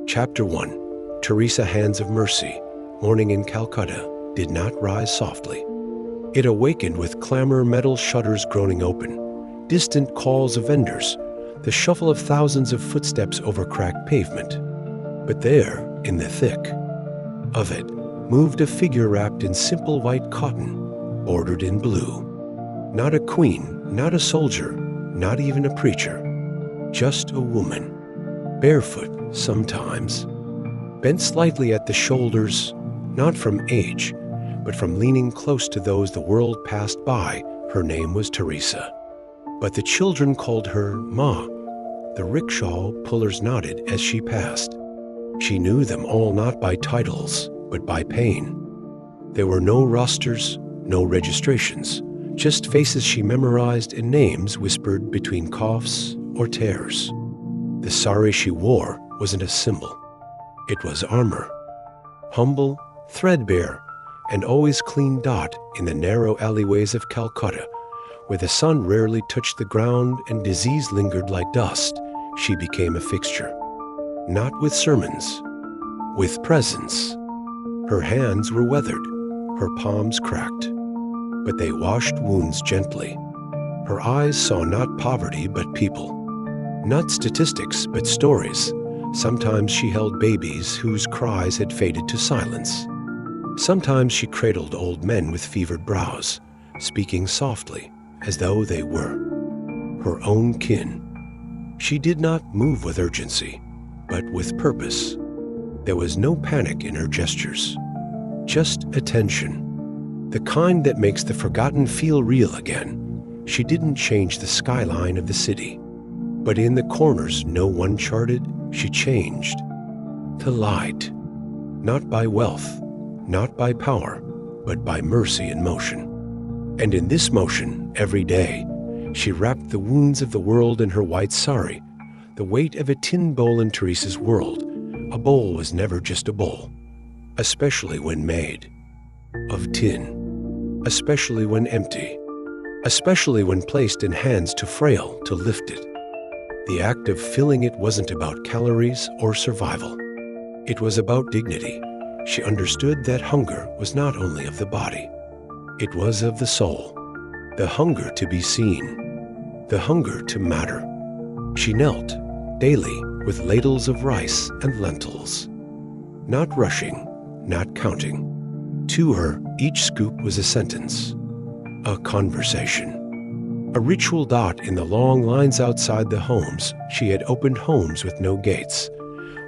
Chapter 1. Teresa Hands of Mercy. Morning in Calcutta did not rise softly. It awakened with clamor, metal shutters groaning open, distant calls of vendors, the shuffle of thousands of footsteps over cracked pavement. But there, in the thick of it, moved a figure wrapped in simple white cotton, bordered in blue. Not a queen, not a soldier, not even a preacher. Just a woman, barefoot sometimes, bent slightly at the shoulders, not from age, but from leaning close to those the world passed by. Her name was Teresa. But the children called her Ma. The rickshaw pullers nodded as she passed. She knew them all not by titles, but by pain. There were no rosters, no registrations, just faces she memorized and names whispered between coughs or tears. The sari she wore wasn't a symbol. It was armor. Humble, threadbare, and always clean dot in the narrow alleyways of Calcutta, where the sun rarely touched the ground and disease lingered like dust, she became a fixture. Not with sermons, with presence. Her hands were weathered, her palms cracked, but they washed wounds gently. Her eyes saw not poverty but people, not statistics but stories. Sometimes she held babies whose cries had faded to silence. Sometimes she cradled old men with fevered brows, speaking softly as though they were her own kin. She did not move with urgency, but with purpose. There was no panic in her gestures, just attention. The kind that makes the forgotten feel real again. She didn't change the skyline of the city, but in the corners no one charted, she changed. To light, not by wealth, not by power, but by mercy in motion. And in this motion, every day, she wrapped the wounds of the world in her white sari, the weight of a tin bowl in Teresa's world. A bowl was never just a bowl, especially when made of tin. Especially when empty, especially when placed in hands too frail to lift it. The act of filling it wasn't about calories or survival. It was about dignity. She understood that hunger was not only of the body, it was of the soul. The hunger to be seen, the hunger to matter. She knelt daily with ladles of rice and lentils, not rushing, not counting. To her, each scoop was a sentence, a conversation, a ritual dot in the long lines outside the homes. She had opened homes with no gates,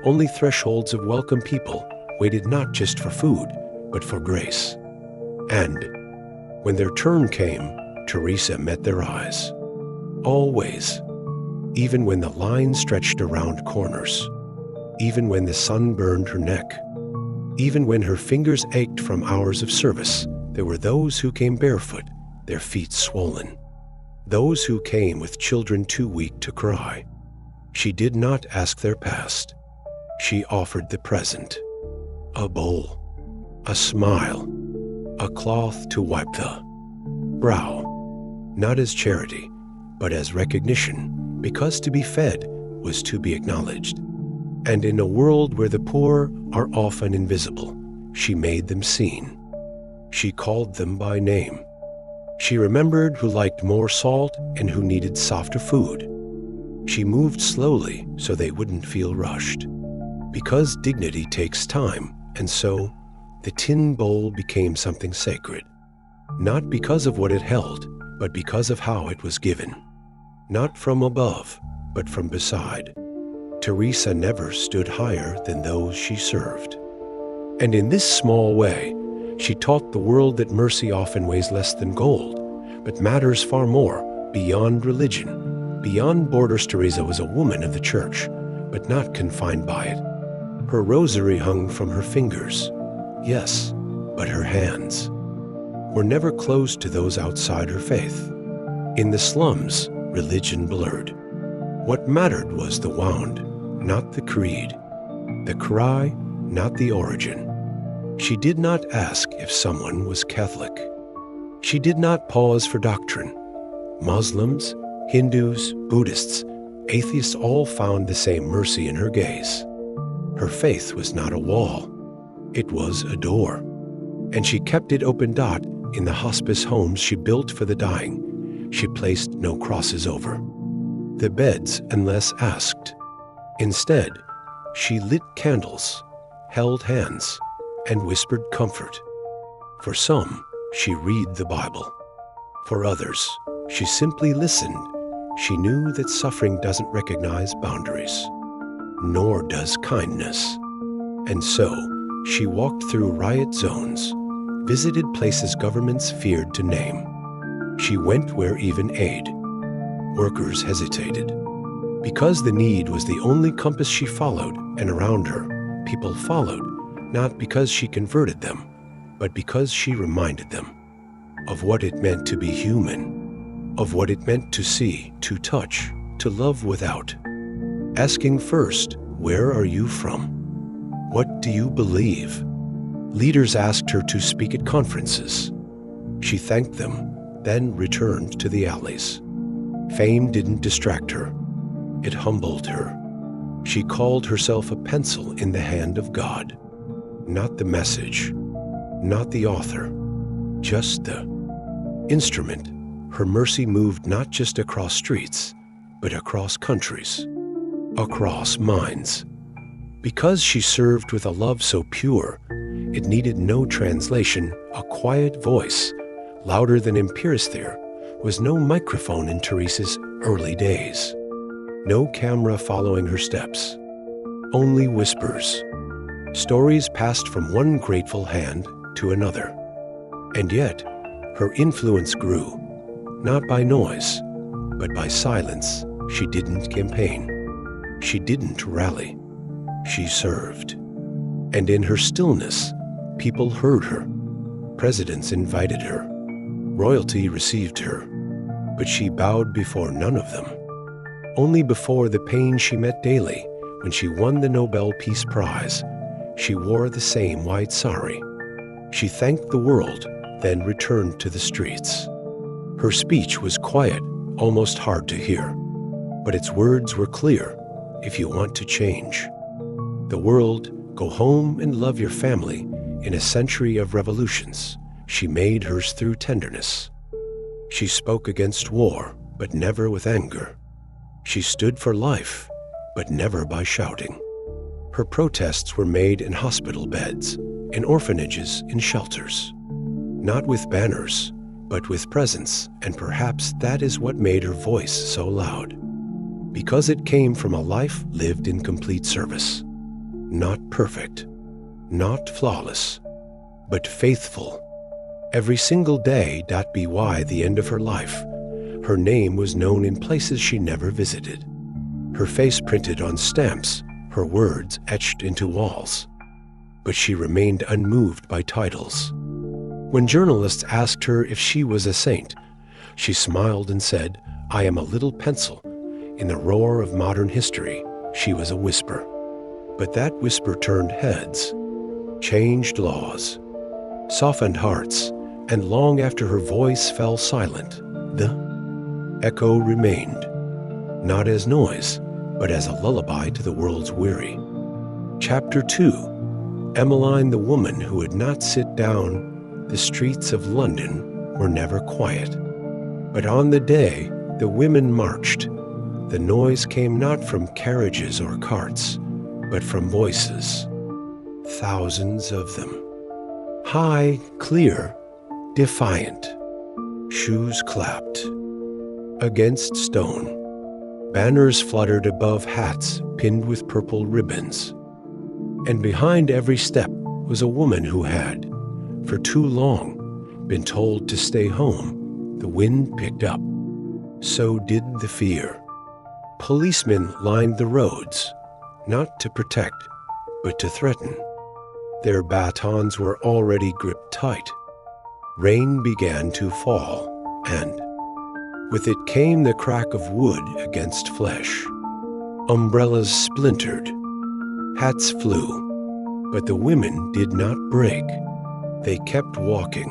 only thresholds of welcome people waited not just for food, but for grace. And when their turn came, Teresa met their eyes. Always, even when the line stretched around corners, even when the sun burned her neck, even when her fingers ached from hours of service, there were those who came barefoot, their feet swollen. Those who came with children too weak to cry. She did not ask their past. She offered the present. A bowl, a smile, a cloth to wipe the brow. Not as charity, but as recognition, because to be fed was to be acknowledged. And in a world where the poor are often invisible, she made them seen. She called them by name. She remembered who liked more salt and who needed softer food. She moved slowly so they wouldn't feel rushed. Because dignity takes time, and so the tin bowl became something sacred. Not because of what it held, but because of how it was given. Not from above, but from beside. Teresa never stood higher than those she served. And in this small way, she taught the world that mercy often weighs less than gold, but matters far more, beyond religion. Beyond borders. Teresa was a woman of the church, but not confined by it. Her rosary hung from her fingers, yes, but her hands were never closed to those outside her faith. In the slums, religion blurred. What mattered was the wound, not the creed, the cry, not the origin. She did not ask if someone was Catholic. She did not pause for doctrine. Muslims, Hindus, Buddhists, atheists all found the same mercy in her gaze. Her faith was not a wall. It was a door. And she kept it open. In the hospice homes she built for the dying, she placed no crosses over the beds unless asked. Instead, she lit candles, held hands, and whispered comfort. For some, she read the Bible. For others, she simply listened. She knew that suffering doesn't recognize boundaries, nor does kindness. And so, she walked through riot zones, visited places governments feared to name. She went where even aid workers hesitated. Because the need was the only compass she followed, and around her, people followed, not because she converted them, but because she reminded them of what it meant to be human, of what it meant to see, to touch, to love without. Asking first, where are you from? What do you believe? Leaders asked her to speak at conferences. She thanked them, then returned to the alleys. Fame didn't distract her. It humbled her. She called herself a pencil in the hand of God. Not the message, not the author, just the instrument. Her mercy moved not just across streets, but across countries, across minds. Because she served with a love so pure, it needed no translation. A quiet voice, louder than empiristhere, was no microphone in Teresa's early days. No camera following her steps. Only whispers. Stories passed from one grateful hand to another. And yet, her influence grew, not by noise, but by silence. She didn't campaign. She didn't rally. She served. And in her stillness, people heard her. Presidents invited her. Royalty received her. But she bowed before none of them. Only before the pain she met daily when she won the Nobel Peace Prize. She wore the same white sari. She thanked the world, then returned to the streets. Her speech was quiet, almost hard to hear. But its words were clear. If you want to change the world, go home and love your family. In a century of revolutions, she made hers through tenderness. She spoke against war, but never with anger. She stood for life, but never by shouting. Her protests were made in hospital beds, in orphanages, in shelters. Not with banners, but with presence, and perhaps that is what made her voice so loud. Because it came from a life lived in complete service. Not perfect, not flawless, but faithful. Every single day. By the end of her life, her name was known in places she never visited. Her face printed on stamps, her words etched into walls. But she remained unmoved by titles. When journalists asked her if she was a saint, she smiled and said, "I am a little pencil. In the roar of modern history, she was a whisper." But that whisper turned heads, changed laws, softened hearts, and long after her voice fell silent, the echo remained, not as noise, but as a lullaby to the world's weary. Chapter 2. Emmeline, the woman who would not sit down. The streets of London were never quiet. But on the day the women marched, the noise came not from carriages or carts, but from voices, thousands of them. High, clear, defiant. Shoes clapped against stone. Banners fluttered above hats pinned with purple ribbons. And behind every step was a woman who had, for too long, been told to stay home. The wind picked up. So did the fear. Policemen lined the roads, not to protect, but to threaten. Their batons were already gripped tight. Rain began to fall, and with it came the crack of wood against flesh. Umbrellas splintered. Hats flew. But the women did not break. They kept walking.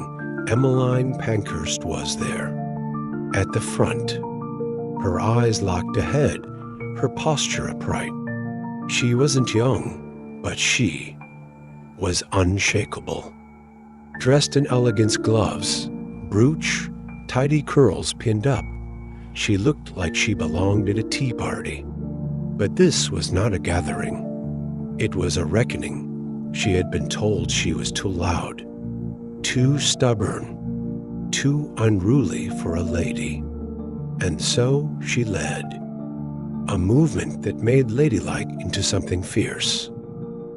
Emmeline Pankhurst was there, at the front. Her eyes locked ahead, her posture upright. She wasn't young, But she was unshakable. Dressed in elegance gloves, brooch, tidy curls pinned up, she looked like she belonged at a tea party. But this was not a gathering. It was a reckoning. She had been told she was too loud, too stubborn, too unruly for a lady. And so she led a movement that made ladylike into something fierce.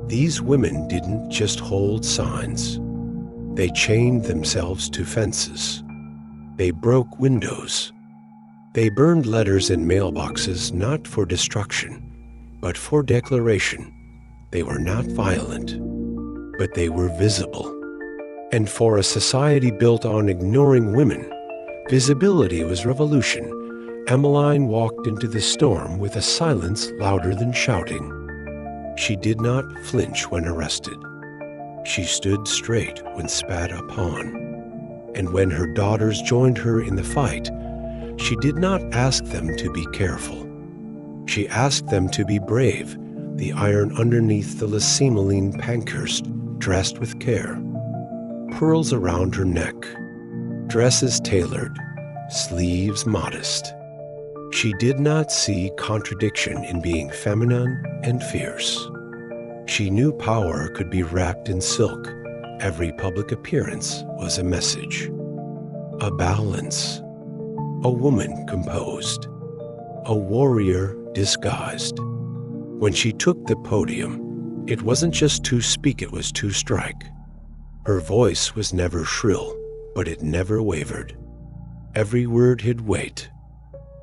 These women didn't just hold signs. They chained themselves to fences. They broke windows. They burned letters in mailboxes not for destruction, but for declaration. They were not violent, but they were visible. And for a society built on ignoring women, visibility was revolution. Emmeline walked into the storm with a silence louder than shouting. She did not flinch when arrested. She stood straight when spat upon. And when her daughters joined her in the fight, she did not ask them to be careful. She asked them to be brave, the iron underneath the Lysemeline Pankhurst dressed with care. Pearls around her neck, dresses tailored, sleeves modest. She did not see contradiction in being feminine and fierce. She knew power could be wrapped in silk. Every public appearance was a message. A balance. A woman composed. A warrior disguised. When she took the podium, it wasn't just to speak, it was to strike. Her voice was never shrill, but it never wavered. Every word had weight.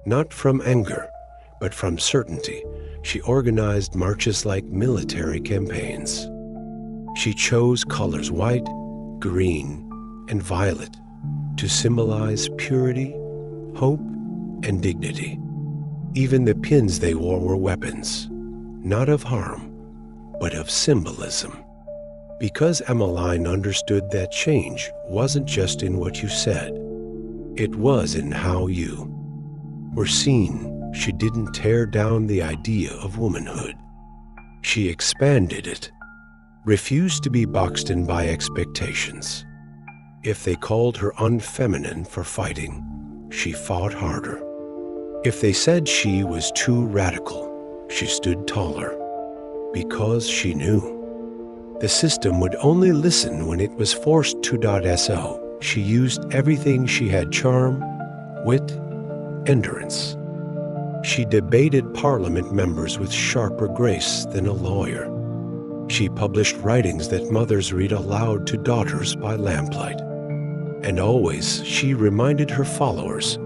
Not from anger, but from certainty. She organized marches like military campaigns. She chose colors white, green, and violet to symbolize purity, hope, and dignity. Even the pins they wore were weapons, not of harm, but of symbolism. Because Emmeline understood that change wasn't just in what you said, it was in how you were seen. She didn't tear down the idea of womanhood. She expanded it, refused to be boxed in by expectations. If they called her unfeminine for fighting, she fought harder. If they said she was too radical, she stood taller, because she knew the system would only listen when it was forced to. So she used everything she had: charm, wit, endurance. She debated parliament members with sharper grace than a lawyer. She published writings that mothers read aloud to daughters by lamplight. And always she reminded her followers,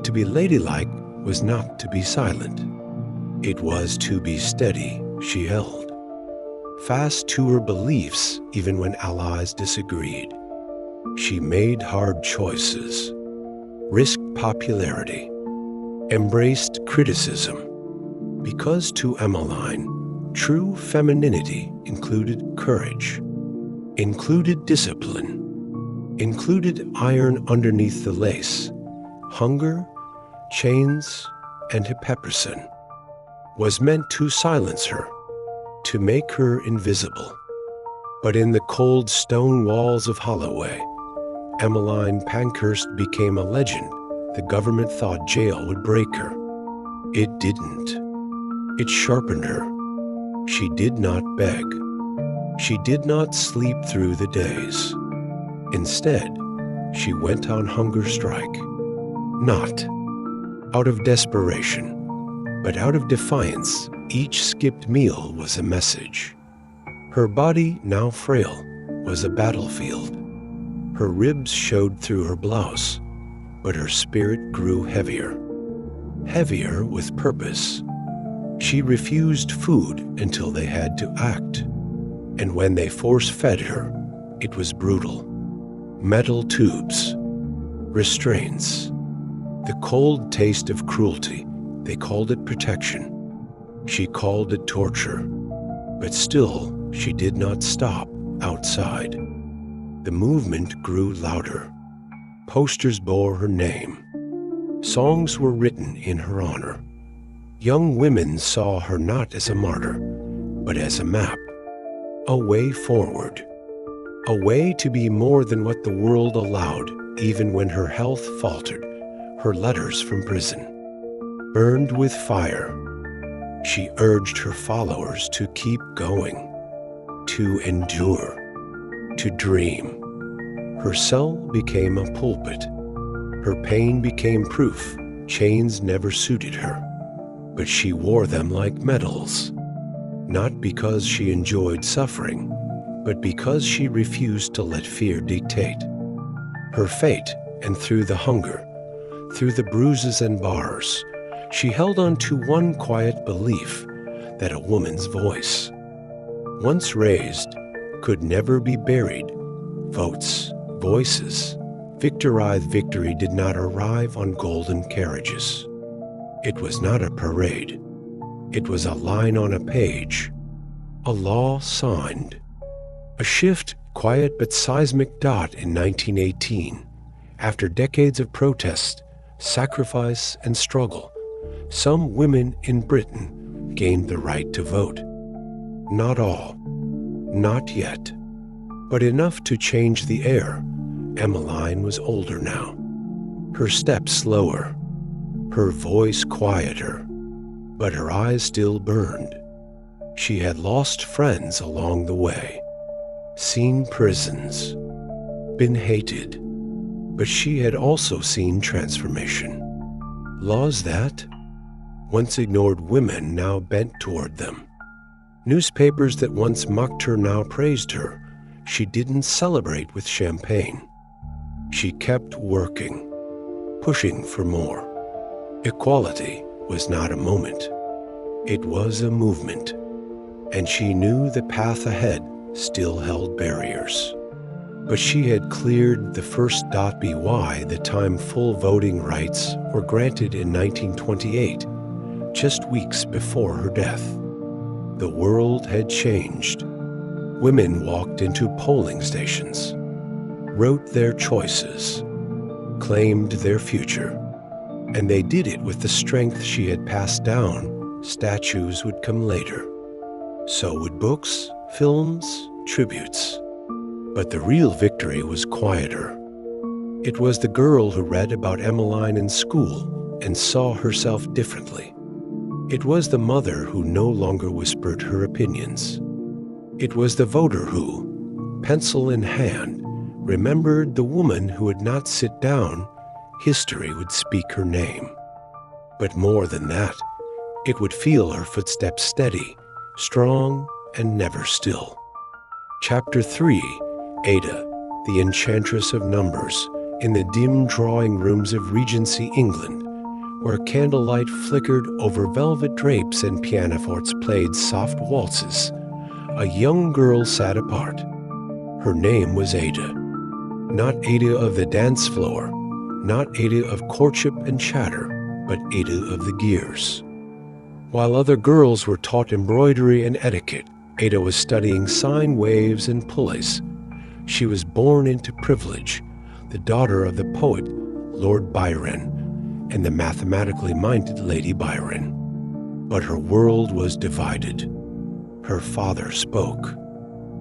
to be ladylike was not to be silent. It was to be steady, she held. Fast to her beliefs, even when allies disagreed. She made hard choices, risked popularity, embraced criticism, because to Emmeline, true femininity included courage, included discipline, included iron underneath the lace, hunger, chains, and hypocrisy. Was meant to silence her, to make her invisible. But in the cold stone walls of Holloway, Emmeline Pankhurst became a legend. The government thought jail would break her. It didn't. It sharpened her. She did not beg. She did not sleep through the days. Instead, she went on hunger strike. Not out of desperation, but out of defiance. Each skipped meal was a message. Her body, now frail, was a battlefield. Her ribs showed through her blouse, but her spirit grew heavier. Heavier with purpose. She refused food until they had to act. And when they force-fed her, it was brutal. Metal tubes, restraints, the cold taste of cruelty. They called it protection. She called it torture. But still, she did not stop outside. The movement grew louder. Posters bore her name. Songs were written in her honor. Young women saw her not as a martyr, but as a map, A way forward. A way to be more than what the world allowed, even when her health faltered. Her letters from prison burned with fire. She urged her followers to keep going, to endure, to dream. Her cell became a pulpit. Her pain became proof chains never suited her, but she wore them like medals, not because she enjoyed suffering, but because she refused to let fear dictate. Her fate, and through the hunger, through the bruises and bars, she held on to one quiet belief that a woman's voice, once raised, could never be buried. Votes, voices. Victory did not arrive on golden carriages. It was not a parade. It was a line on a page, a law signed. A shift, quiet but seismic dot in 1918. After decades of protest, sacrifice, and struggle, some women in Britain gained the right to vote. Not all, not yet, but enough to change the air. Emmeline was older now, her steps slower, her voice quieter, but her eyes still burned. She had lost friends along the way, seen prisons, been hated, but she had also seen transformation. Laws that, once ignored women, now bent toward them. Newspapers that once mocked her now praised her. She didn't celebrate with champagne. She kept working, pushing for more. Equality was not a moment. It was a movement, and she knew the path ahead still held barriers. But she had cleared the first. By the time full voting rights were granted in 1928, just weeks before her death. The world had changed. Women walked into polling stations, wrote their choices, claimed their future, and they did it with the strength she had passed down. Statues would come later. So would books, films, tributes. But the real victory was quieter. It was the girl who read about Emmeline in school and saw herself differently. It was the mother who no longer whispered her opinions. It was the voter who, pencil in hand, remembered the woman who would not sit down. History would speak her name. But more than that, it would feel her footsteps steady, strong, and never still. Chapter 3, Ada, the Enchantress of Numbers, in the dim drawing rooms of Regency, England, where candlelight flickered over velvet drapes and pianofortes played soft waltzes. A young girl sat apart. Her name was Ada. Not Ada of the dance floor, not Ada of courtship and chatter, but Ada of the gears. While other girls were taught embroidery and etiquette, Ada was studying sine waves and pulleys. She was born into privilege, the daughter of the poet Lord Byron and the mathematically minded Lady Byron. But her world was divided. Her father spoke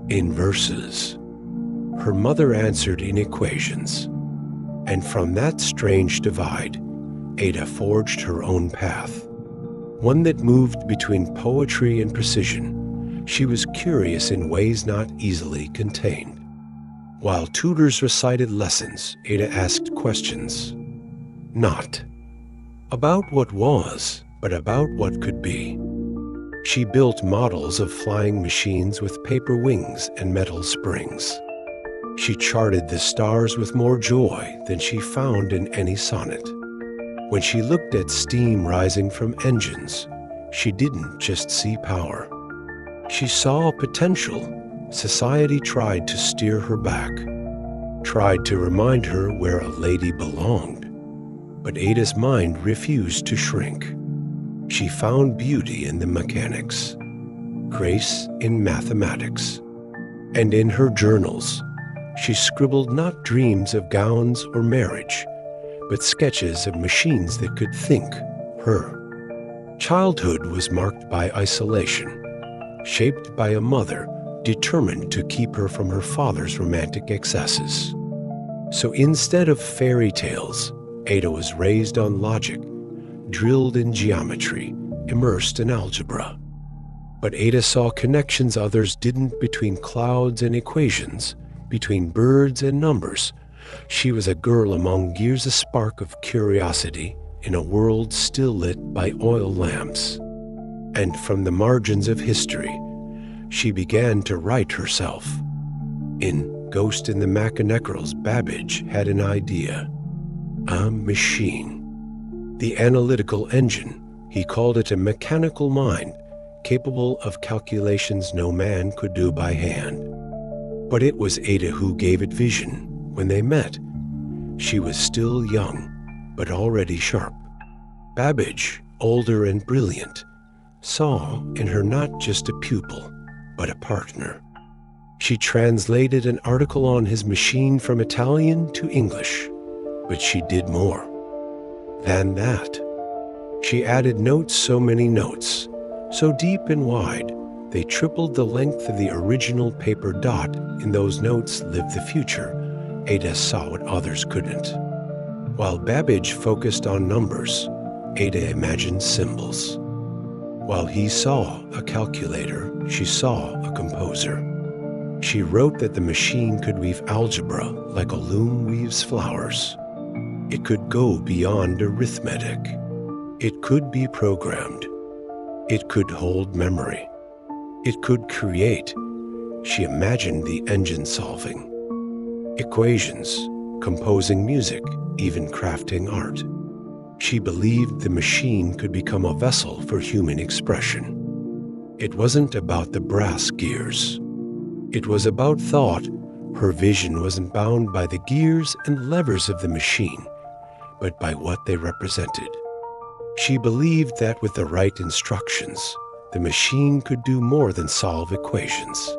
in verses. Her mother answered in equations. And from that strange divide, Ada forged her own path, one that moved between poetry and precision. She was curious in ways not easily contained. While tutors recited lessons, Ada asked questions. Not about what was, but about what could be. She built models of flying machines with paper wings and metal springs. She charted the stars with more joy than she found in any sonnet. When she looked at steam rising from engines, she didn't just see power. She saw potential. Society tried to steer her back, tried to remind her where a lady belonged. But Ada's mind refused to shrink. She found beauty in the mechanics, grace in mathematics, and in her journals. She scribbled not dreams of gowns or marriage, but sketches of machines that could think her. Childhood was marked by isolation, shaped by a mother determined to keep her from her father's romantic excesses. So instead of fairy tales, Ada was raised on logic, drilled in geometry, immersed in algebra. But Ada saw connections others didn't between clouds and equations, between birds and numbers. She was a girl among gears, a spark of curiosity in a world still lit by oil lamps. And from the margins of history, she began to write herself. In Ghost in the Machinecrals, Babbage had an idea. A machine. The analytical engine. He called it a mechanical mind, capable of calculations no man could do by hand. But it was Ada who gave it vision when they met. She was still young, but already sharp. Babbage, older and brilliant, saw in her not just a pupil, but a partner. She translated an article on his machine from Italian to English, but she did more than that. She added notes, so many notes, so deep and wide, they tripled the length of the original paper dot. In those notes lived the future. Ada saw what others couldn't. While Babbage focused on numbers, Ada imagined symbols. While he saw a calculator, she saw a composer. She wrote that the machine could weave algebra like a loom weaves flowers. It could go beyond arithmetic. It could be programmed. It could hold memory. It could create. She imagined the engine solving equations, composing music, even crafting art. She believed the machine could become a vessel for human expression. It wasn't about the brass gears. It was about thought. Her vision wasn't bound by the gears and levers of the machine, but by what they represented. She believed that with the right instructions, the machine could do more than solve equations.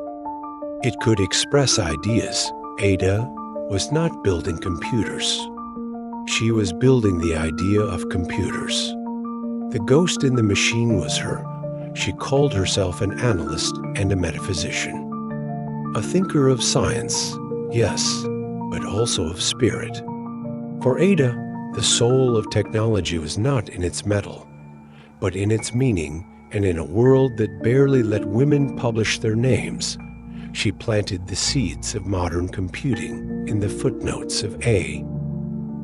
It could express ideas. Ada was not building computers. She was building the idea of computers. The ghost in the machine was her. She called herself an analyst and a metaphysician. A thinker of science, yes, but also of spirit. For Ada, the soul of technology was not in its metal, but in its meaning, and in a world that barely let women publish their names, she planted the seeds of modern computing in the footnotes of A.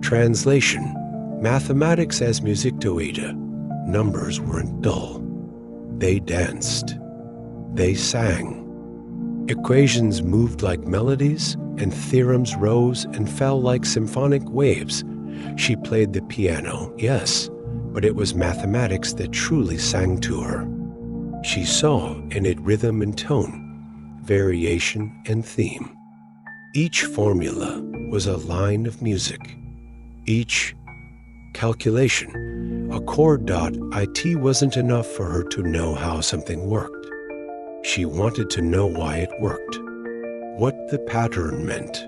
Translation: mathematics as music to Ada. Numbers weren't dull. They danced. They sang. Equations moved like melodies, and theorems rose and fell like symphonic waves. She played the piano, yes, but it was mathematics that truly sang to her. She saw in it rhythm and tone, variation and theme. Each formula was a line of music. Each calculation, a chord dot. It wasn't enough for her to know how something worked. She wanted to know why it worked, what the pattern meant,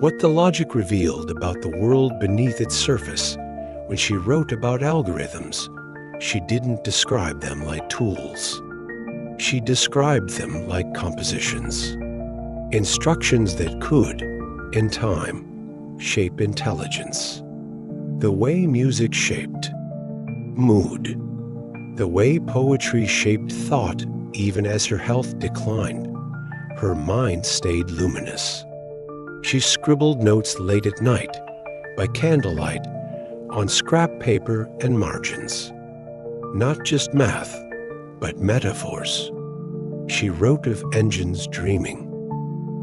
what the logic revealed about the world beneath its surface. When she wrote about algorithms, she didn't describe them like tools. She described them like compositions, instructions that could, in time, shape intelligence. The way music shaped mood, the way poetry shaped thought. Even as her health declined, her mind stayed luminous. She scribbled notes late at night, by candlelight, on scrap paper and margins. Not just math, but metaphors. She wrote of engines dreaming,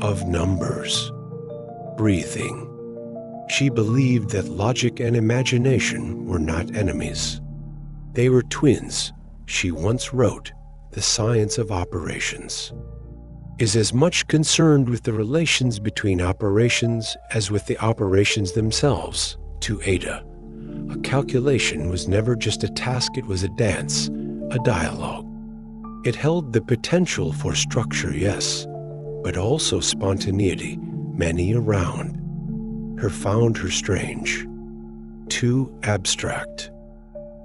of numbers, breathing. She believed that logic and imagination were not enemies. They were twins. She once wrote, "The science of operations is as much concerned with the relations between operations as with the operations themselves." To Ada, a calculation was never just a task, it was a dance, a dialogue. It held the potential for structure, yes, but also spontaneity, many around. Her found her strange, too abstract,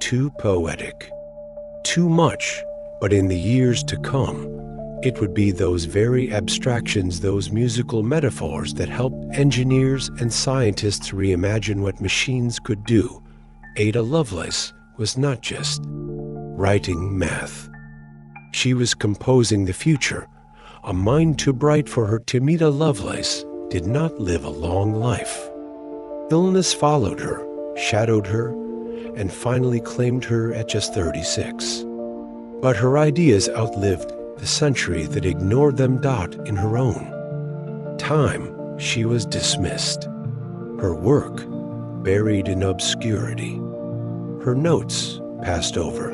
too poetic, too much. But in the years to come, It would be those very abstractions, those musical metaphors that helped engineers and scientists reimagine what machines could do. Ada Lovelace was not just writing math. She was composing the future, a mind too bright for her. Timida Lovelace did not live a long life. Illness followed her, shadowed her, and finally claimed her at just 36. But her ideas outlived the century that ignored them. In her own time, she was dismissed. Her work buried in obscurity. Her notes passed over.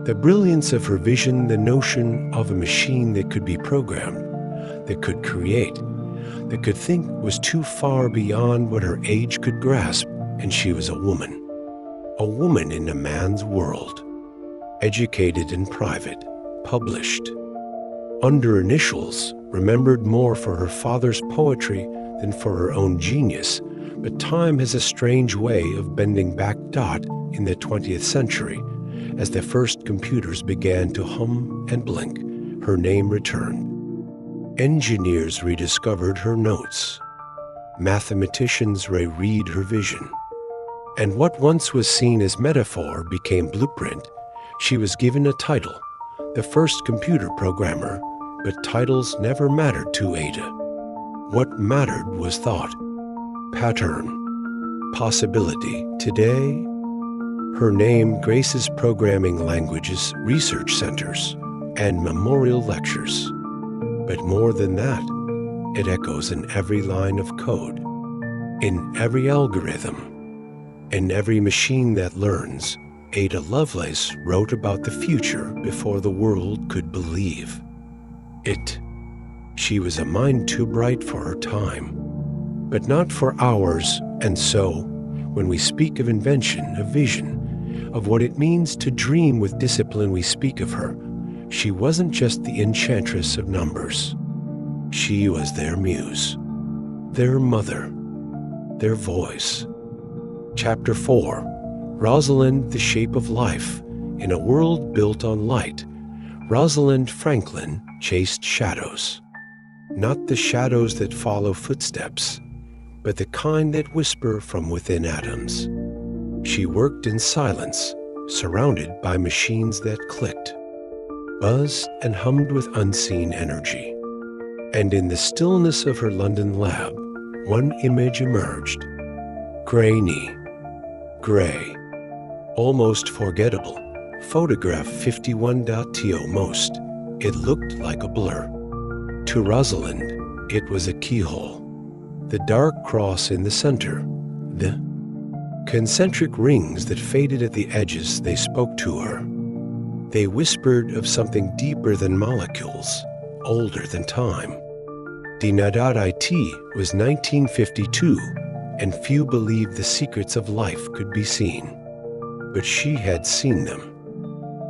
The brilliance of her vision, the notion of a machine that could be programmed, that could create, that could think, was too far beyond what her age could grasp, and she was a woman in a man's world, educated in private, published under initials, remembered more for her father's poetry than for her own genius. But time has a strange way of bending back. In the 20th century, as the first computers began to hum and blink, her name returned. Engineers rediscovered her notes. Mathematicians reread her vision. And what once was seen as metaphor became blueprint. She was given a title, the first computer programmer, but titles never mattered to Ada. What mattered was thought, pattern, possibility. Today, her name graces programming languages, research centers, and memorial lectures. But more than that, it echoes in every line of code, in every algorithm, in every machine that learns. Ada Lovelace wrote about the future before the world could believe it. She was a mind too bright for her time, but not for ours. And so, when we speak of invention, of vision, of what it means to dream with discipline, we speak of her. She wasn't just the enchantress of numbers. She was their muse, their mother, their voice. Chapter 4, Rosalind, the Shape of Life. In a world built on light, Rosalind Franklin chased shadows. Not the shadows that follow footsteps, but the kind that whisper from within atoms. She worked in silence, surrounded by machines that clicked, buzzed, and hummed with unseen energy. And in the stillness of her London lab, one image emerged. Grainy, gray, almost forgettable. Photograph 51.to most. It looked like a blur. To Rosalind, it was a keyhole. The dark cross in the center, the concentric rings that faded at the edges, they spoke to her. They whispered of something deeper than molecules, older than time. It was 1952, and few believed the secrets of life could be seen. But she had seen them.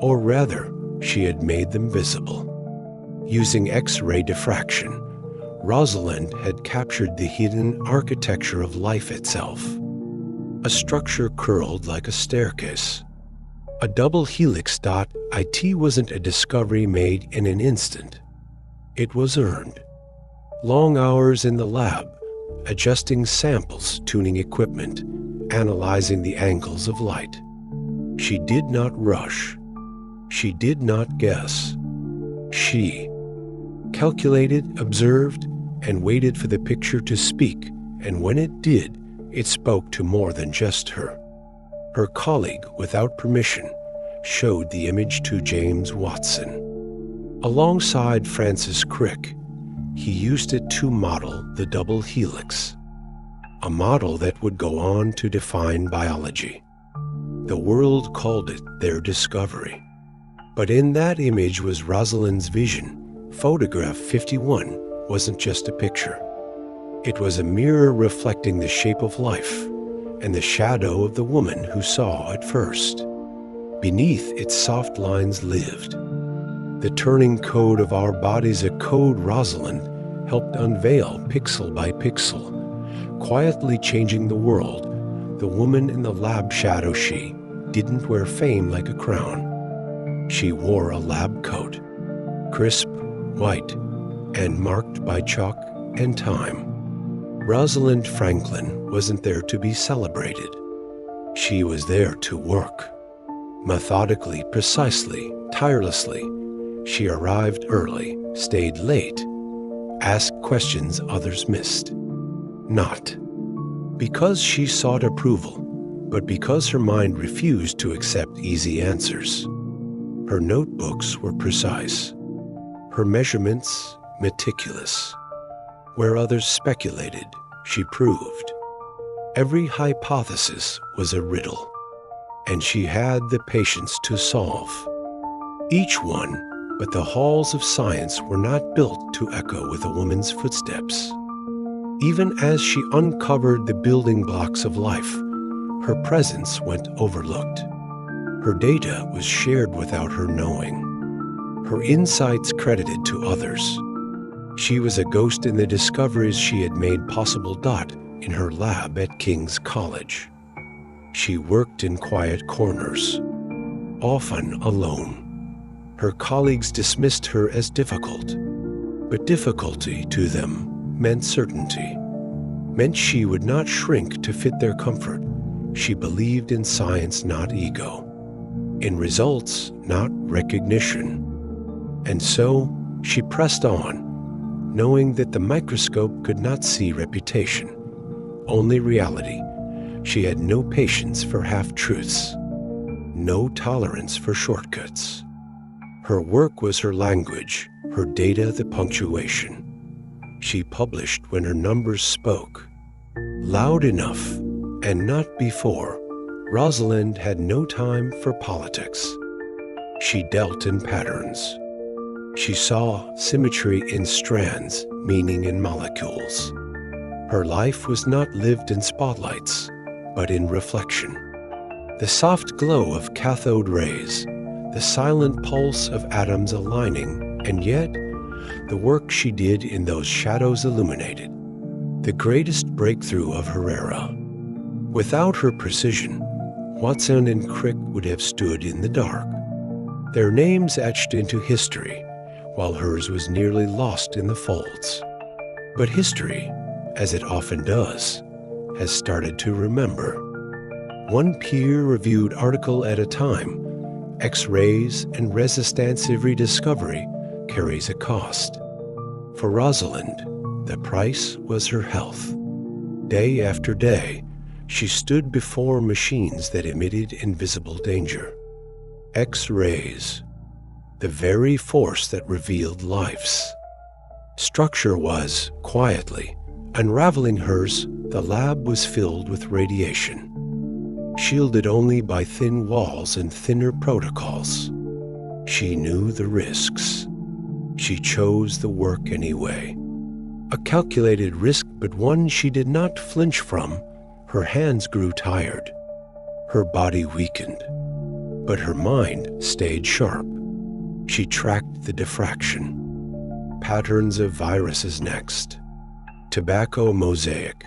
Or rather, she had made them visible. Using X-ray diffraction, Rosalind had captured the hidden architecture of life itself. A structure curled like a staircase. A double helix. It wasn't a discovery made in an instant. It was earned. Long hours in the lab, adjusting samples, tuning equipment, analyzing the angles of light. She did not rush. She did not guess. She calculated, observed, and waited for the picture to speak, and when it did, it spoke to more than just her. Her colleague, without permission, showed the image to James Watson. Alongside Francis Crick, he used it to model the double helix, a model that would go on to define biology. The world called it their discovery. But in that image was Rosalind's vision. Photograph 51 wasn't just a picture. It was a mirror reflecting the shape of life and the shadow of the woman who saw it first. Beneath its soft lines lived the turning code of our bodies, a code Rosalind helped unveil pixel by pixel, quietly changing the world. The woman in the lab shadow, she didn't wear fame like a crown. She wore a lab coat, crisp, white, and marked by chalk and time. Rosalind Franklin wasn't there to be celebrated. She was there to work. Methodically, precisely, tirelessly, she arrived early, stayed late, asked questions others missed. Not because she sought approval, but because her mind refused to accept easy answers. Her notebooks were precise, her measurements meticulous. Where others speculated, she proved. Every hypothesis was a riddle, and she had the patience to solve. Each one, but the halls of science were not built to echo with a woman's footsteps. Even as she uncovered the building blocks of life, her presence went overlooked. Her data was shared without her knowing, her insights credited to others. She was a ghost in the discoveries she had made possible. In her lab at King's College. She worked in quiet corners, often alone. Her colleagues dismissed her as difficult, but difficulty to them meant certainty, meant she would not shrink to fit their comfort. She believed in science, not ego, in results, not recognition. And so she pressed on, knowing that the microscope could not see reputation, only reality. She had no patience for half-truths, no tolerance for shortcuts. Her work was her language, her data the punctuation. She published when her numbers spoke, loud enough and not before. Rosalind had no time for politics. She dealt in patterns. She saw symmetry in strands, meaning in molecules. Her life was not lived in spotlights, but in reflection. The soft glow of cathode rays, the silent pulse of atoms aligning, and yet the work she did in those shadows illuminated the greatest breakthrough of her era. Without her precision, Watson and Crick would have stood in the dark, their names etched into history, while hers was nearly lost in the folds. But history, as it often does, has started to remember. One peer-reviewed article at a time, X-rays and resistive rediscovery carries a cost. For Rosalind, the price was her health. Day after day, she stood before machines that emitted invisible danger. X-rays, the very force that revealed lives. Structure was, quietly, unraveling hers. The lab was filled with radiation, shielded only by thin walls and thinner protocols. She knew the risks. She chose the work anyway. A calculated risk, but one she did not flinch from. Her hands grew tired. Her body weakened. But her mind stayed sharp. She tracked the diffraction. Patterns of viruses next. Tobacco mosaic.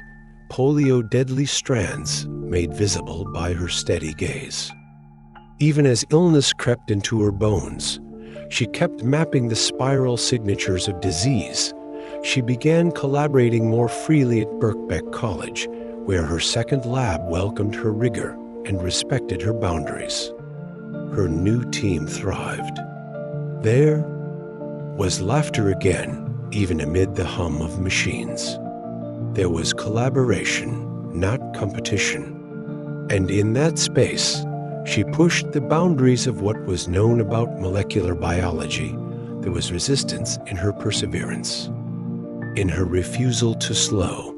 Polio deadly strands made visible by her steady gaze. Even as illness crept into her bones, she kept mapping the spiral signatures of disease. She began collaborating more freely at Birkbeck College, where her second lab welcomed her rigor and respected her boundaries. Her new team thrived. There was laughter again, even amid the hum of machines. There was collaboration, not competition. And in that space, she pushed the boundaries of what was known about molecular biology. There was resistance in her perseverance, in her refusal to slow,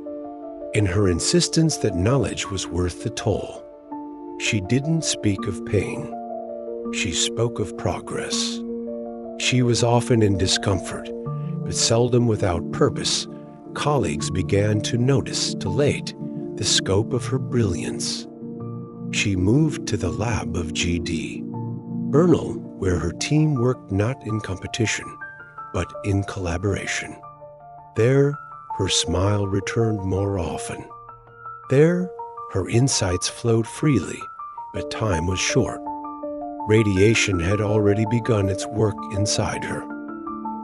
in her insistence that knowledge was worth the toll. She didn't speak of pain. She spoke of progress. She was often in discomfort, but seldom without purpose. Colleagues began to notice, too late, the scope of her brilliance. She moved to the lab of G.D. Bernal, where her team worked not in competition, but in collaboration. There, her smile returned more often. There, her insights flowed freely, but time was short. Radiation had already begun its work inside her.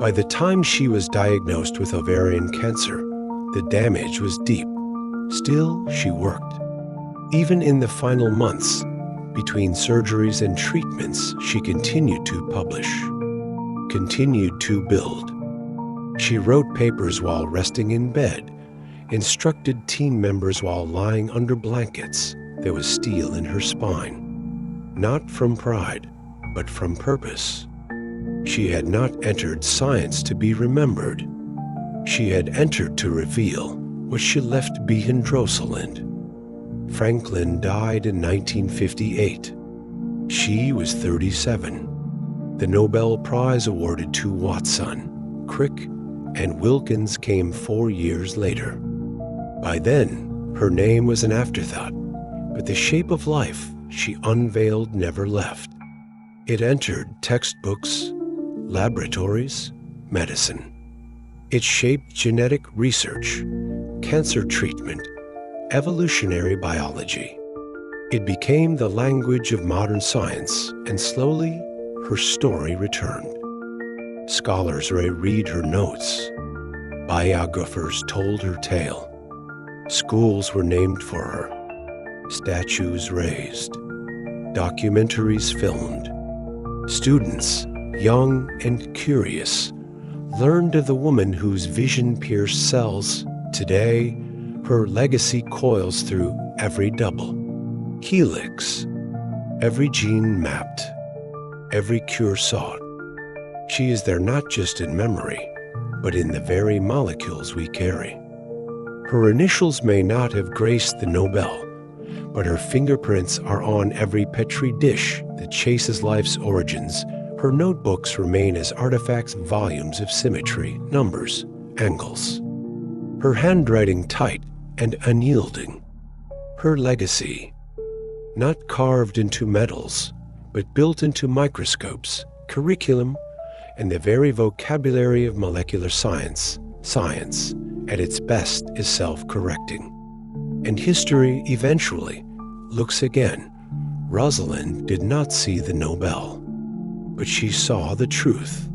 By the time she was diagnosed with ovarian cancer, the damage was deep. Still, she worked. Even in the final months, between surgeries and treatments, she continued to publish, continued to build. She wrote papers while resting in bed, instructed team members while lying under blankets. There was steel in her spine, not from pride, but from purpose. She had not entered science to be remembered. She had entered to reveal what she left behind. Rosalind Franklin died in 1958. She was 37. The Nobel Prize awarded to Watson, Crick, and Wilkins came 4 years later. By then, her name was an afterthought, but the shape of life she unveiled never left. It entered textbooks, laboratories, medicine. It shaped genetic research, cancer treatment, evolutionary biology. It became the language of modern science, and slowly, her story returned. Scholars reread her notes. Biographers told her tale. Schools were named for her. Statues raised. Documentaries filmed. Students, young and curious, learned of the woman whose vision pierced cells. Today, her legacy coils through every double helix, every gene mapped, every cure sought. She is there not just in memory, but in the very molecules we carry. Her initials may not have graced the Nobel, but her fingerprints are on every petri dish that chases life's origins. Her notebooks remain as artifacts, volumes of symmetry, numbers, angles. Her handwriting tight and unyielding. Her legacy, not carved into metals, but built into microscopes, curriculum, and the very vocabulary of molecular science. Science, at its best, is self-correcting. And history eventually looks again. Rosalind did not see the Nobel, but she saw the truth.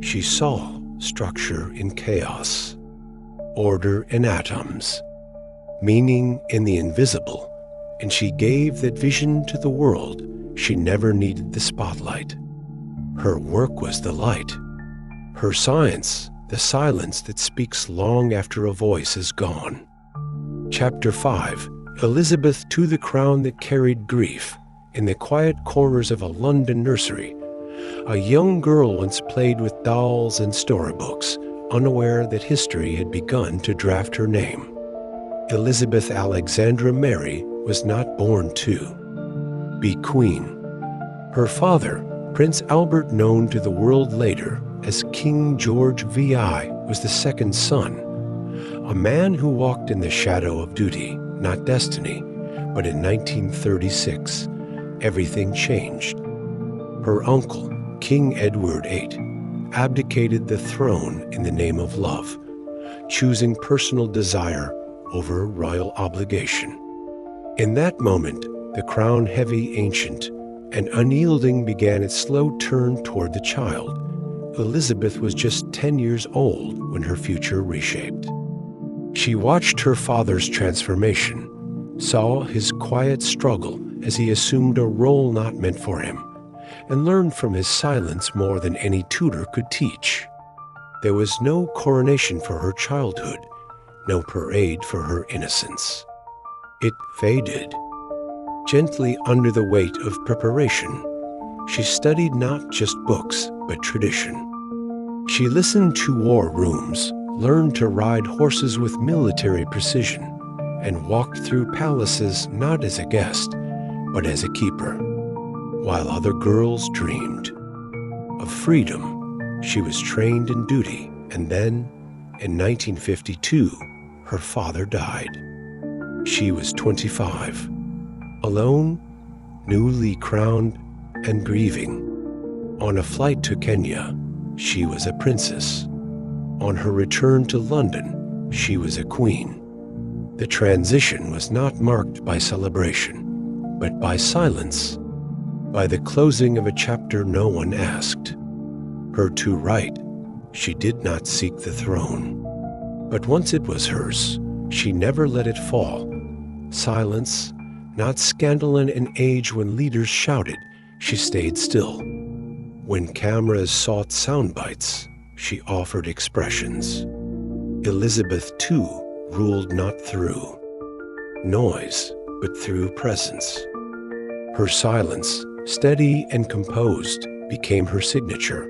She saw structure in chaos, order in atoms, meaning in the invisible, and she gave that vision to the world. She never needed the spotlight. Her work was the light. Her science, the silence that speaks long after a voice is gone. Chapter 5, Elizabeth to the crown that carried grief. In the quiet corners of a London nursery, a young girl once played with dolls and storybooks, unaware that history had begun to draft her name. Elizabeth Alexandra Mary was not born to be queen. Her father, Prince Albert, known to the world later as King George VI, was the second son, a man who walked in the shadow of duty, not destiny. But in 1936, everything changed. Her uncle, King Edward VIII, abdicated the throne in the name of love, choosing personal desire over royal obligation. In that moment, the crown-heavy, ancient, and unyielding began its slow turn toward the child. Elizabeth was just 10 years old when her future reshaped. She watched her father's transformation, saw his quiet struggle as he assumed a role not meant for him, and learned from his silence more than any tutor could teach. There was no coronation for her childhood, no parade for her innocence. It faded, gently under the weight of preparation. She studied not just books, but tradition. She listened to war rooms, learned to ride horses with military precision, and walked through palaces not as a guest, but as a keeper. While other girls dreamed of freedom, she was trained in duty. And then, in 1952, her father died. She was 25, alone, newly crowned, and grieving. On a flight to Kenya, she was a princess. On her return to London, she was a queen. The transition was not marked by celebration, but by silence, by the closing of a chapter no one asked her to write. she did not seek the throne. But once it was hers, she never let it fall. Silence, not scandal in an age when leaders shouted, she stayed still. When cameras sought sound bites, she offered expressions. Elizabeth, too, ruled not through noise, but through presence. Her silence, steady and composed, became her signature.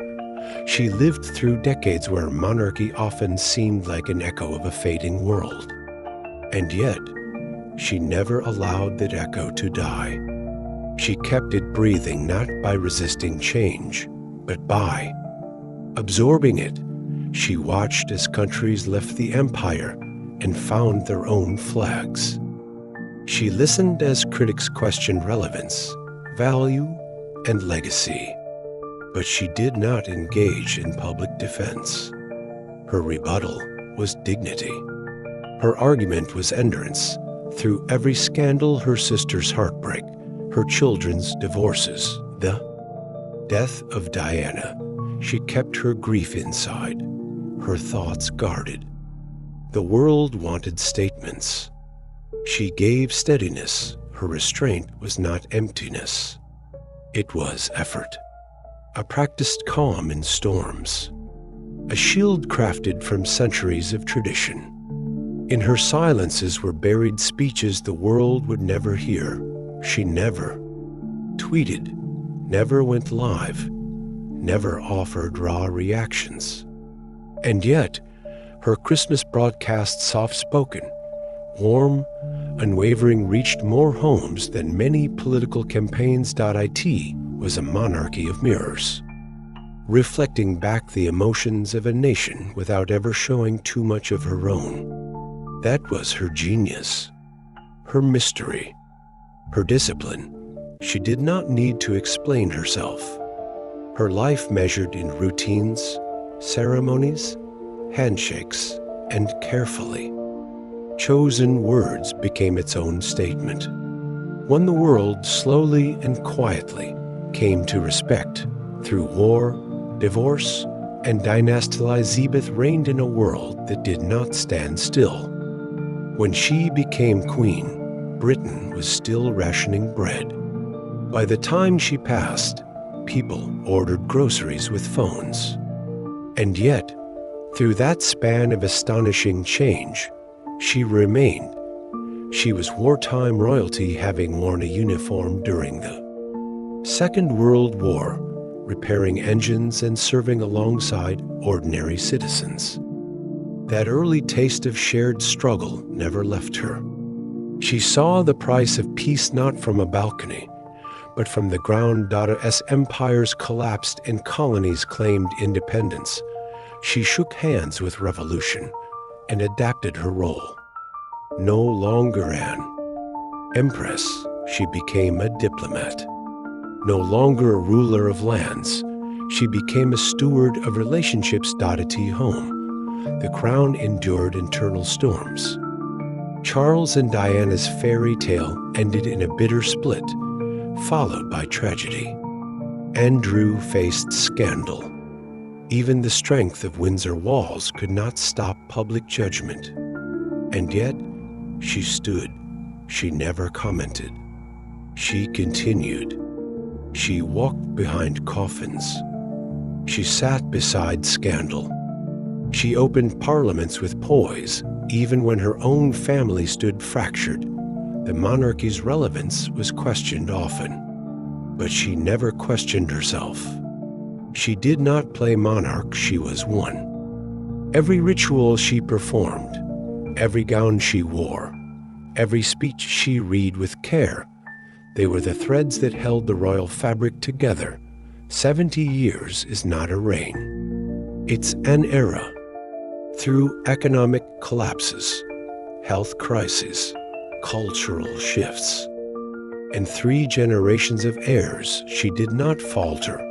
She lived through decades where monarchy often seemed like an echo of a fading world. And yet, she never allowed that echo to die. She kept it breathing not by resisting change, but by absorbing it. She watched as countries left the empire and found their own flags. She listened as critics questioned relevance, value, and legacy. But she did not engage in public defense. Her rebuttal was dignity. Her argument was endurance. Through every scandal, her sister's heartbreak, her children's divorces, the death of Diana, she kept her grief inside, her thoughts guarded. The world wanted statements. She gave steadiness. Her restraint was not emptiness. It was effort. A practiced calm in storms. A shield crafted from centuries of tradition. In her silences were buried speeches the world would never hear. She never tweeted, never went live, never offered raw reactions. And yet, her Christmas broadcast, soft-spoken, warm, unwavering, reached more homes than many political campaigns. It was a monarchy of mirrors, reflecting back the emotions of a nation without ever showing too much of her own. That was her genius, her mystery, her discipline. She did not need to explain herself. Her life measured in routines, ceremonies, handshakes, and carefully chosen words became its own statement. One the world slowly and quietly came to respect through war, divorce, and dynasty. Elizabeth reigned in a world that did not stand still. When she became queen, Britain was still rationing bread. By the time she passed, people ordered groceries with phones. And yet, through that span of astonishing change, she remained. She was wartime royalty, having worn a uniform during the Second World War, repairing engines and serving alongside ordinary citizens. That early taste of shared struggle never left her. She saw the price of peace not from a balcony, but from the ground. As empires collapsed and colonies claimed independence, she shook hands with revolution and adapted her role. No longer an empress, she became a diplomat. No longer a ruler of lands, she became a steward of relationships. At home, the crown endured internal storms. Charles and Diana's fairy tale ended in a bitter split, followed by tragedy. Andrew faced scandal. Even the strength of Windsor walls could not stop public judgment. And yet, she stood. She never commented. She continued. She walked behind coffins. She sat beside scandal. She opened parliaments with poise, even when her own family stood fractured. The monarchy's relevance was questioned often, but she never questioned herself. She did not play monarch, she was one. Every ritual she performed, every gown she wore, every speech she read with care, they were the threads that held the royal fabric together. 70 years is not a reign. It's an era. Through economic collapses, health crises, cultural shifts, and 3 generations of heirs, she did not falter.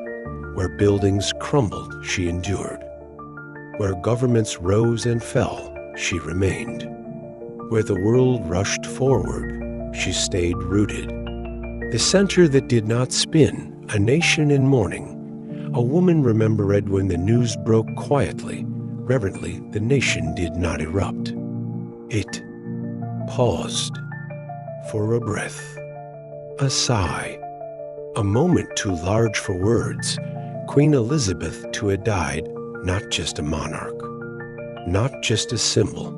Where buildings crumbled, she endured. Where governments rose and fell, she remained. Where the world rushed forward, she stayed rooted. The center that did not spin, a nation in mourning, A woman remembered when the news broke quietly, reverently, the nation did not erupt. It paused for a breath, a sigh, a moment too large for words. Queen Elizabeth II had died, not just a monarch, not just a symbol,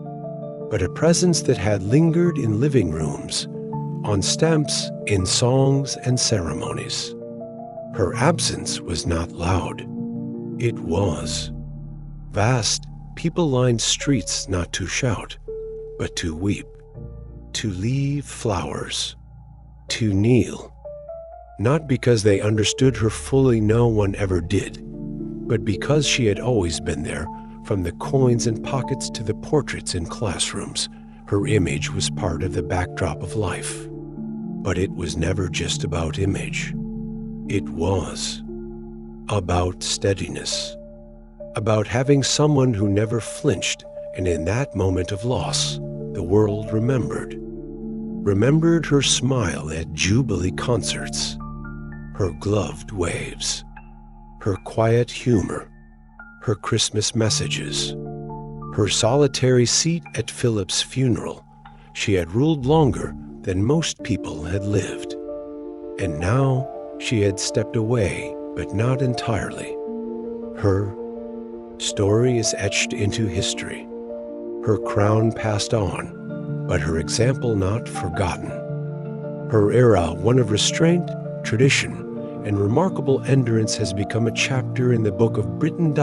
but a presence that had lingered in living rooms, on stamps, in songs and ceremonies. Her absence was not loud. It was vast. People lined streets not to shout, but to weep, to leave flowers, to kneel. Not because they understood her fully, no one ever did, but because she had always been there, from the coins in pockets to the portraits in classrooms. Her image was part of the backdrop of life. But it was never just about image. It was about steadiness, about having someone who never flinched, and in that moment of loss, the world remembered her smile at Jubilee concerts, her gloved waves, her quiet humor, her Christmas messages, her solitary seat at Philip's funeral. She had ruled longer than most people had lived. And now she had stepped away, but not entirely. Her story is etched into history, her crown passed on, but her example not forgotten. Her era, one of restraint, tradition, and remarkable endurance, has become a chapter in the book of Britain.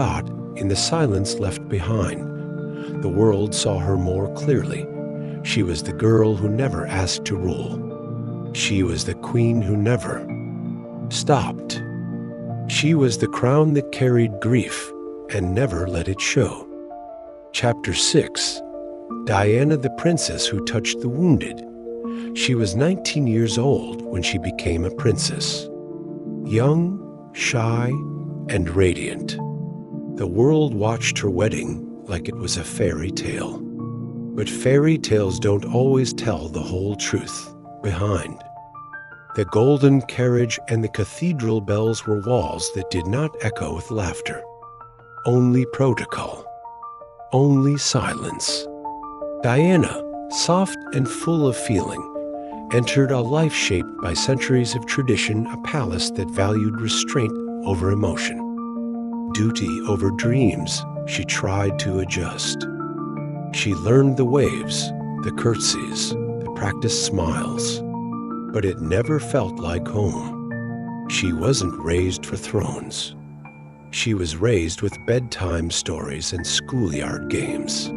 In the silence left behind, the world saw her more clearly. She was the girl who never asked to rule. She was the queen who never stopped. She was the crown that carried grief and never let it show. Chapter 6. Diana, the princess who touched the wounded. She was 19 years old when she became a princess. Young, shy, and radiant. The world watched her wedding like it was a fairy tale. But fairy tales don't always tell the whole truth behind. The golden carriage and the cathedral bells were walls that did not echo with laughter. Only protocol. Only silence. Diana, soft and full of feeling, entered a life shaped by centuries of tradition, a palace that valued restraint over emotion. Duty over dreams, she tried to adjust. She learned the waves, the curtsies, the practiced smiles, but it never felt like home. She wasn't raised for thrones. She was raised with bedtime stories and schoolyard games.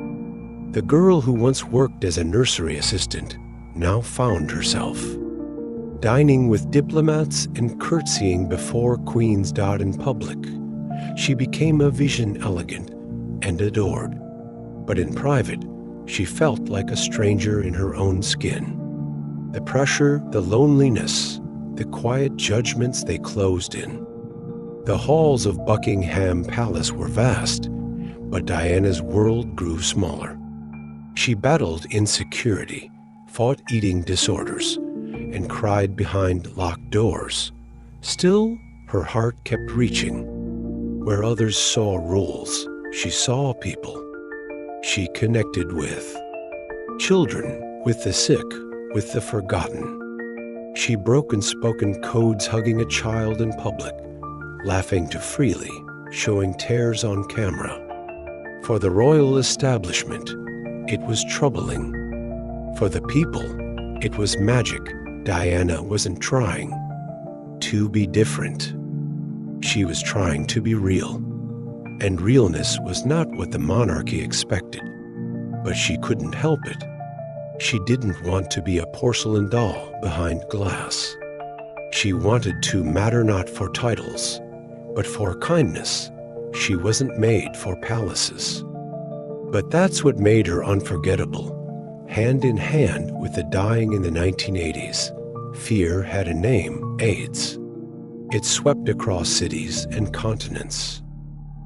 The girl who once worked as a nursery assistant now found herself dining with diplomats and curtsying before queens. In public, she became a vision, elegant and adored. But in private, she felt like a stranger in her own skin. The pressure, the loneliness, the quiet judgments they closed in. The halls of Buckingham Palace were vast, but Diana's world grew smaller. She battled insecurity, fought eating disorders, and cried behind locked doors. Still, her heart kept reaching. Where others saw rules, she saw people. She connected with children, with the sick, with the forgotten. She broke unspoken codes, hugging a child in public, laughing too freely, showing tears on camera. For the royal establishment, it was troubling. For the people, it was magic. Diana wasn't trying to be different. She was trying to be real. And realness was not what the monarchy expected. But she couldn't help it. She didn't want to be a porcelain doll behind glass. She wanted to matter, not for titles, but for kindness. She wasn't made for palaces. But that's what made her unforgettable. Hand in hand with the dying in the 1980s, fear had a name: AIDS. It swept across cities and continents.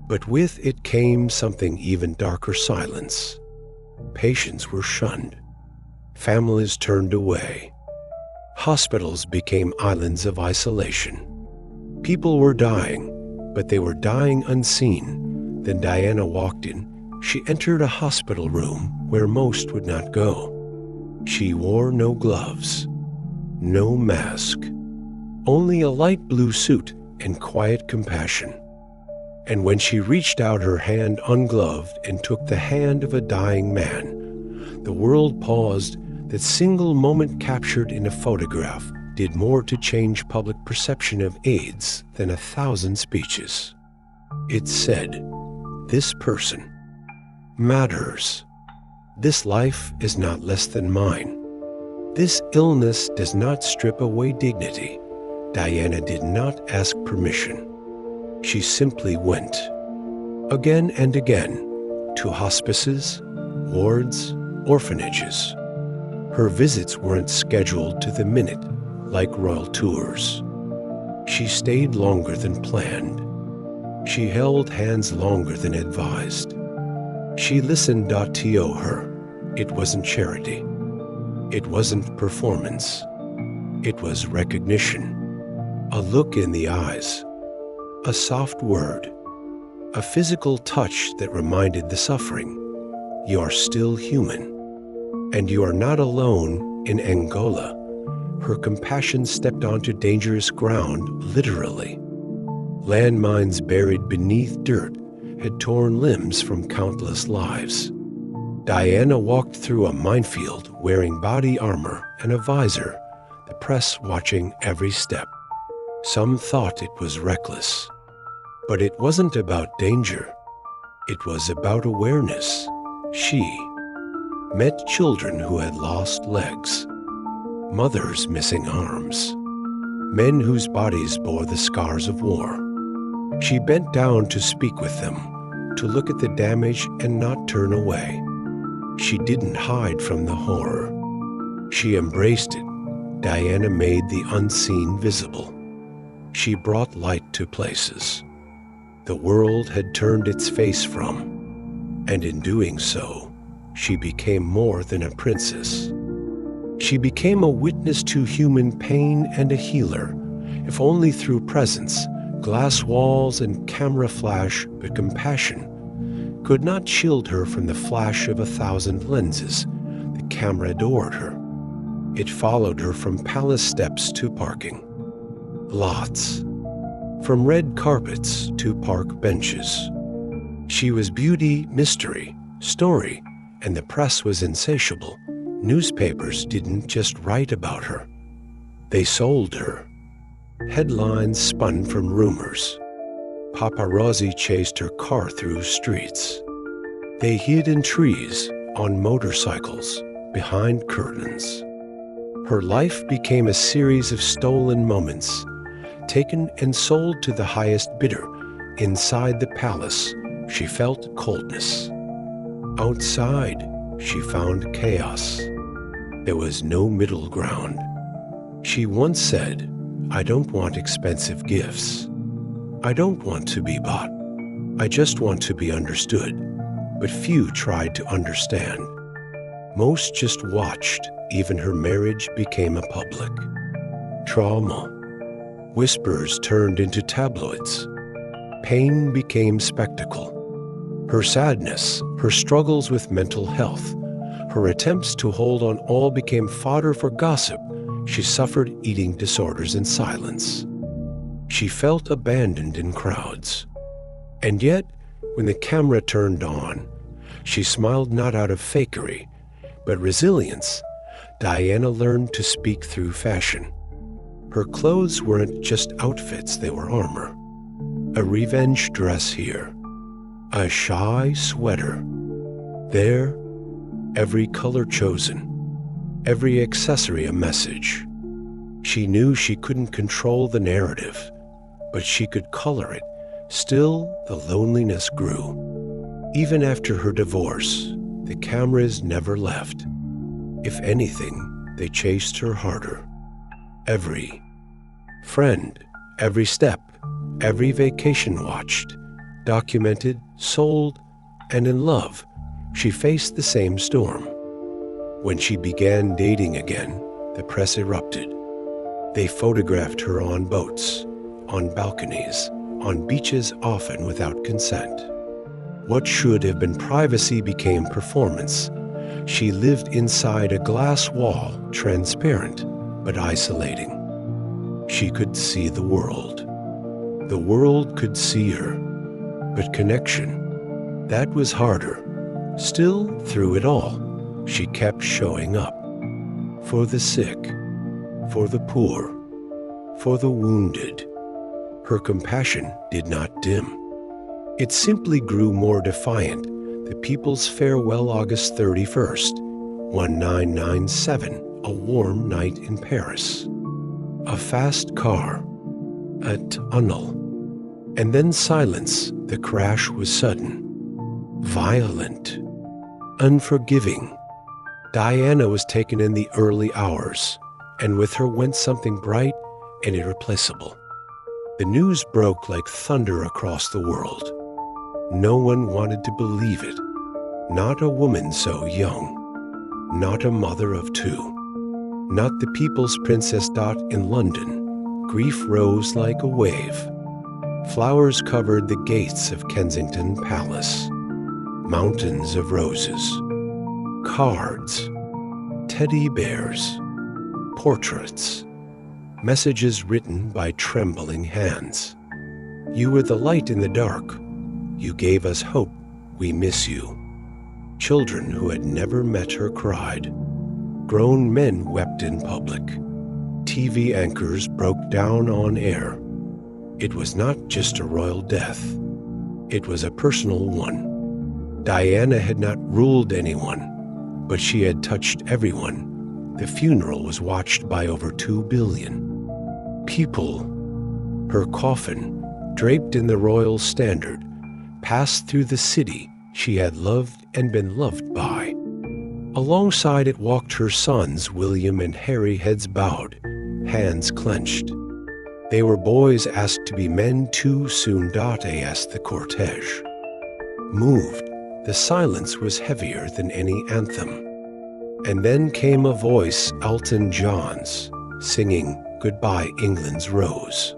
But with it came something even darker: silence. Patients were shunned. Families turned away. Hospitals became islands of isolation. People were dying, but they were dying unseen. Then Diana walked in. She entered a hospital room where most would not go. She wore no gloves, no mask, only a light blue suit and quiet compassion. And when she reached out her hand ungloved and took the hand of a dying man, the world paused. That single moment captured in a photograph did more to change public perception of AIDS than 1,000 speeches. It said, "This person matters. This life is not less than mine. This illness does not strip away dignity." Diana did not ask permission. She simply went, again and again, to hospices, wards, orphanages. Her visits weren't scheduled to the minute like royal tours. She stayed longer than planned. She held hands longer than advised. She listened to her. It wasn't charity. It wasn't performance. It was recognition. A look in the eyes. A soft word. A physical touch that reminded the suffering, you are still human. And you are not alone in Angola. Her compassion stepped onto dangerous ground, literally. Landmines buried beneath dirt had torn limbs from countless lives. Diana walked through a minefield wearing body armor and a visor, the press watching every step. Some thought it was reckless. But it wasn't about danger. It was about awareness. She met children who had lost legs, mothers missing arms, men whose bodies bore the scars of war. She bent down to speak with them, to look at the damage and not turn away. She didn't hide from the horror. She embraced it. Diana made the unseen visible. She brought light to places the world had turned its face from, and in doing so, she became more than a princess. She became a witness to human pain and a healer, if only through presence, glass walls and camera flash, but compassion could not shield her from the flash of 1,000 lenses. The camera adored her. It followed her from palace steps to parking lots, from red carpets to park benches. She was beauty, mystery, story, and the press was insatiable. Newspapers didn't just write about her. They sold her. Headlines spun from rumors. Paparazzi chased her car through streets. They hid in trees, on motorcycles, behind curtains. Her life became a series of stolen moments, taken and sold to the highest bidder. Inside the palace, she felt coldness. Outside, she found chaos. There was no middle ground. She once said, "I don't want expensive gifts. I don't want to be bought. I just want to be understood." But few tried to understand. Most just watched. Even her marriage became a public trauma. Whispers turned into tabloids. Pain became spectacle. Her sadness, her struggles with mental health, her attempts to hold on all became fodder for gossip. She suffered eating disorders in silence. She felt abandoned in crowds. And yet, when the camera turned on, she smiled not out of fakery, but resilience. Diana learned to speak through fashion. Her clothes weren't just outfits, they were armor. A revenge dress here, a shy sweater there, every color chosen, every accessory a message. She knew she couldn't control the narrative, but she could color it. Still, the loneliness grew. Even after her divorce, the cameras never left. If anything, they chased her harder. Every friend, every step, every vacation watched, documented, sold, and in love, she faced the same storm. When she began dating again, the press erupted. They photographed her on boats, on balconies, on beaches often without consent. What should have been privacy became performance. She lived inside a glass wall, transparent but isolating. She could see the world. The world could see her. But connection, that was harder. Still, through it all, she kept showing up. For the sick, for the poor, for the wounded. Her compassion did not dim. It simply grew more defiant. The People's Farewell, August 31st, 1997, a warm night in Paris. A fast car, a tunnel, and then silence. The crash was sudden, violent, unforgiving. Diana was taken in the early hours, and with her went something bright and irreplaceable. The news broke like thunder across the world. No one wanted to believe it. Not a woman so young. Not a mother of two. Not the People's Princess. In London, grief rose like a wave. Flowers covered the gates of Kensington Palace. Mountains of roses. Cards. Teddy bears. Portraits. Messages written by trembling hands. You were the light in the dark. You gave us hope. We miss you. Children who had never met her cried. Grown men wept in public. TV anchors broke down on air. It was not just a royal death. It was a personal one. Diana had not ruled anyone, but she had touched everyone. The funeral was watched by over 2 billion people. Her coffin, draped in the royal standard, passed through the city she had loved and been loved by. Alongside it walked her sons, William and Harry, heads bowed, hands clenched. They were boys asked to be men too soon. Asked the cortege. Moved, the silence was heavier than any anthem. And then came a voice, Elton John's, singing Goodbye England's Rose.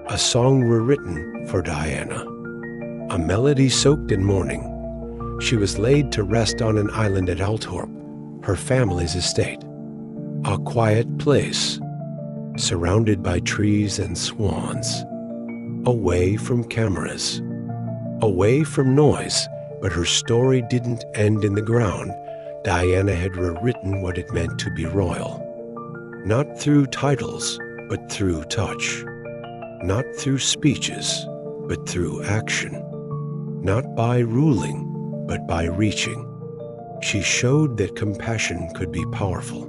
A song rewritten for Diana. A melody soaked in mourning. She was laid to rest on an island at Althorp, her family's estate. A quiet place, surrounded by trees and swans. Away from cameras. Away from noise, but her story didn't end in the ground. Diana had rewritten what it meant to be royal. Not through titles, but through touch. Not through speeches, but through action. Not by ruling, but by reaching. She showed that compassion could be powerful,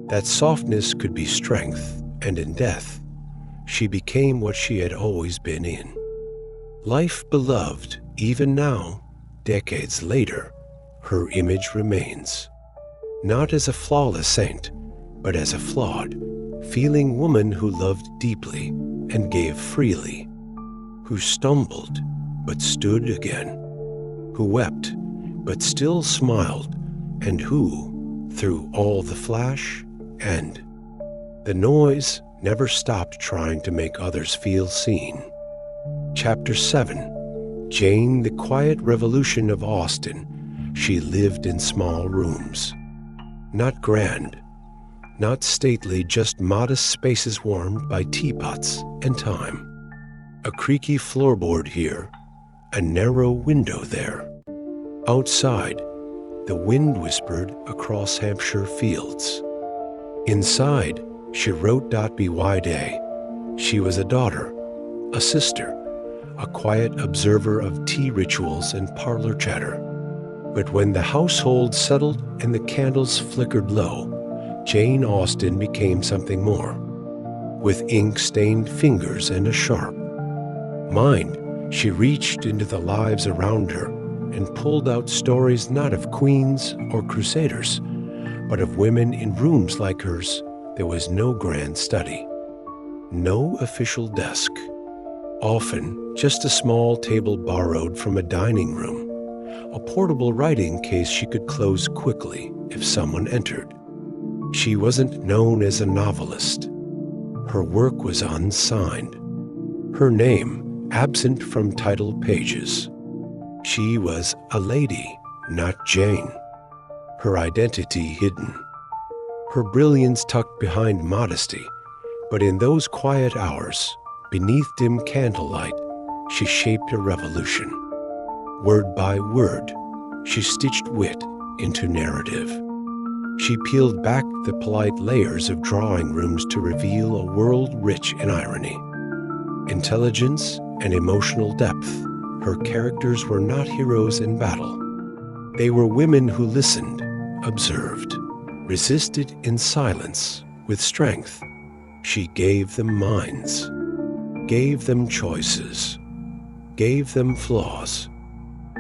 that softness could be strength, and in death, she became what she had always been in. Life beloved, even now, decades later, her image remains. Not as a flawless saint, but as a flawed, feeling woman who loved deeply and gave freely, who stumbled but stood again, who wept but still smiled, and who, through all the flash and the noise, never stopped trying to make others feel seen. Chapter 7. Jane, the quiet revolution of Austen. She lived in small rooms. Not grand, not stately, just modest spaces warmed by teapots and time. A creaky floorboard here, a narrow window there. Outside, the wind whispered across Hampshire fields. Inside, she wrote by day. She was a daughter, a sister, a quiet observer of tea rituals and parlor chatter. But when the household settled and the candles flickered low, Jane Austen became something more. With ink-stained fingers and a sharp mind, she reached into the lives around her and pulled out stories not of queens or crusaders, but of women in rooms like hers. There was no grand study, no official desk, often just a small table borrowed from a dining room, a portable writing case she could close quickly if someone entered. She wasn't known as a novelist. Her work was unsigned. Her name, absent from title pages. She was a lady, not Jane. Her identity hidden. Her brilliance tucked behind modesty. But in those quiet hours, beneath dim candlelight, she shaped a revolution. Word by word, she stitched wit into narrative. She peeled back the polite layers of drawing rooms to reveal a world rich in irony. Intelligence and emotional depth, her characters were not heroes in battle. They were women who listened, observed, resisted in silence with strength. She gave them minds, gave them choices, gave them flaws,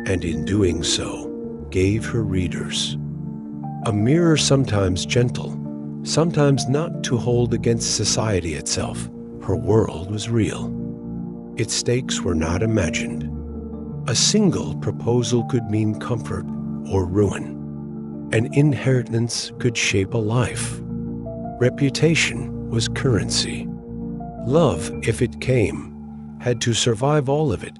and in doing so, gave her readers a mirror, sometimes gentle, sometimes not to hold against society itself. Her world was real. Its stakes were not imagined. A single proposal could mean comfort or ruin. An inheritance could shape a life. Reputation was currency. Love, if it came, had to survive all of it,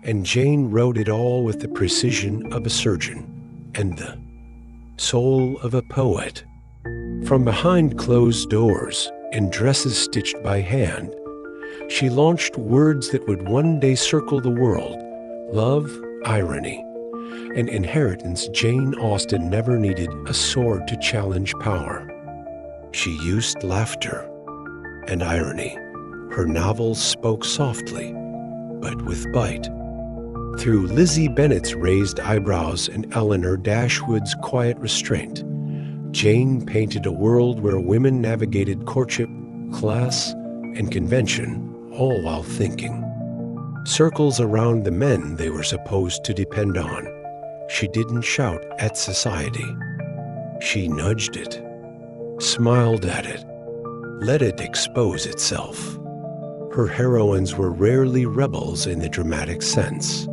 and Jane wrote it all with the precision of a surgeon and the soul of a poet. From behind closed doors, in dresses stitched by hand, she launched words that would one day circle the world: love, irony, and inheritance. Jane Austen never needed a sword to challenge power. She used laughter and irony. Her novels spoke softly, but with bite. Through Lizzie Bennet's raised eyebrows and Eleanor Dashwood's quiet restraint, Jane painted a world where women navigated courtship, class, and convention, all while thinking. Circles around the men they were supposed to depend on. She didn't shout at society. She nudged it, smiled at it, let it expose itself. Her heroines were rarely rebels in the dramatic sense,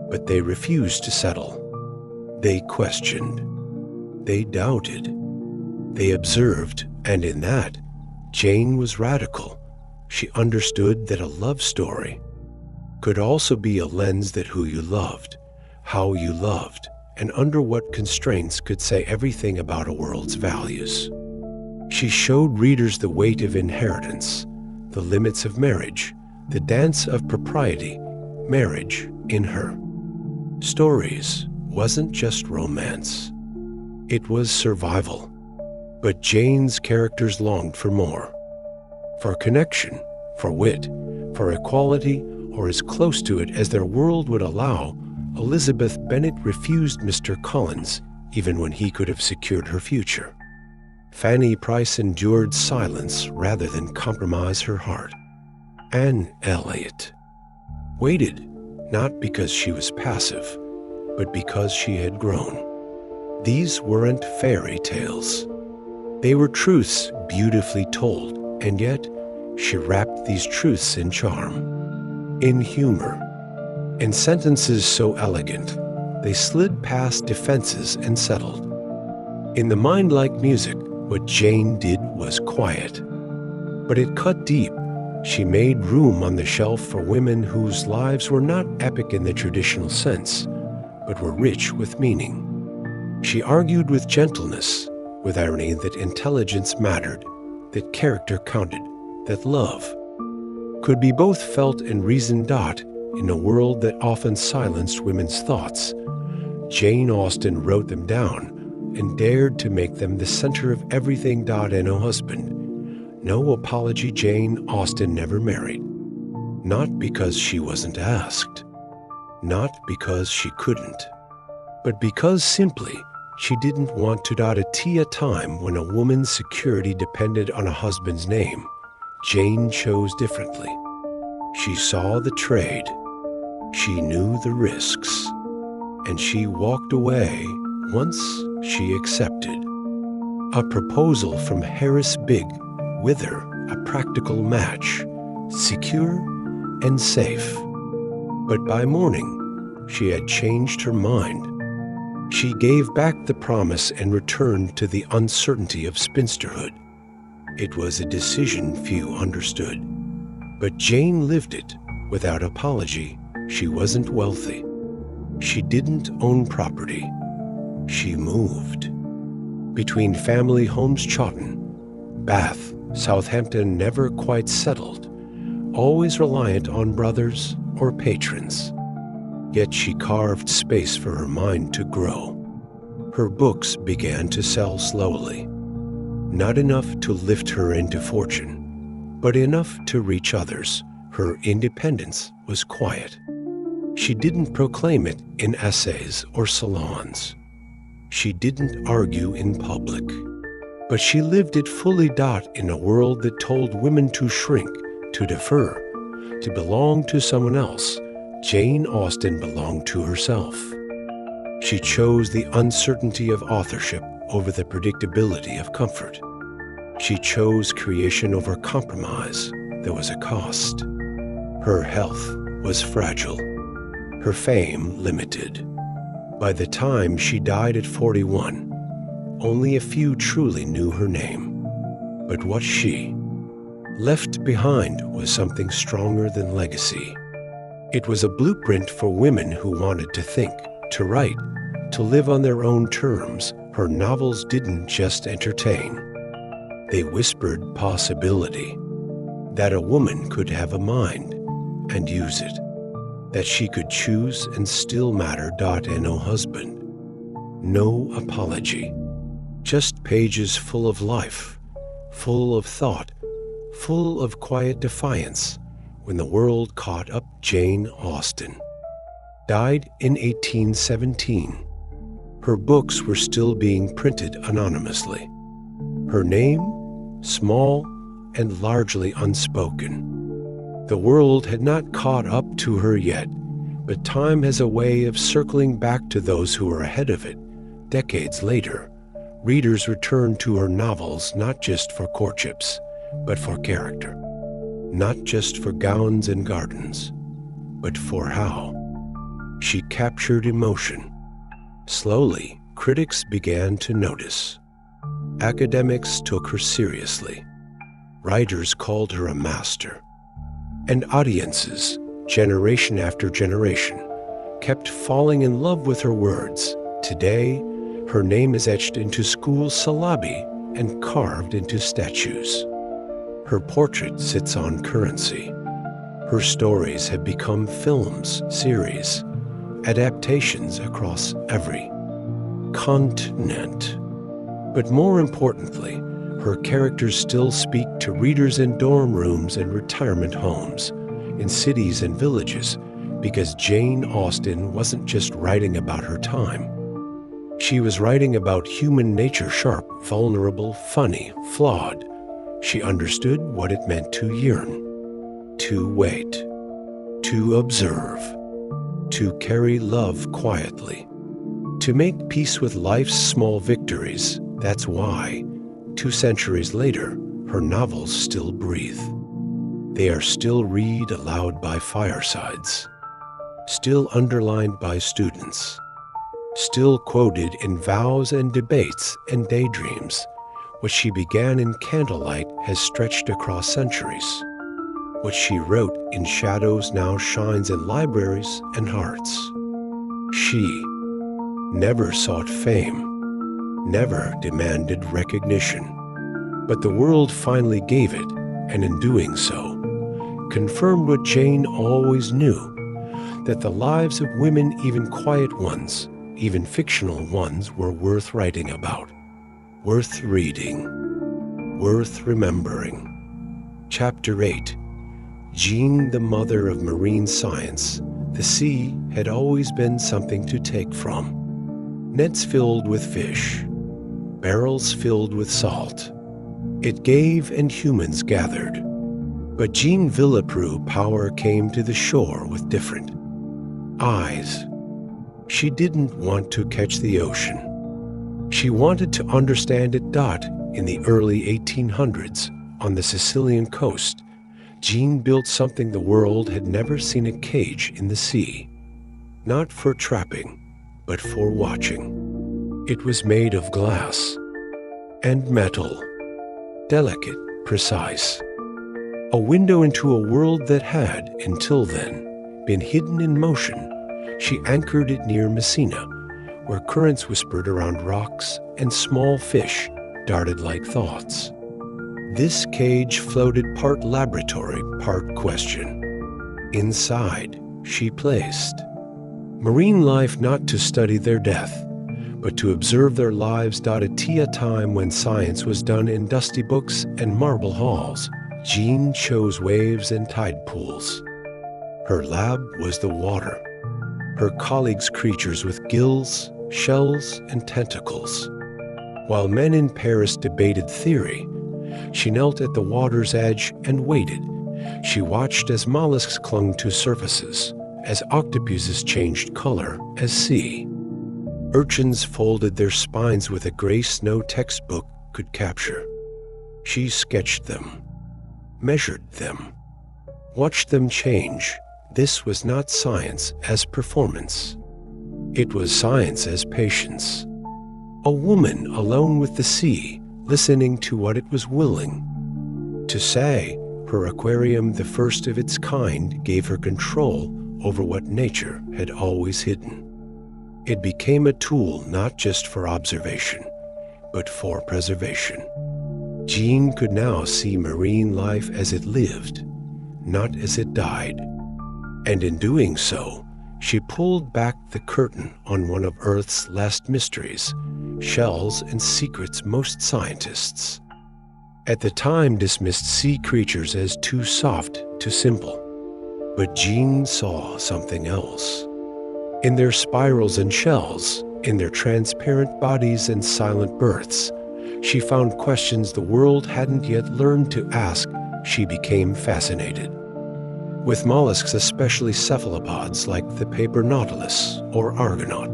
but they refused to settle. They questioned. They doubted. They observed, and in that, Jane was radical. She understood that a love story could also be a lens that who you loved, how you loved, and under what constraints could say everything about a world's values. She showed readers the weight of inheritance, the limits of marriage, the dance of propriety, marriage in her. Stories wasn't just romance. It was survival. But Jane's characters longed for more. For connection, for wit, for equality, or as close to it as their world would allow. Elizabeth Bennet refused Mr. Collins, even when he could have secured her future. Fanny Price endured silence rather than compromise her heart. Anne Elliot waited, not because she was passive, but because she had grown. These weren't fairy tales. They were truths beautifully told, and yet she wrapped these truths in charm, in humor, in sentences so elegant they slid past defenses and settled. In the mind like music, what Jane did was quiet, but it cut deep. She made room on the shelf for women whose lives were not epic in the traditional sense, but were rich with meaning. She argued with gentleness, with irony, that intelligence mattered, that character counted, that love could be both felt and reasoned. In a world that often silenced women's thoughts, Jane Austen wrote them down and dared to make them the center of everything. And a husband. No apology. Jane Austen never married. Not because she wasn't asked, not because she couldn't, but because simply she didn't want to tea a time when a woman's security depended on a husband's name. Jane chose differently. She saw the trade. She knew the risks. And she walked away once she accepted. A proposal from Harris Big, with her a practical match, secure and safe. But by morning, she had changed her mind. She gave back the promise and returned to the uncertainty of spinsterhood. It was a decision few understood, but Jane lived it, Without apology, she wasn't wealthy. She didn't own property. She moved. Between family homes Chawton, Bath, Southampton, never quite settled, always reliant on brothers or patrons. Yet she carved space for her mind to grow. Her books began to sell slowly. Not enough to lift her into fortune, but enough to reach others. Her independence was quiet. She didn't proclaim it in essays or salons. She didn't argue in public. But she lived it fully. In a world that told women to shrink, to defer, to belong to someone else, Jane Austen belonged to herself. She chose the uncertainty of authorship over the predictability of comfort. She chose creation over compromise. There was a cost. Her health was fragile. Her fame limited. By the time she died at 41, only a few truly knew her name. But what she left behind was something stronger than legacy. It was a blueprint for women who wanted to think, to write, to live on their own terms. Her novels didn't just entertain. They whispered possibility, that a woman could have a mind and use it, that she could choose and still matter. No husband, no apology, just pages full of life, full of thought, full of quiet defiance. When the world caught up, Jane Austen died in 1817. Her books were still being printed anonymously. Her name, small and largely unspoken. The world had not caught up to her yet, but time has a way of circling back to those who were ahead of it. Decades later, readers return to her novels not just for courtships, but for character. Not just for gowns and gardens, but for how she captured emotion. Slowly, critics began to notice. Academics took her seriously. Writers called her a master. And audiences, generation after generation, kept falling in love with her words. Today, her name is etched into school syllabi and carved into statues. Her portrait sits on currency. Her stories have become films, series, adaptations across every continent. But more importantly, her characters still speak to readers in dorm rooms and retirement homes, in cities and villages, because Jane Austen wasn't just writing about her time. She was writing about human nature, sharp, vulnerable, funny, flawed. She understood what it meant to yearn, to wait, to observe, to carry love quietly, to make peace with life's small victories. That's why, 2 centuries later, her novels still breathe. They are still read aloud by firesides, still underlined by students, still quoted in vows and debates and daydreams. What she began in candlelight has stretched across centuries. What she wrote in shadows now shines in libraries and hearts. She never sought fame, never demanded recognition, but the world finally gave it, and in doing so, confirmed what Jane always knew, that the lives of women, even quiet ones, even fictional ones, were worth writing about, worth reading, worth remembering. Chapter 8. Jean, the mother of marine science. The sea had always been something to take from. Nets filled with fish, barrels filled with salt. It gave and humans gathered. But Jean Villepreux power came to the shore with different eyes. She didn't want to catch the ocean. She wanted to understand it. In the early 1800s, on the Sicilian coast, Jean built something the world had never seen: a cage in the sea. Not for trapping, but for watching. It was made of glass and metal, delicate, precise. A window into a world that had, until then, been hidden in motion. She anchored it near Messina, where currents whispered around rocks and small fish darted like thoughts. This cage floated part laboratory, part question. Inside, she placed marine life, not to study their death, but to observe their lives. At a time when science was done in dusty books and marble halls, Jean chose waves and tide pools. Her lab was the water. Her colleagues creatures with gills, shells, and tentacles. While men in Paris debated theory, she knelt at the water's edge and waited. She watched as mollusks clung to surfaces, as octopuses changed color as sea. Urchins folded their spines with a grace no textbook could capture. She sketched them, measured them, watched them change. This was not science as performance. It was science as patience. A woman alone with the sea, listening to what it was willing to say. Her aquarium, the first of its kind, gave her control over what nature had always hidden. It became a tool not just for observation, but for preservation. Jean could now see marine life as it lived, not as it died. And in doing so, she pulled back the curtain on one of Earth's last mysteries, shells and secrets most scientists at the time dismissed sea creatures as too soft, too simple. But Jean saw something else. In their spirals and shells, in their transparent bodies and silent births, she found questions the world hadn't yet learned to ask. She became fascinated with mollusks, especially cephalopods like the paper nautilus or argonaut.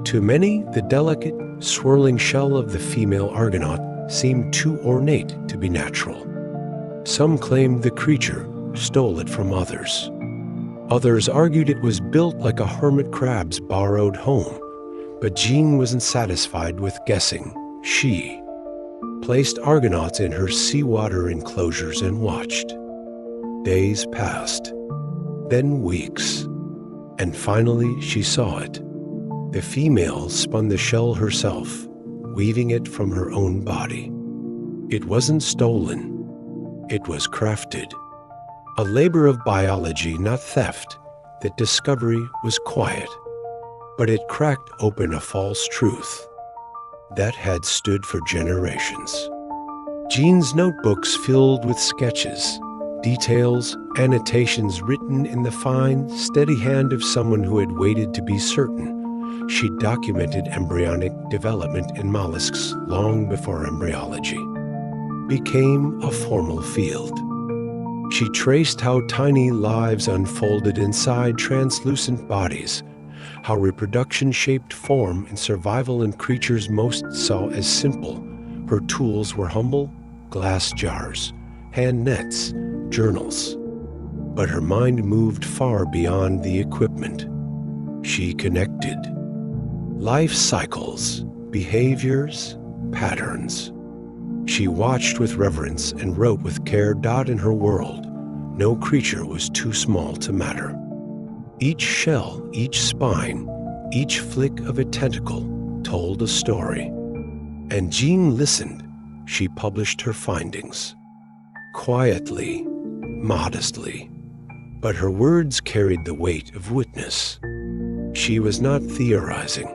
To many, the delicate, swirling shell of the female argonaut seemed too ornate to be natural. Some claimed the creature stole it from others. Others argued it was built like a hermit crab's borrowed home. But Jean wasn't satisfied with guessing. She placed argonauts in her seawater enclosures and watched. Days passed, then weeks, and finally she saw it. The female spun the shell herself, weaving it from her own body. It wasn't stolen, it was crafted. A labor of biology, not theft. That discovery was quiet, but it cracked open a false truth that had stood for generations. Jean's notebooks filled with sketches, details, annotations written in the fine, steady hand of someone who had waited to be certain. She documented embryonic development in mollusks long before embryology became a formal field. She traced how tiny lives unfolded inside translucent bodies, how reproduction shaped form and survival in creatures most saw as simple. Her tools were humble, glass jars, hand nets, journals. But her mind moved far beyond the equipment. She connected life cycles, behaviors, patterns. She watched with reverence and wrote with care. In her world, no creature was too small to matter. Each shell, each spine, each flick of a tentacle told a story. And Jean listened. She published her findings. Quietly, modestly, but her words carried the weight of witness. She was not theorizing.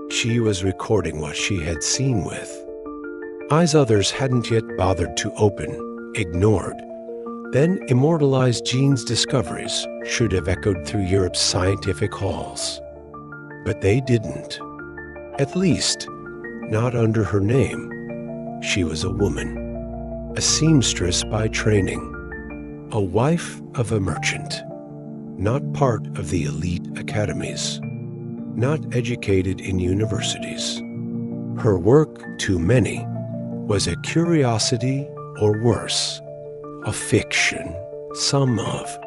She was recording what she had seen with eyes others hadn't yet bothered to open, ignored. Then immortalized. Jean's discoveries should have echoed through Europe's scientific halls. But they didn't. At least, not under her name. She was a woman, a seamstress by training, a wife of a merchant, not part of the elite academies, not educated in universities. Her work, to many, was a curiosity or worse, a fiction. Some of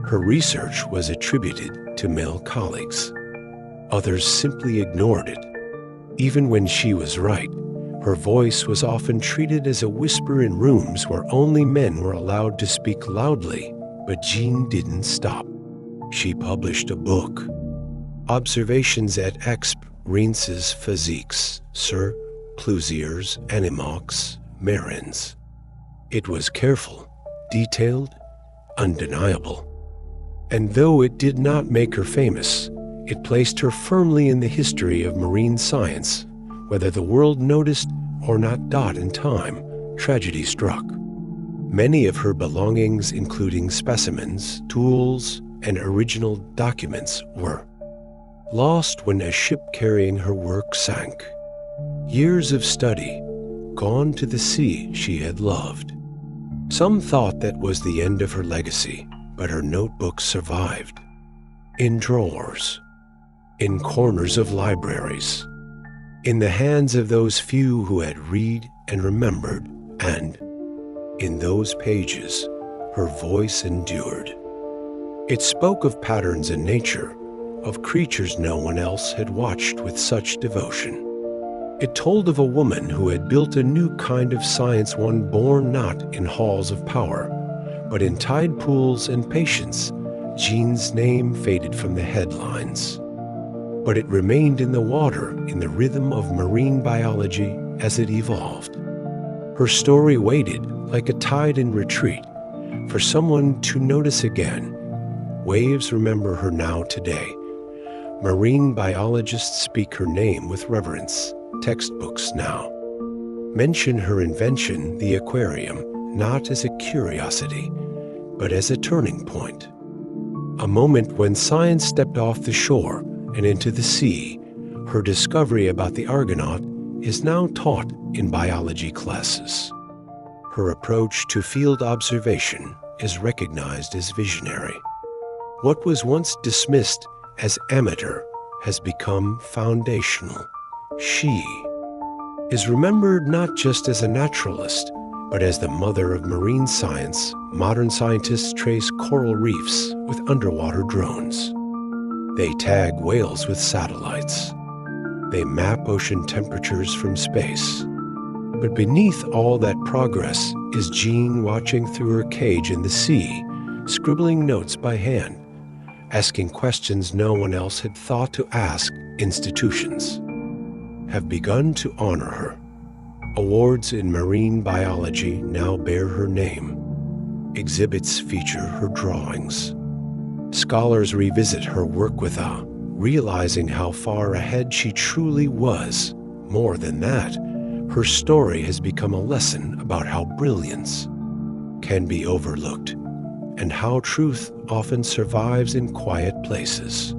her research was attributed to male colleagues. Others simply ignored it. Even when she was right, Her voice was often treated as a whisper in rooms where only men were allowed to speak loudly, but Jean didn't stop. She published a book, Observations et Expériences Physiques sur plusieurs animaux marins. It was careful, detailed, undeniable. And though it did not make her famous, it placed her firmly in the history of marine science. Whether the world noticed or not, in time, tragedy struck. Many of her belongings, including specimens, tools, and original documents, were lost when a ship carrying her work sank. Years of study gone to the sea she had loved. Some thought that was the end of her legacy, but her notebooks survived. In drawers, in corners of libraries, in the hands of those few who had read and remembered, and in those pages, her voice endured. It spoke of patterns in nature, of creatures no one else had watched with such devotion. It told of a woman who had built a new kind of science, one born not in halls of power, but in tide pools and patience. Jean's name faded from the headlines, but it remained in the water, in the rhythm of marine biology as it evolved. Her story waited, like a tide in retreat, for someone to notice again. Waves remember her now today. Marine biologists speak her name with reverence. Textbooks now mention her invention, the aquarium, not as a curiosity, but as a turning point. A moment when science stepped off the shore and into the sea. Her discovery about the Argonaut is now taught in biology classes. Her approach to field observation is recognized as visionary. What was once dismissed as amateur has become foundational. She is remembered not just as a naturalist, but as the mother of marine science. Modern scientists trace coral reefs with underwater drones. They tag whales with satellites. They map ocean temperatures from space. But beneath all that progress is Jean watching through her cage in the sea, scribbling notes by hand, asking questions no one else had thought to ask. Institutions have begun to honor her. Awards in marine biology now bear her name. Exhibits feature her drawings. Scholars revisit her work with awe, realizing how far ahead she truly was. More than that, her story has become a lesson about how brilliance can be overlooked and how truth often survives in quiet places.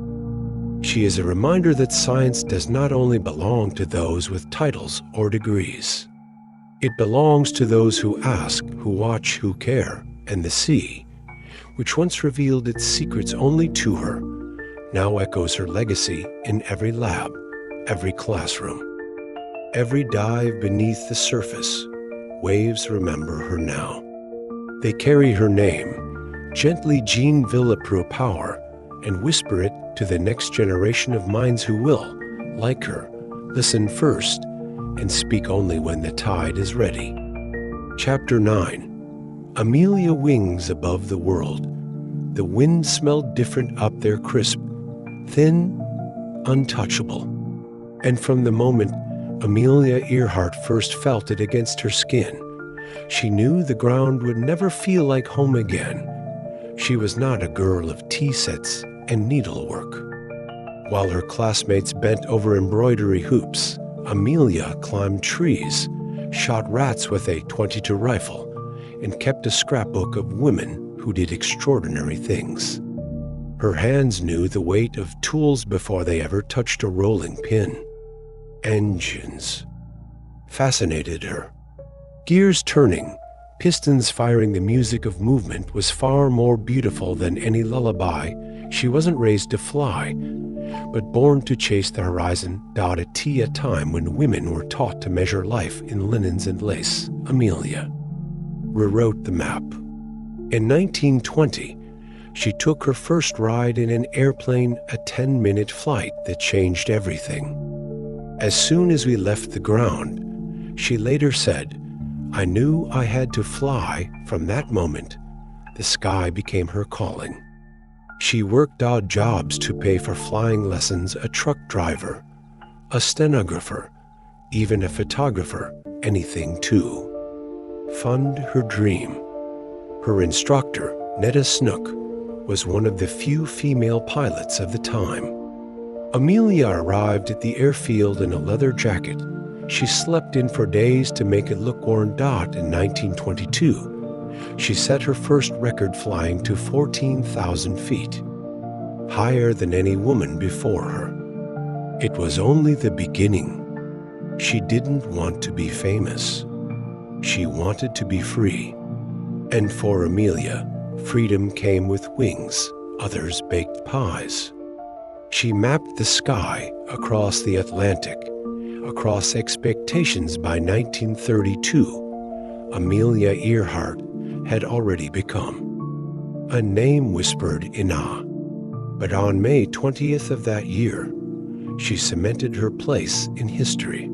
She is a reminder that science does not only belong to those with titles or degrees. It belongs to those who ask, who watch, who care, and the sea, which once revealed its secrets only to her, now echoes her legacy in every lab, every classroom, every dive beneath the surface. Waves remember her now. They carry her name, gently Jean Villepreux power, and whisper it to the next generation of minds who will, like her, listen first and speak only when the tide is ready. Chapter 9. Amelia wings above the world. The wind smelled different up there, crisp, thin, untouchable. And from the moment Amelia Earhart first felt it against her skin, she knew the ground would never feel like home again. She was not a girl of tea sets and needlework. While her classmates bent over embroidery hoops, Amelia climbed trees, shot rats with a .22 rifle, and kept a scrapbook of women who did extraordinary things. Her hands knew the weight of tools before they ever touched a rolling pin. Engines fascinated her. Gears turning, pistons firing, the music of movement was far more beautiful than any lullaby. She wasn't raised to fly, but born to chase the horizon. A tea, a time when women were taught to measure life in linens and lace. Amelia rewrote the map. In 1920, she took her first ride in an airplane, a 10-minute flight that changed everything. As soon as we left the ground, She later said, "I knew I had to fly. From that moment, the sky became her calling." She worked odd jobs to pay for flying lessons, a truck driver, a stenographer, even a photographer, anything to fund her dream. Her instructor, Netta Snook, was one of the few female pilots of the time. Amelia arrived at the airfield in a leather jacket. She slept in for days to make it look worn. In 1922, she set her first record flying to 14,000 feet, higher than any woman before her. It was only the beginning. She didn't want to be famous. She wanted to be free. And for Amelia, freedom came with wings, others baked pies. She mapped the sky across the Atlantic, across expectations. By 1932, Amelia Earhart had already become a name whispered in awe. But on May 20th of that year, she cemented her place in history.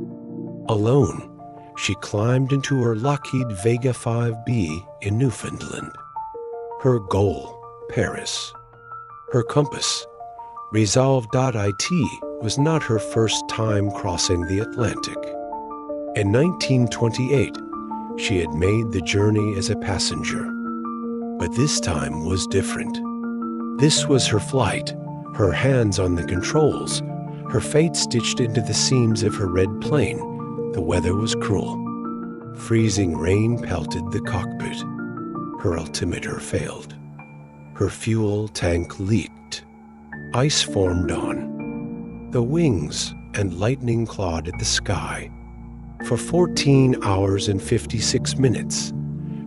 Alone, she climbed into her Lockheed Vega 5B in Newfoundland. Her goal, Paris. Her compass, Resolve.it, was not her first time crossing the Atlantic. In 1928, she had made the journey as a passenger. But this time was different. This was her flight, her hands on the controls, her fate stitched into the seams of her red plane. The weather was cruel. Freezing rain pelted the cockpit. Her altimeter failed. Her fuel tank leaked. Ice formed on the wings and lightning clawed at the sky. For 14 hours and 56 minutes,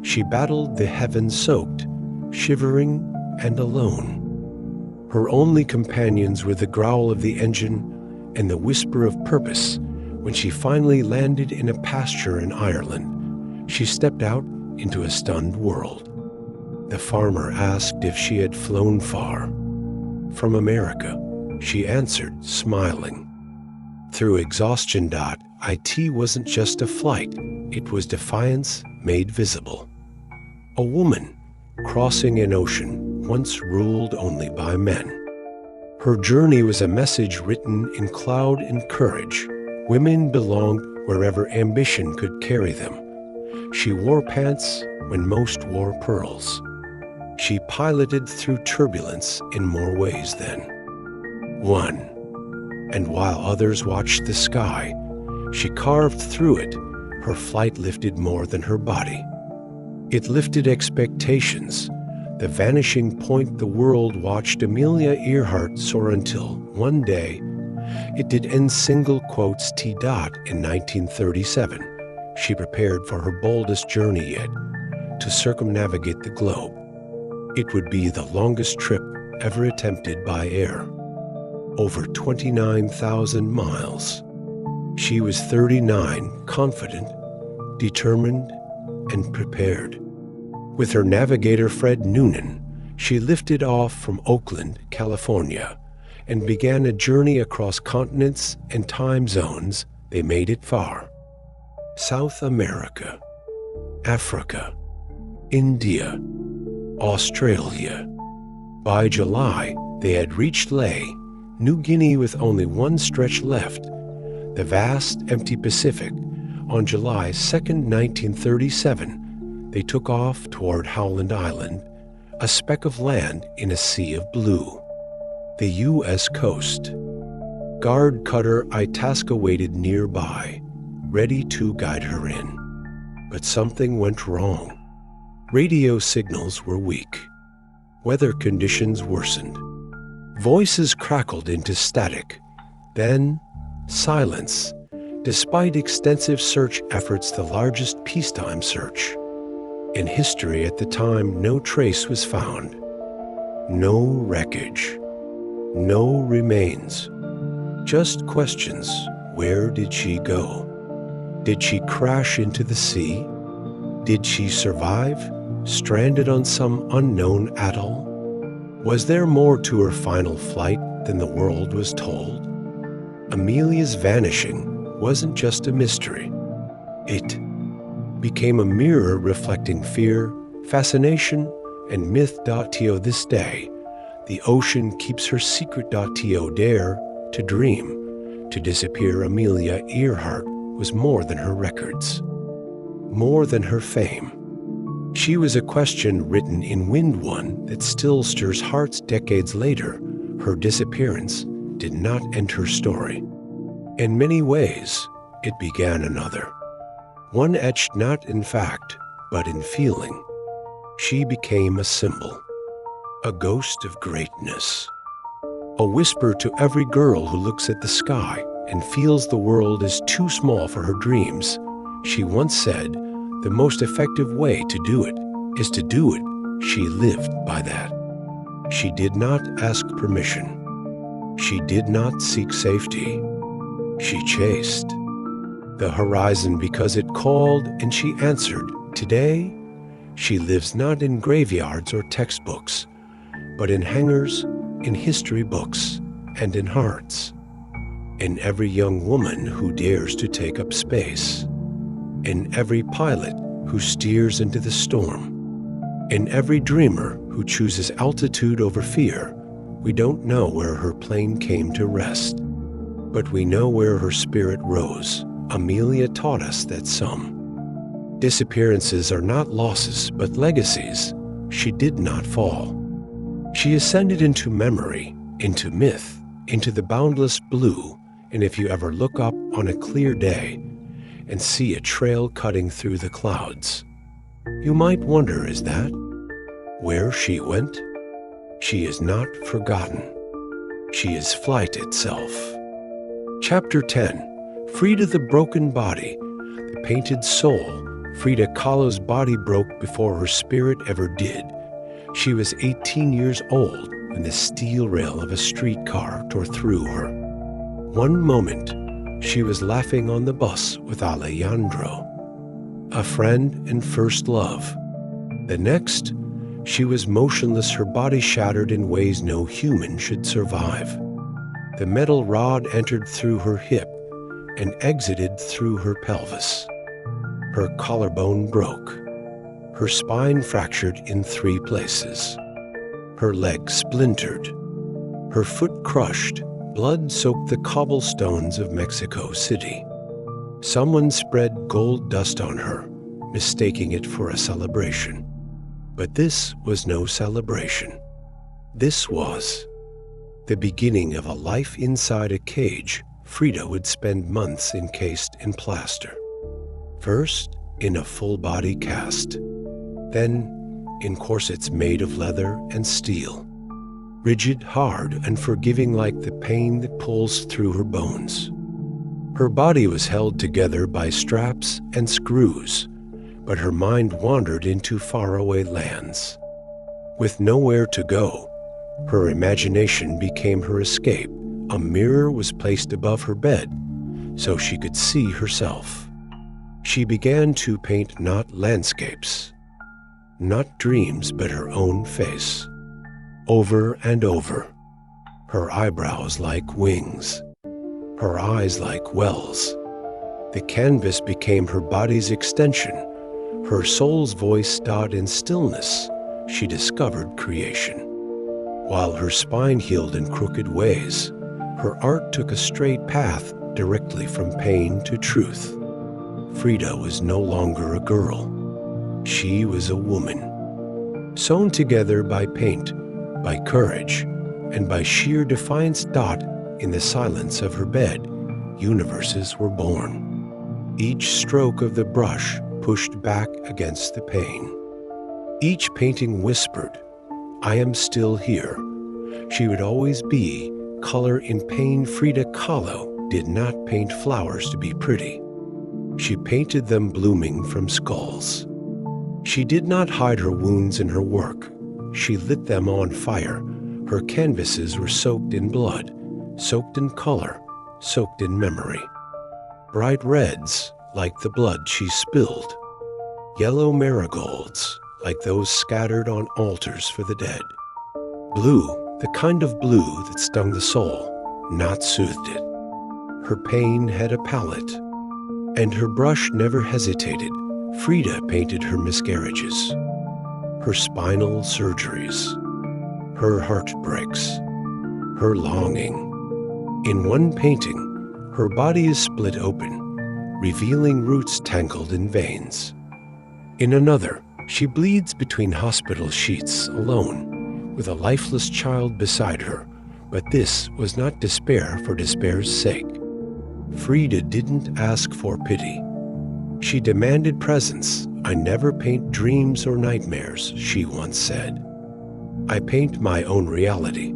she battled the heaven-soaked, shivering and alone. Her only companions were the growl of the engine and the whisper of purpose. When she finally landed in a pasture in Ireland, she stepped out into a stunned world. The farmer asked if she had flown far. From America, she answered, smiling. Through exhaustion.it wasn't just a flight, it was defiance made visible. A woman crossing an ocean once ruled only by men. Her journey was a message written in cloud and courage. Women belonged wherever ambition could carry them. She wore pants when most wore pearls. She piloted through turbulence in more ways than one. And while others watched the sky, she carved through it. Her flight lifted more than her body. It lifted expectations, the vanishing point the world watched Amelia Earhart soar until, one day, it did end single quotes T. In 1937. She prepared for her boldest journey yet, to circumnavigate the globe. It would be the longest trip ever attempted by air. Over 29,000 miles. She was 39, confident, determined, and prepared. With her navigator Fred Noonan, she lifted off from Oakland, California, and began a journey across continents and time zones. They made it far. South America, Africa, India, Australia. By July, they had reached Lae, New Guinea, with only one stretch left, the vast, empty Pacific. On July 2nd, 1937, they took off toward Howland Island, a speck of land in a sea of blue. The U.S. coast. Guard cutter Itasca waited nearby, ready to guide her in. But something went wrong. Radio signals were weak. Weather conditions worsened. Voices crackled into static. Then, silence. Despite extensive search efforts, the largest peacetime search in history at the time, no trace was found. No wreckage. No remains. Just questions. Where did she go? Did she crash into the sea? Did she survive, stranded on some unknown atoll? Was there more to her final flight than the world was told? Amelia's vanishing wasn't just a mystery. It became a mirror reflecting fear, fascination, and myth.to this day. The ocean keeps her secret.to dare to dream. To disappear Amelia Earhart was more than her records, more than her fame. She was a question written in wind, one that still stirs hearts decades later. Her disappearance did not end her story. In many ways, it began another. One etched not in fact, but in feeling. She became a symbol, a ghost of greatness, a whisper to every girl who looks at the sky and feels the world is too small for her dreams. She once said, "The most effective way to do it is to do it." She lived by that. She did not ask permission. She did not seek safety. She chased the horizon because it called, and she answered. Today, she lives not in graveyards or textbooks, but in hangars, in history books, and in hearts. In every young woman who dares to take up space. In every pilot who steers into the storm. In every dreamer who chooses altitude over fear. We don't know where her plane came to rest, but we know where her spirit rose. Amelia taught us that some disappearances are not losses, but legacies. She did not fall. She ascended into memory, into myth, into the boundless blue, and if you ever look up on a clear day and see a trail cutting through the clouds, you might wonder, is that where she went? She is not forgotten. She is flight itself. Chapter 10. Frida the Broken Body, the Painted Soul. Frida Kahlo's body broke before her spirit ever did. She was 18 years old when the steel rail of a streetcar tore through her. One moment, she was laughing on the bus with Alejandro, a friend and first love. The next, she was motionless, her body shattered in ways no human should survive. The metal rod entered through her hip and exited through her pelvis. Her collarbone broke. Her spine fractured in 3 places. Her leg splintered. Her foot crushed. Blood soaked the cobblestones of Mexico City. Someone spread gold dust on her, mistaking it for a celebration. But this was no celebration. This was the beginning of a life inside a cage. Frida would spend months encased in plaster. First, in a full-body cast. Then, in corsets made of leather and steel. Rigid, hard, and forgiving like the pain that pulls through her bones. Her body was held together by straps and screws, but her mind wandered into faraway lands. With nowhere to go, her imagination became her escape. A mirror was placed above her bed so she could see herself. She began to paint not landscapes, not dreams, but her own face. Over and over, her eyebrows like wings, her eyes like wells. The canvas became her body's extension. Her soul's voice stood in stillness. She discovered creation. While her spine healed in crooked ways, her art took a straight path directly from pain to truth. Frida was no longer a girl. She was a woman, sewn together by paint, by courage, and by sheer defiance. In the silence of her bed, universes were born. Each stroke of the brush pushed back against the pain. Each painting whispered, "I am still here." She would always be color in pain. Frida Kahlo did not paint flowers to be pretty. She painted them blooming from skulls. She did not hide her wounds in her work. She lit them on fire. Her canvases were soaked in blood, soaked in color, soaked in memory. Bright reds, like the blood she spilled. Yellow marigolds, like those scattered on altars for the dead. Blue, the kind of blue that stung the soul, not soothed it. Her pain had a palate. And her brush never hesitated. Frida painted her miscarriages, her spinal surgeries, her heartbreaks, her longing. In one painting, her body is split open, revealing roots tangled in veins. In another, she bleeds between hospital sheets alone, with a lifeless child beside her. But this was not despair for despair's sake. Frida didn't ask for pity. She demanded presence. "I never paint dreams or nightmares," she once said. "I paint my own reality."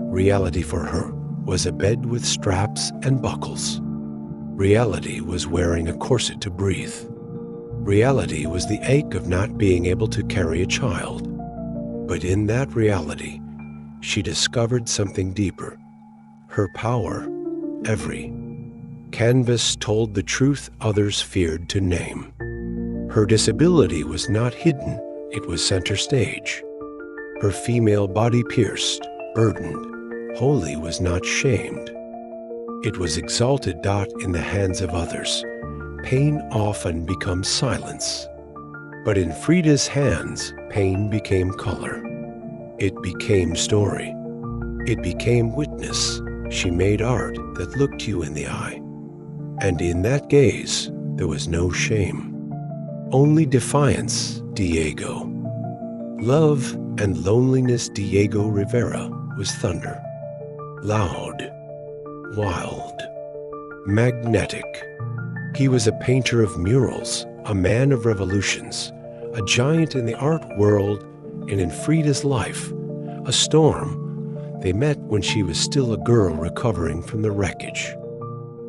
Reality for her was a bed with straps and buckles. Reality was wearing a corset to breathe. Reality was the ache of not being able to carry a child. But in that reality, she discovered something deeper. Her power, every canvas told the truth others feared to name. Her disability was not hidden, it was center stage. Her female body pierced, burdened, holy was not shamed. It was exalted. In the hands of others, pain often becomes silence. But in Frida's hands, pain became color. It became story. It became witness. She made art that looked you in the eye. And in that gaze, there was no shame. Only defiance, Diego. Love and loneliness, Diego Rivera was thunder. Loud, wild, magnetic. He was a painter of murals, a man of revolutions, a giant in the art world and in Frida's life, a storm. They met when she was still a girl recovering from the wreckage.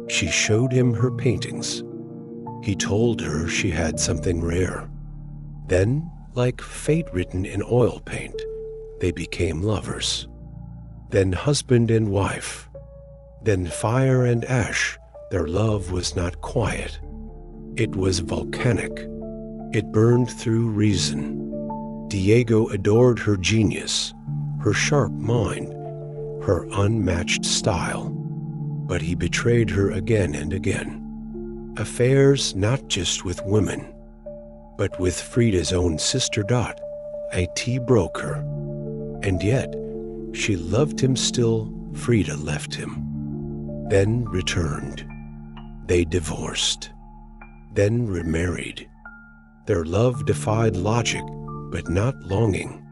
She showed him her paintings. He told her she had something rare. Then, like fate written in oil paint, they became lovers. Then husband and wife. Then fire and ash. Their love was not quiet. It was volcanic. It burned through reason. Diego adored her genius, her sharp mind, her unmatched style. But he betrayed her again and again. Affairs not just with women, but with Frida's own sister Dot. A tea broke her. And yet, she loved him still. Frida left him, then returned. They divorced, then remarried. Their love defied logic, but not longing.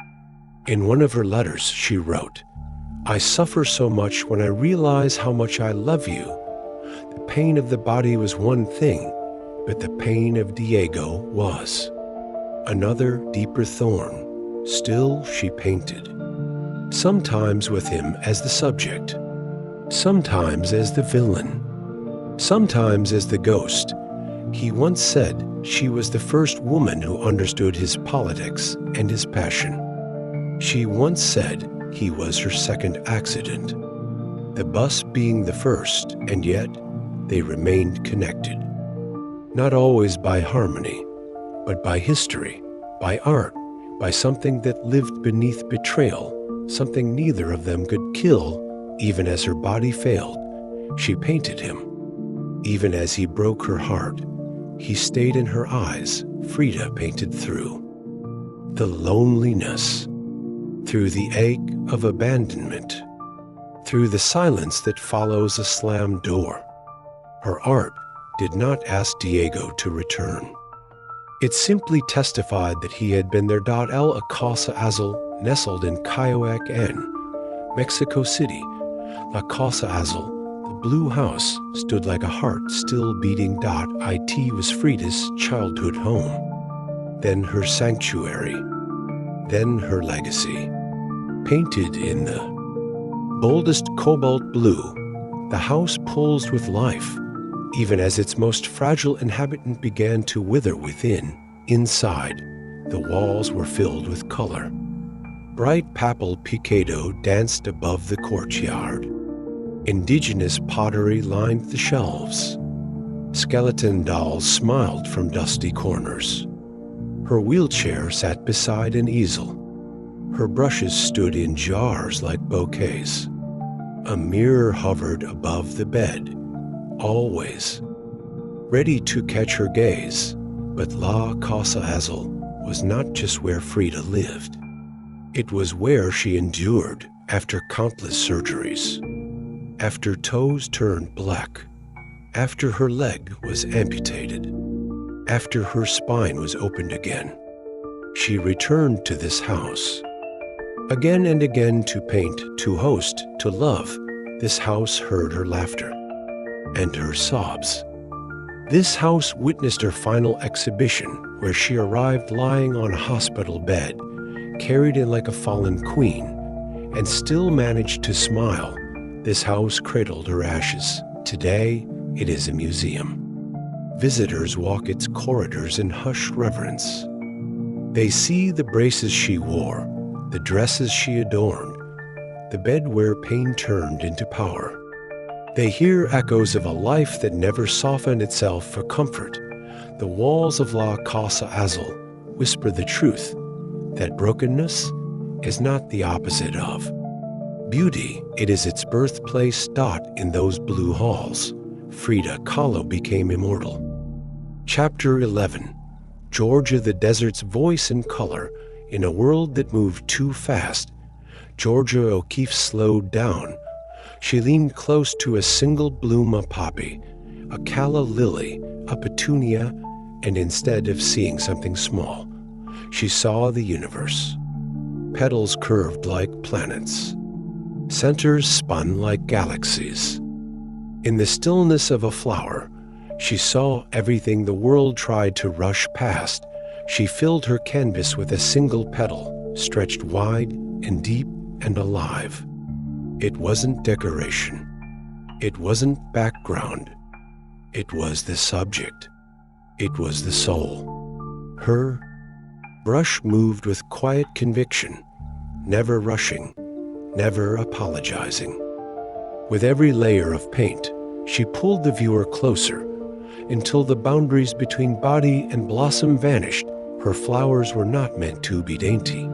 In one of her letters, she wrote, "I suffer so much when I realize how much I love you. The pain of the body was one thing, but the pain of Diego was another deeper thorn. Still she painted, sometimes with him as the subject, sometimes as the villain, sometimes as the ghost. He once said she was the first woman who understood his politics and his passion. She once said he was her second accident, the bus being the first, and yet they remained connected. Not always by harmony, but by history, by art, by something that lived beneath betrayal, something neither of them could kill. Even as her body failed, she painted him. Even as he broke her heart, he stayed in her eyes. Frida painted through the loneliness, through the ache of abandonment, through the silence that follows a slammed door. Her art did not ask Diego to return. It simply testified that he had been there. El Casa Azul, nestled in Coyoacán, Mexico City. La Casa Azul, the blue house, stood like a heart still beating. It was Frida's childhood home, then her sanctuary, then her legacy. Painted in the boldest cobalt blue, the house pulsed with life, even as its most fragile inhabitant began to wither within. Inside, the walls were filled with color. Bright papal picado danced above the courtyard. Indigenous pottery lined the shelves. Skeleton dolls smiled from dusty corners. Her wheelchair sat beside an easel. Her brushes stood in jars like bouquets. A mirror hovered above the bed, always. ready to catch her gaze. But La Casa Azul was not just where Frida lived. It was where she endured after countless surgeries, after toes turned black, after her leg was amputated, after her spine was opened again. She returned to this house, again and again, to paint, to host, to love. This house heard her laughter and her sobs. This house witnessed her final exhibition, where she arrived lying on a hospital bed, carried in like a fallen queen, and still managed to smile. This house cradled her ashes. Today, it is a museum. Visitors walk its corridors in hushed reverence. They see the braces she wore, the dresses she adorned, the bed where pain turned into power. They hear echoes of a life that never softened itself for comfort. The walls of La Casa Azul whisper the truth, that brokenness is not the opposite of beauty. It is its birthplace. In those blue halls, Frida Kahlo became immortal. Chapter 11. Georgia, the desert's voice and color in a world that moved too fast. Georgia O'Keeffe slowed down. She leaned close to a single bloom, a poppy, a calla lily, a petunia, and instead of seeing something small, she saw the universe. Petals curved like planets. Centers spun like galaxies. In the stillness of a flower, she saw everything the world tried to rush past. She filled her canvas with a single petal, stretched wide and deep and alive. It wasn't decoration. It wasn't background. It was the subject. It was the soul. Her brush moved with quiet conviction, never rushing, never apologizing. With every layer of paint, she pulled the viewer closer until the boundaries between body and blossom vanished. Her flowers were not meant to be dainty.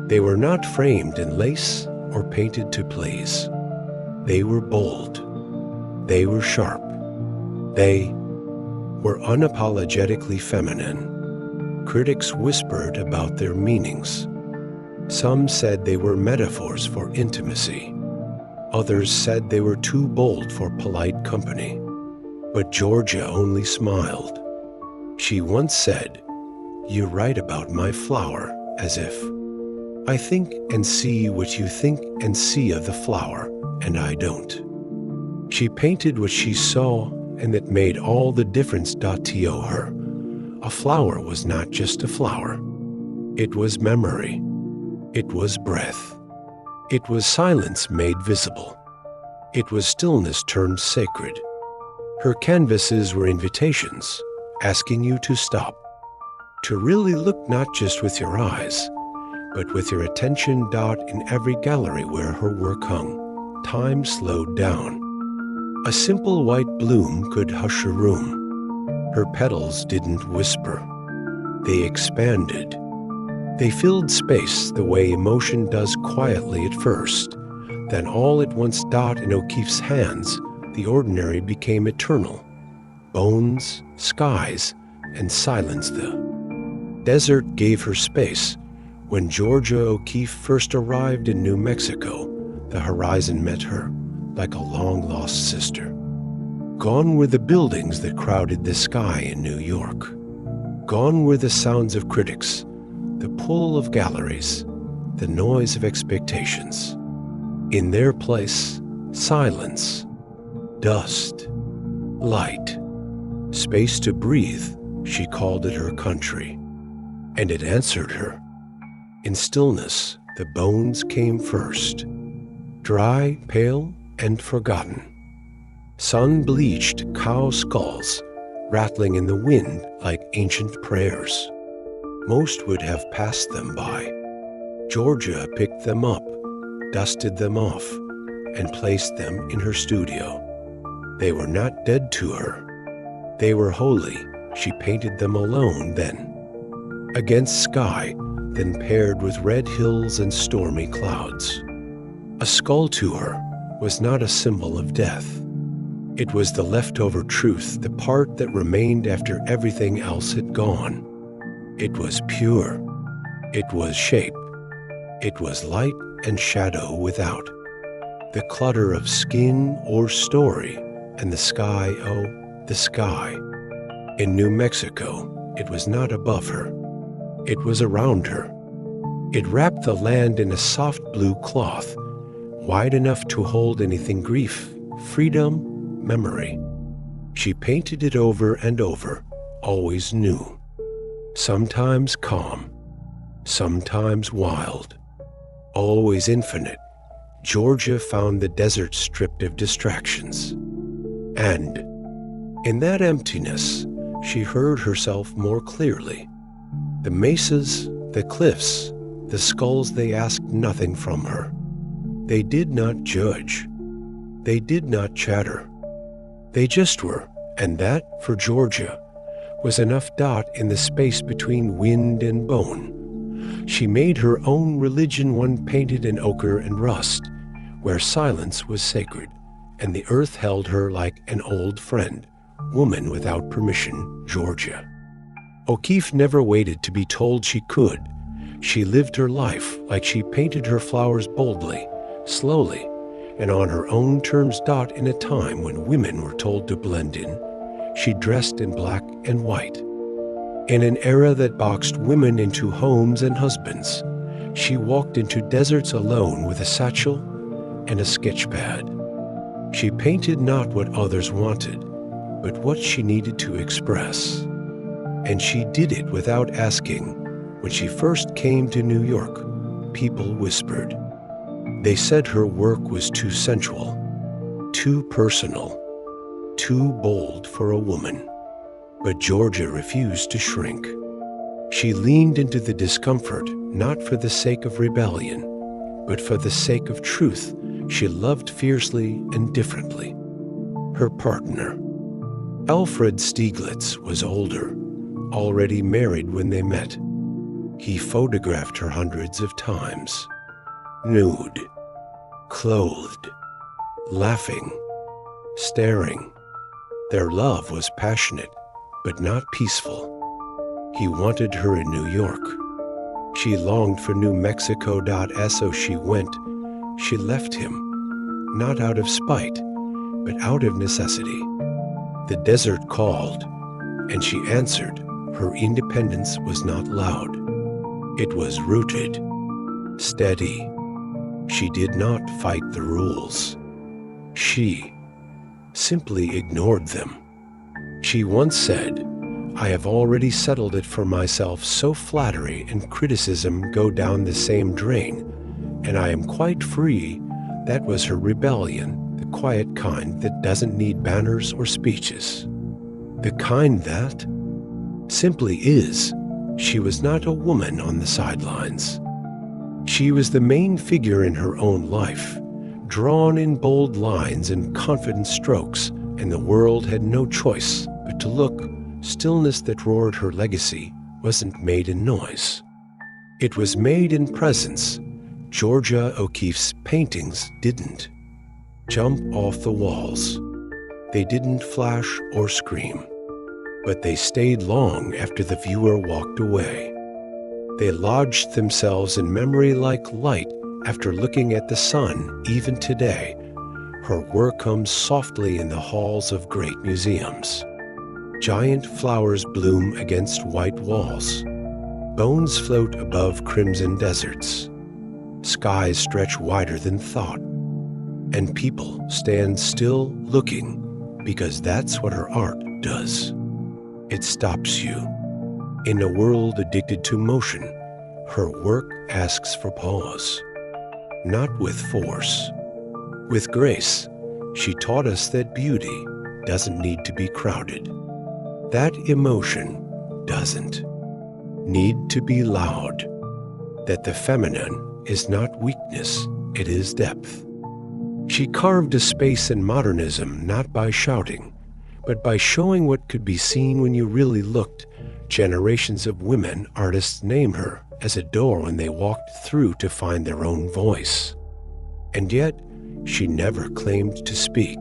They were not framed in lace or painted to please. They were bold. They were sharp. They were unapologetically feminine. Critics whispered about their meanings. Some said they were metaphors for intimacy. Others said they were too bold for polite company. But Georgia only smiled. She once said, "You write about my flower as if I think and see what you think and see of the flower, and I don't." She painted what she saw, and that made all the difference. To her, a flower was not just a flower. It was memory. It was breath. It was silence made visible. It was stillness turned sacred. Her canvases were invitations, asking you to stop, to really look, not just with your eyes, but with your attention. In every gallery where her work hung, time slowed down. A simple white bloom could hush a room. Her petals didn't whisper. They expanded. They filled space the way emotion does, quietly at first. Then all at once. In O'Keeffe's hands, the ordinary became eternal. Bones, skies, and silence. The desert gave her space. When Georgia O'Keeffe first arrived in New Mexico, the horizon met her like a long-lost sister. Gone were the buildings that crowded the sky in New York. Gone were the sounds of critics, the pull of galleries, the noise of expectations. In their place, silence, dust, light, space to breathe. She called it her country, and it answered her. In stillness, the bones came first, dry, pale, and forgotten. Sun-bleached cow skulls, rattling in the wind like ancient prayers. Most would have passed them by. Georgia picked them up, dusted them off, and placed them in her studio. They were not dead to her. They were holy. She painted them alone then, against sky, then paired with red hills and stormy clouds. A skull to her was not a symbol of death. It was the leftover truth, the part that remained after everything else had gone. It was pure. It was shape. It was light and shadow without. The clutter of skin or story, and the sky, oh, the sky. In New Mexico, it was not above her. It was around her. It wrapped the land in a soft blue cloth, wide enough to hold anything grief, freedom, memory. She painted it over and over, always new. Sometimes calm, sometimes wild, always infinite. Georgia found the desert stripped of distractions. And in that emptiness, she heard herself more clearly. The mesas, the cliffs, the skulls, they asked nothing from her. They did not judge. They did not chatter. They just were, and that, for Georgia, was enough dot in the space between wind and bone. She made her own religion, one painted in ochre and rust, where silence was sacred, and the earth held her like an old friend, woman without permission, Georgia. O'Keeffe never waited to be told she could. She lived her life like she painted her flowers boldly, slowly, and on her own terms. In a time when women were told to blend in, she dressed in black and white. In an era that boxed women into homes and husbands, she walked into deserts alone with a satchel and a sketch pad. She painted not what others wanted, but what she needed to express. And she did it without asking. When she first came to New York, people whispered. They said her work was too sensual, too personal, too bold for a woman. But Georgia refused to shrink. She leaned into the discomfort, not for the sake of rebellion, but for the sake of truth. She loved fiercely and differently. Her partner, Alfred Stieglitz, was older, already married when they met. He photographed her hundreds of times. Nude, clothed, laughing, staring. Their love was passionate, but not peaceful. He wanted her in New York. She longed for New Mexico. So she went. She left him, not out of spite, but out of necessity. The desert called, and she answered. Her independence was not loud. It was rooted, steady. She did not fight the rules. She simply ignored them. She once said, "I have already settled it for myself, so flattery and criticism go down the same drain, and I am quite free." That was her rebellion, the quiet kind that doesn't need banners or speeches. The kind that simply is. She was not a woman on the sidelines. She was the main figure in her own life, drawn in bold lines and confident strokes, and the world had no choice but to look. Stillness that roared. Her legacy wasn't made in noise. It was made in presence. Georgia O'Keeffe's paintings didn't jump off the walls. They didn't flash or scream, but they stayed long after the viewer walked away. They lodged themselves in memory like light after looking at the sun. Even today, her work hums softly in the halls of great museums. Giant flowers bloom against white walls. Bones float above crimson deserts. Skies stretch wider than thought. And people stand still looking, because that's what her art does. It stops you. In a world addicted to motion, her work asks for pause. Not with force, with grace. She taught us that beauty doesn't need to be crowded. That emotion doesn't need to be loud. That the feminine is not weakness, it is depth. She carved a space in modernism not by shouting, but by showing what could be seen when you really looked. Generations of women artists name her as a door when they walked through to find their own voice. And yet, she never claimed to speak.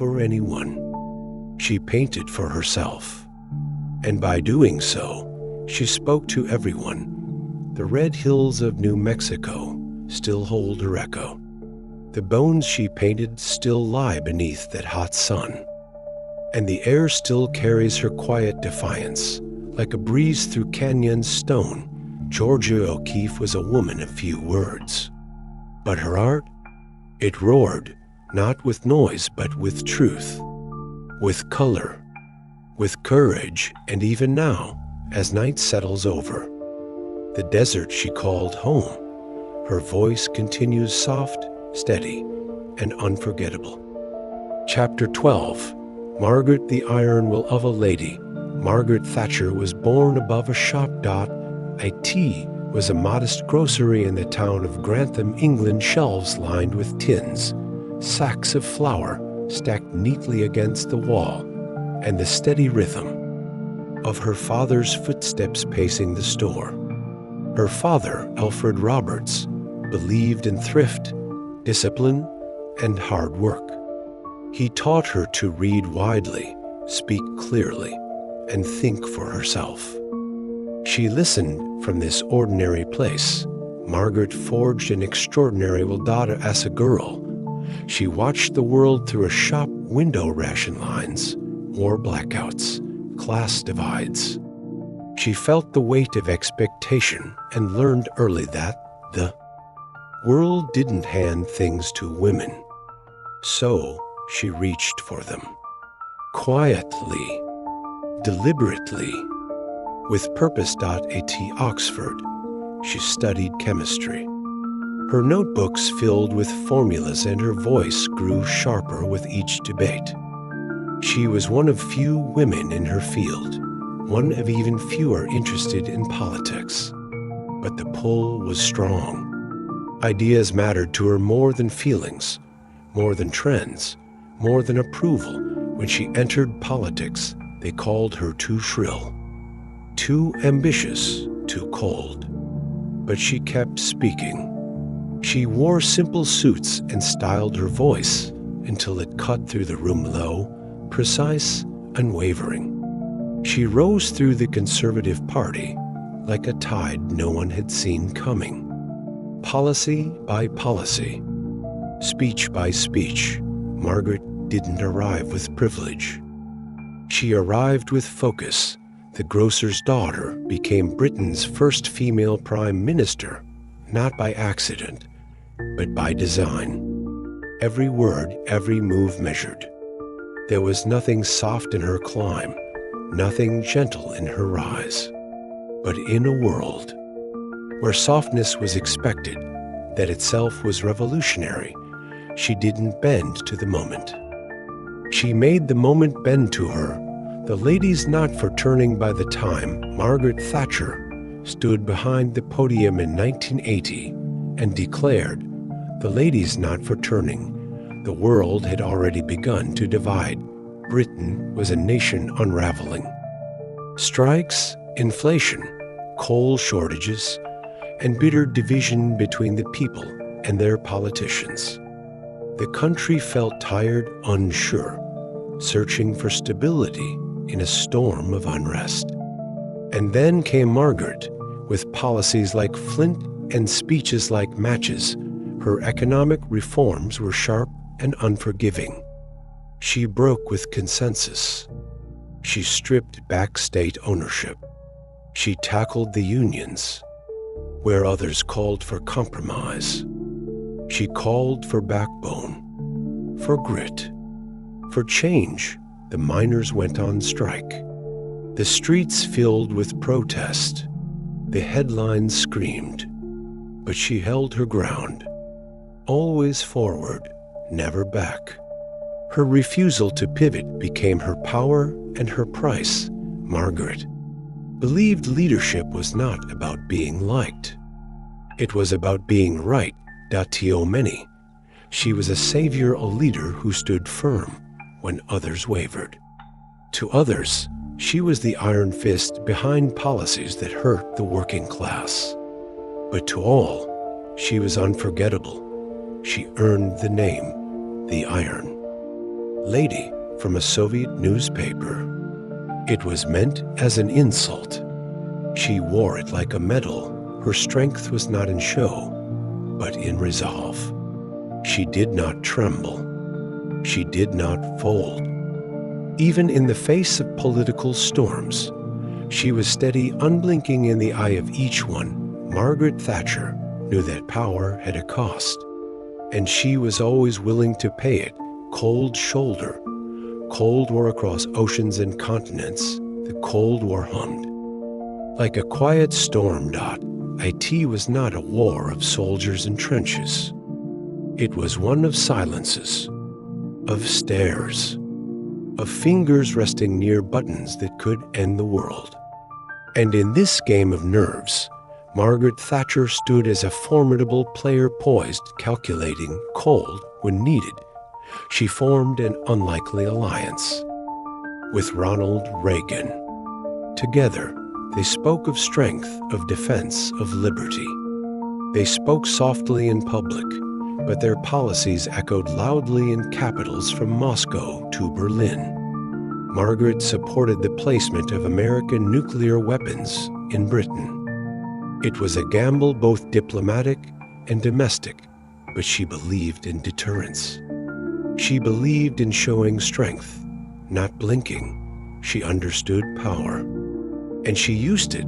for anyone. She painted for herself. And by doing so, she spoke to everyone. The red hills of New Mexico still hold her echo. The bones she painted still lie beneath that hot sun. And the air still carries her quiet defiance. Like a breeze through canyon stone, Georgia O'Keeffe was a woman of few words. But her art? It roared, not with noise but with truth, with color, with courage, and even now, as night settles over, the desert she called home, her voice continues soft, steady, and unforgettable. Chapter 12. Margaret the Iron Will of a Lady. Margaret Thatcher was born above a shop. A T was a modest grocery in the town of Grantham, England, shelves lined with tins, sacks of flour stacked neatly against the wall, and the steady rhythm of her father's footsteps pacing the store. Her father, Alfred Roberts, believed in thrift, discipline, and hard work. He taught her to read widely, speak clearly, and think for herself. She listened from this ordinary place. Margaret forged an extraordinary daughter as a girl. She watched the world through a shop window, ration lines, war blackouts, class divides. She felt the weight of expectation and learned early that the world didn't hand things to women. So she reached for them. Quietly, deliberately, with purpose. At Oxford, she studied chemistry. Her notebooks filled with formulas, and her voice grew sharper with each debate. She was one of few women in her field, one of even fewer interested in politics. But the pull was strong. Ideas mattered to her more than feelings, more than trends, more than approval. When she entered politics, they called her too shrill, too ambitious, too cold. But she kept speaking. She wore simple suits and styled her voice until it cut through the room low, precise, unwavering. She rose through the Conservative Party like a tide no one had seen coming. Policy by policy, speech by speech, Margaret didn't arrive with privilege. She arrived with focus. The grocer's daughter became Britain's first female prime minister, not by accident, but by design. Every word, every move measured. There was nothing soft in her climb, nothing gentle in her rise. But in a world where softness was expected, that itself was revolutionary, she didn't bend to the moment. She made the moment bend to her. The ladies not for turning. By the time Margaret Thatcher stood behind the podium in 1980 and declared, "The ladies not for turning," the world had already begun to divide. Britain was a nation unraveling. Strikes, inflation, coal shortages, and bitter division between the people and their politicians. The country felt tired, unsure, searching for stability in a storm of unrest. And then came Margaret, with policies like flint and speeches like matches. Her economic reforms were sharp and unforgiving. She broke with consensus. She stripped back state ownership. She tackled the unions where others called for compromise. She called for backbone, for grit, for change. The miners went on strike. The streets filled with protest. The headlines screamed. But she held her ground, always forward, never back. Her refusal to pivot became her power and her price. Margaret believed leadership was not about being liked. It was about being right. To many, she was a savior, a leader who stood firm when others wavered. To others, she was the iron fist behind policies that hurt the working class. But to all, she was unforgettable. She earned the name, the Iron. lady from a Soviet newspaper. It was meant as an insult. She wore it like a medal. Her strength was not in show, but in resolve. She did not tremble. She did not fold. Even in the face of political storms, she was steady, unblinking in the eye of each one. Margaret Thatcher knew that power had a cost, and she was always willing to pay it. Cold shoulder. Cold War across oceans and continents. The Cold War hummed. Like a quiet storm dot, IT was not a war of soldiers and trenches. It was one of silences, of stares, of fingers resting near buttons that could end the world. And in this game of nerves, Margaret Thatcher stood as a formidable player, poised, calculating, cold when needed. She formed an unlikely alliance with Ronald Reagan. Together, they spoke of strength, of defense, of liberty. They spoke softly in public, but their policies echoed loudly in capitals from Moscow to Berlin. Margaret supported the placement of American nuclear weapons in Britain. It was a gamble both diplomatic and domestic, but she believed in deterrence. She believed in showing strength, not blinking. She understood power, and she used it.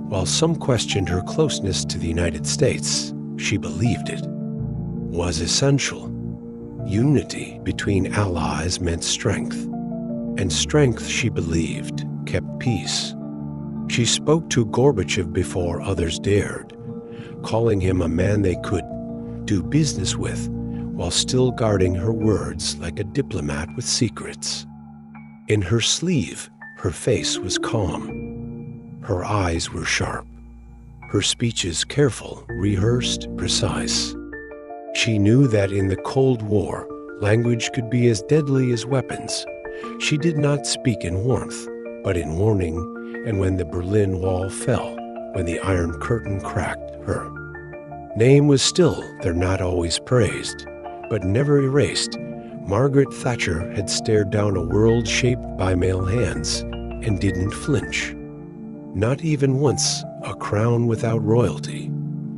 While some questioned her closeness to the United States, she believed it was essential. Unity between allies meant strength, and strength, she believed, kept peace. She spoke to Gorbachev before others dared, calling him a man they could do business with, while still guarding her words like a diplomat with secrets. In her sleeve, her face was calm. Her eyes were sharp. Her speeches careful, rehearsed, precise. She knew that in the Cold War, language could be as deadly as weapons. She did not speak in warmth, but in warning, and when the Berlin Wall fell, when the Iron Curtain cracked, her name was still there, not always praised, but never erased. Margaret Thatcher had stared down a world shaped by male hands and didn't flinch. Not even once a crown without royalty.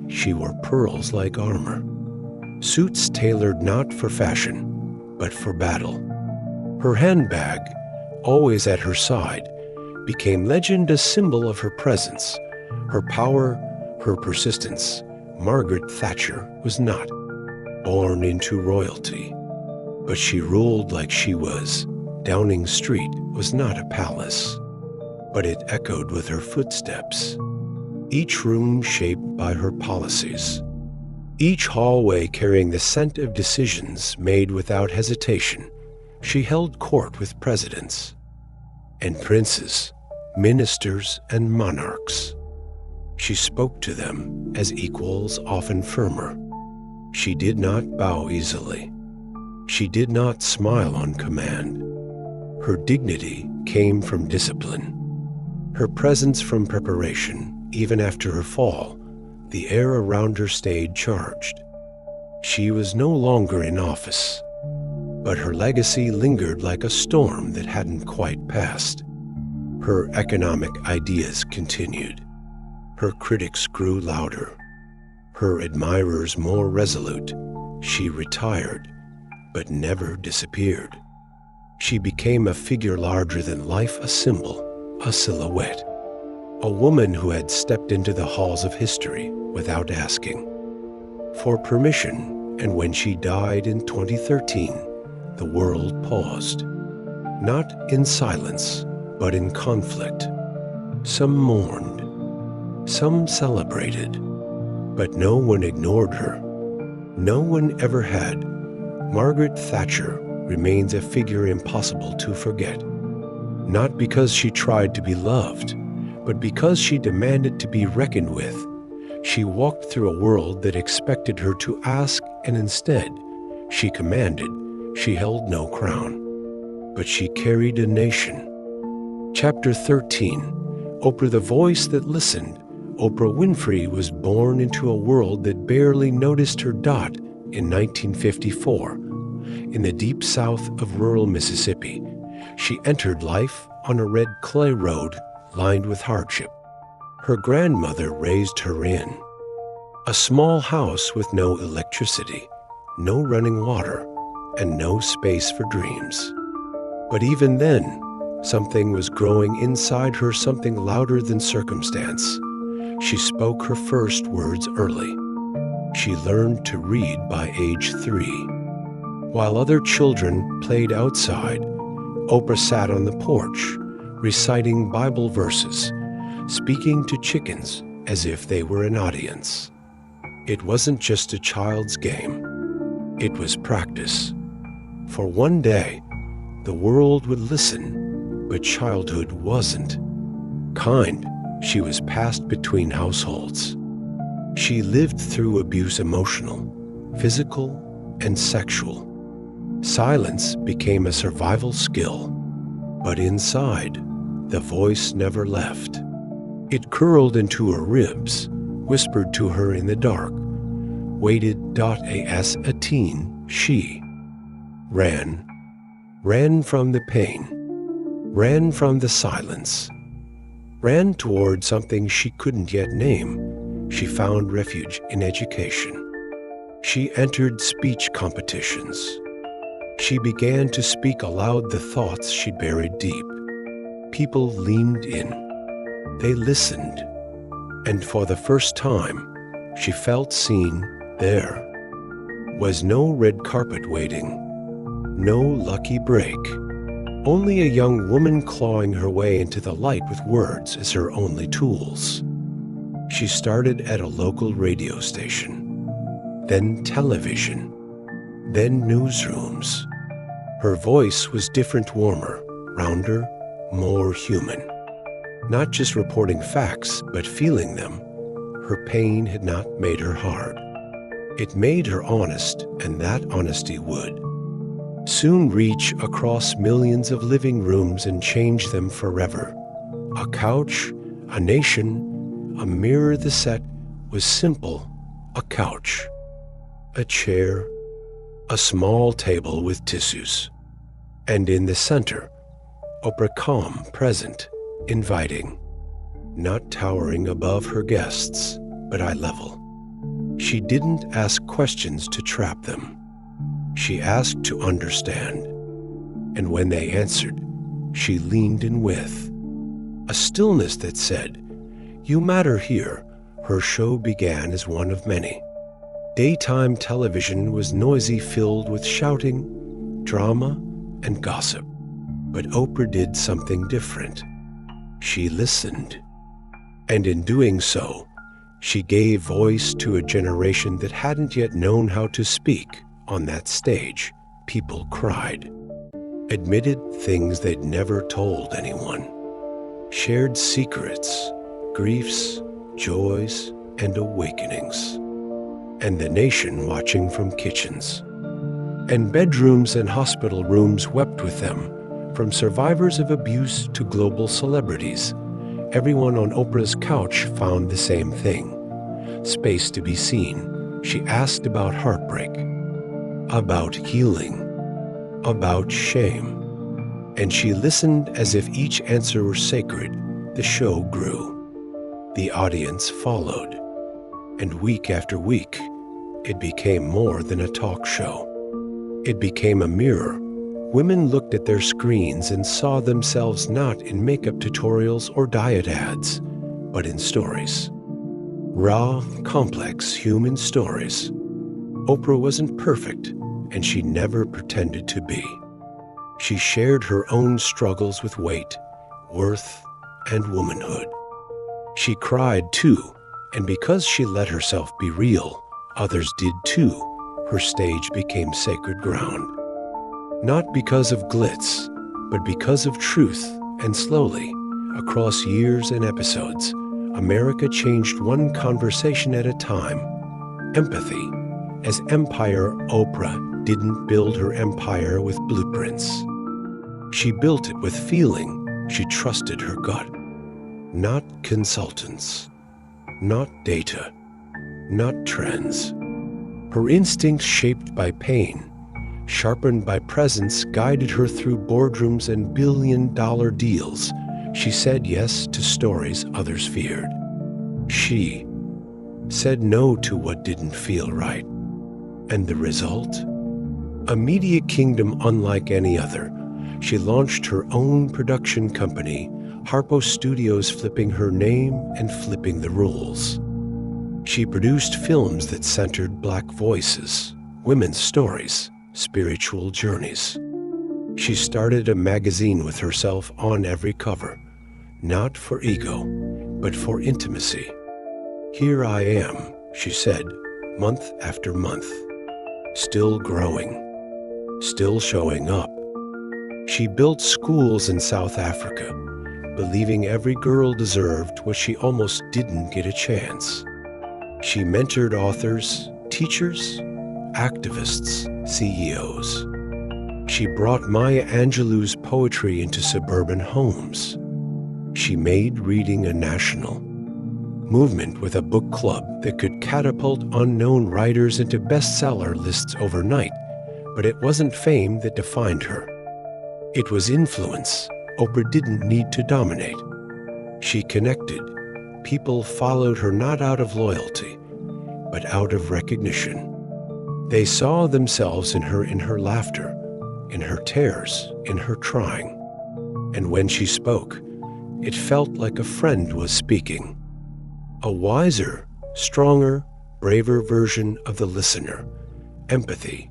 She wore pearls like armor. Suits tailored not for fashion, but for battle. Her handbag, always at her side, became legend, a symbol of her presence, her power, her persistence. Margaret Thatcher was not born into royalty, but she ruled like she was. Downing Street was not a palace, but it echoed with her footsteps. Each room shaped by her policies. Each hallway carrying the scent of decisions made without hesitation. She held court with presidents and princes, ministers and monarchs. She spoke to them as equals, often firmer. She did not bow easily. She did not smile on command. Her dignity came from discipline. Her presence from preparation. Even after her fall, the air around her stayed charged. She was no longer in office, but her legacy lingered like a storm that hadn't quite passed. Her economic ideas continued. Her critics grew louder. Her admirers more resolute. She retired, but never disappeared. She became a figure larger than life, a symbol, a silhouette. A woman who had stepped into the halls of history without asking for permission, and when she died in 2013, the world paused. Not in silence, but in conflict. Some mourned, some celebrated, but no one ignored her. No one ever had. Margaret Thatcher remains a figure impossible to forget. Not because she tried to be loved, but because she demanded to be reckoned with. She walked through a world that expected her to ask, and instead, she commanded. She held no crown, but she carried a nation. Chapter 13, Oprah, the voice that listened. Oprah Winfrey was born into a world that barely noticed her dot in 1954. in the deep south of rural Mississippi. She entered life on a red clay road lined with hardship. Her grandmother raised her in a small house with no electricity, no running water, and no space for dreams. But even then, something was growing inside her, something louder than circumstance. She spoke her first words early. She learned to read by age 3. While other children played outside, Oprah sat on the porch, reciting Bible verses, speaking to chickens as if they were an audience. It wasn't just a child's game. It was practice. For one day, the world would listen, but childhood wasn't. Kind, she was passed between households. She lived through abuse, emotional, physical, and sexual. Silence became a survival skill, but inside, the voice never left. It curled into her ribs, whispered to her in the dark, waited. As a teen, she ran from the pain, ran from the silence, ran toward something she couldn't yet name. She found refuge in education. She entered speech competitions. She began to speak aloud the thoughts she'd buried deep. People leaned in. They listened. And for the first time, she felt seen. There was no red carpet waiting, no lucky break, only a young woman clawing her way into the light with words as her only tools. She started at a local radio station, then television, then newsrooms. Her voice was different, warmer, rounder, more human. Not just reporting facts, but feeling them. Her pain had not made her hard. It made her honest, and that honesty would soon reach across millions of living rooms and change them forever. A couch, a nation, a mirror. The set was simple: a couch, a chair, a small table with tissues. And in the center, Oprah, calm, present, inviting, not towering above her guests, but eye level. She didn't ask questions to trap them. She asked to understand. And when they answered, she leaned in with a stillness that said, "You matter here." Her show began as one of many. Daytime television was noisy, filled with shouting, drama, and gossip. But Oprah did something different. She listened. And in doing so, she gave voice to a generation that hadn't yet known how to speak. On that stage, people cried, admitted things they'd never told anyone, shared secrets, griefs, joys, and awakenings. And the nation watching from kitchens. And bedrooms and hospital rooms wept with them, from survivors of abuse to global celebrities. Everyone on Oprah's couch found the same thing: space to be seen. She asked about heartbreak, about healing, about shame. And she listened as if each answer were sacred. The show grew. The audience followed. And week after week, it became more than a talk show. It became a mirror. Women looked at their screens and saw themselves not in makeup tutorials or diet ads, but in stories. Raw, complex human stories. Oprah wasn't perfect, and she never pretended to be. She shared her own struggles with weight, worth, and womanhood. She cried too, and because she let herself be real, others did too. Her stage became sacred ground. Not because of glitz, but because of truth. And slowly, across years and episodes, America changed one conversation at a time. Empathy. As empire, Oprah didn't build her empire with blueprints. She built it with feeling. She trusted her gut. Not consultants. Not data. Not trends. Her instincts shaped by pain, sharpened by presence, guided her through boardrooms and billion-dollar deals. She said yes to stories others feared. She said no to what didn't feel right. And the result? A media kingdom unlike any other. She launched her own production company, Harpo Studios, flipping her name and flipping the rules. She produced films that centered Black voices, women's stories, spiritual journeys. She started a magazine with herself on every cover, not for ego, but for intimacy. Here I am, she said, month after month, still growing, still showing up. She built schools in South Africa, believing every girl deserved what she almost didn't get a chance. She mentored authors, teachers, activists, CEOs. She brought Maya Angelou's poetry into suburban homes. She made reading a national movement with a book club that could catapult unknown writers into bestseller lists overnight. But it wasn't fame that defined her. It was influence. Oprah didn't need to dominate. She connected. People followed her not out of loyalty, but out of recognition. They saw themselves in her laughter, in her tears, in her trying. And when she spoke, it felt like a friend was speaking. A wiser, stronger, braver version of the listener. Empathy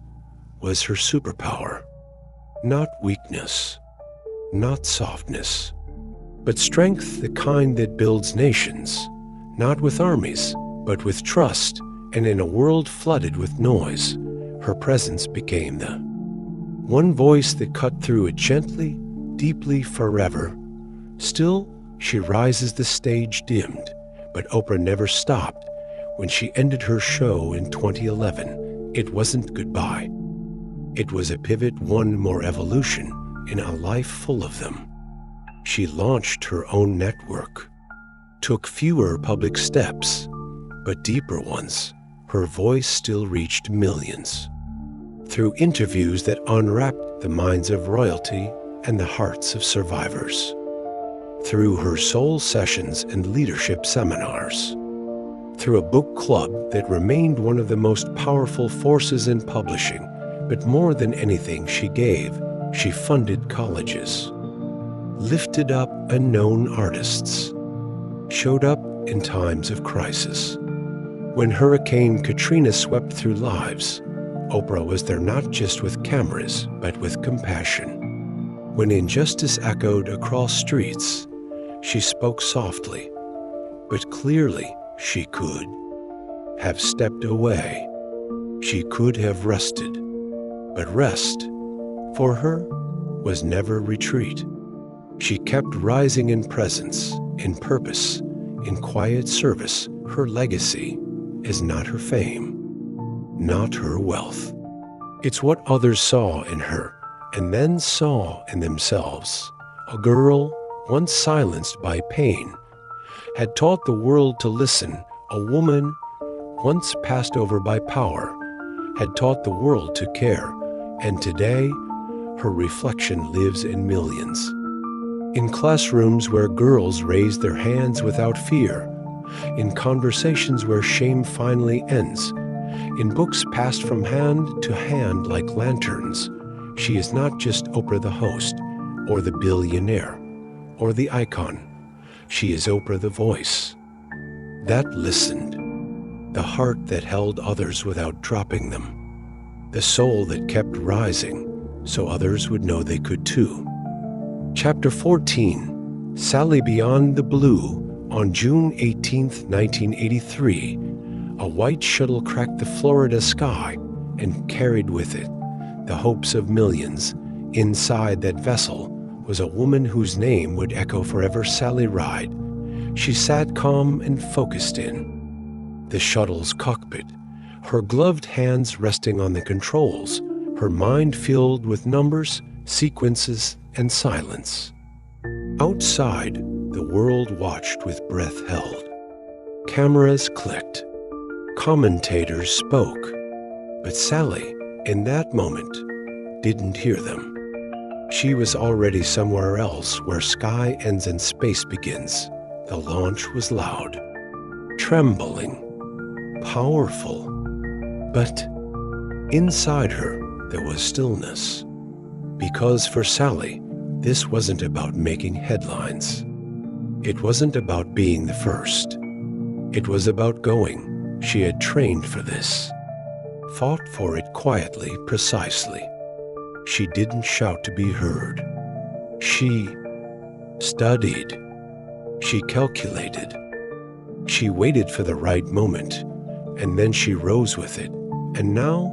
was her superpower. Not weakness, not softness, but strength, the kind that builds nations, not with armies, but with trust. And in a world flooded with noise, her presence became the one voice that cut through it gently, deeply, forever. Still, she rises, the stage dimmed, but Oprah never stopped. When she ended her show in 2011, it wasn't goodbye. It was a pivot, one more evolution in a life full of them. She launched her own network, took fewer public steps, but deeper ones. Her voice still reached millions. Through interviews that unwrapped the minds of royalty and the hearts of survivors. Through her soul sessions and leadership seminars. Through a book club that remained one of the most powerful forces in publishing. But more than anything she gave, she funded colleges, lifted up unknown artists, showed up in times of crisis. When Hurricane Katrina swept through lives, Oprah was there not just with cameras, but with compassion. When injustice echoed across streets, she spoke softly, but clearly. She could have stepped away. She could have rested. But rest, for her, was never retreat. She kept rising in presence, in purpose, in quiet service. Her legacy is not her fame, not her wealth. It's what others saw in her, and then saw in themselves. A girl, once silenced by pain, had taught the world to listen. A woman, once passed over by power, had taught the world to care. And today, her reflection lives in millions. In classrooms where girls raise their hands without fear. In conversations where shame finally ends. In books passed from hand to hand like lanterns. She is not just Oprah the host, or the billionaire, or the icon. She is Oprah the voice that listened, the heart that held others without dropping them, the soul that kept rising so others would know they could too. Chapter 14, Sally Beyond the Blue. On June 18, 1983, a white shuttle cracked the Florida sky and carried with it the hopes of millions. Inside that vessel was a woman whose name would echo forever, Sally Ride. She sat calm and focused in the shuttle's cockpit, her gloved hands resting on the controls, her mind filled with numbers, sequences, and silence. Outside, the world watched with breath held. Cameras clicked. Commentators spoke. But Sally, in that moment, didn't hear them. She was already somewhere else where sky ends and space begins. The launch was loud, trembling, powerful. But inside her, there was stillness. Because for Sally, this wasn't about making headlines. It wasn't about being the first. It was about going. She had trained for this, fought for it quietly, precisely. She didn't shout to be heard. She studied. She calculated. She waited for the right moment, and then she rose with it. And now,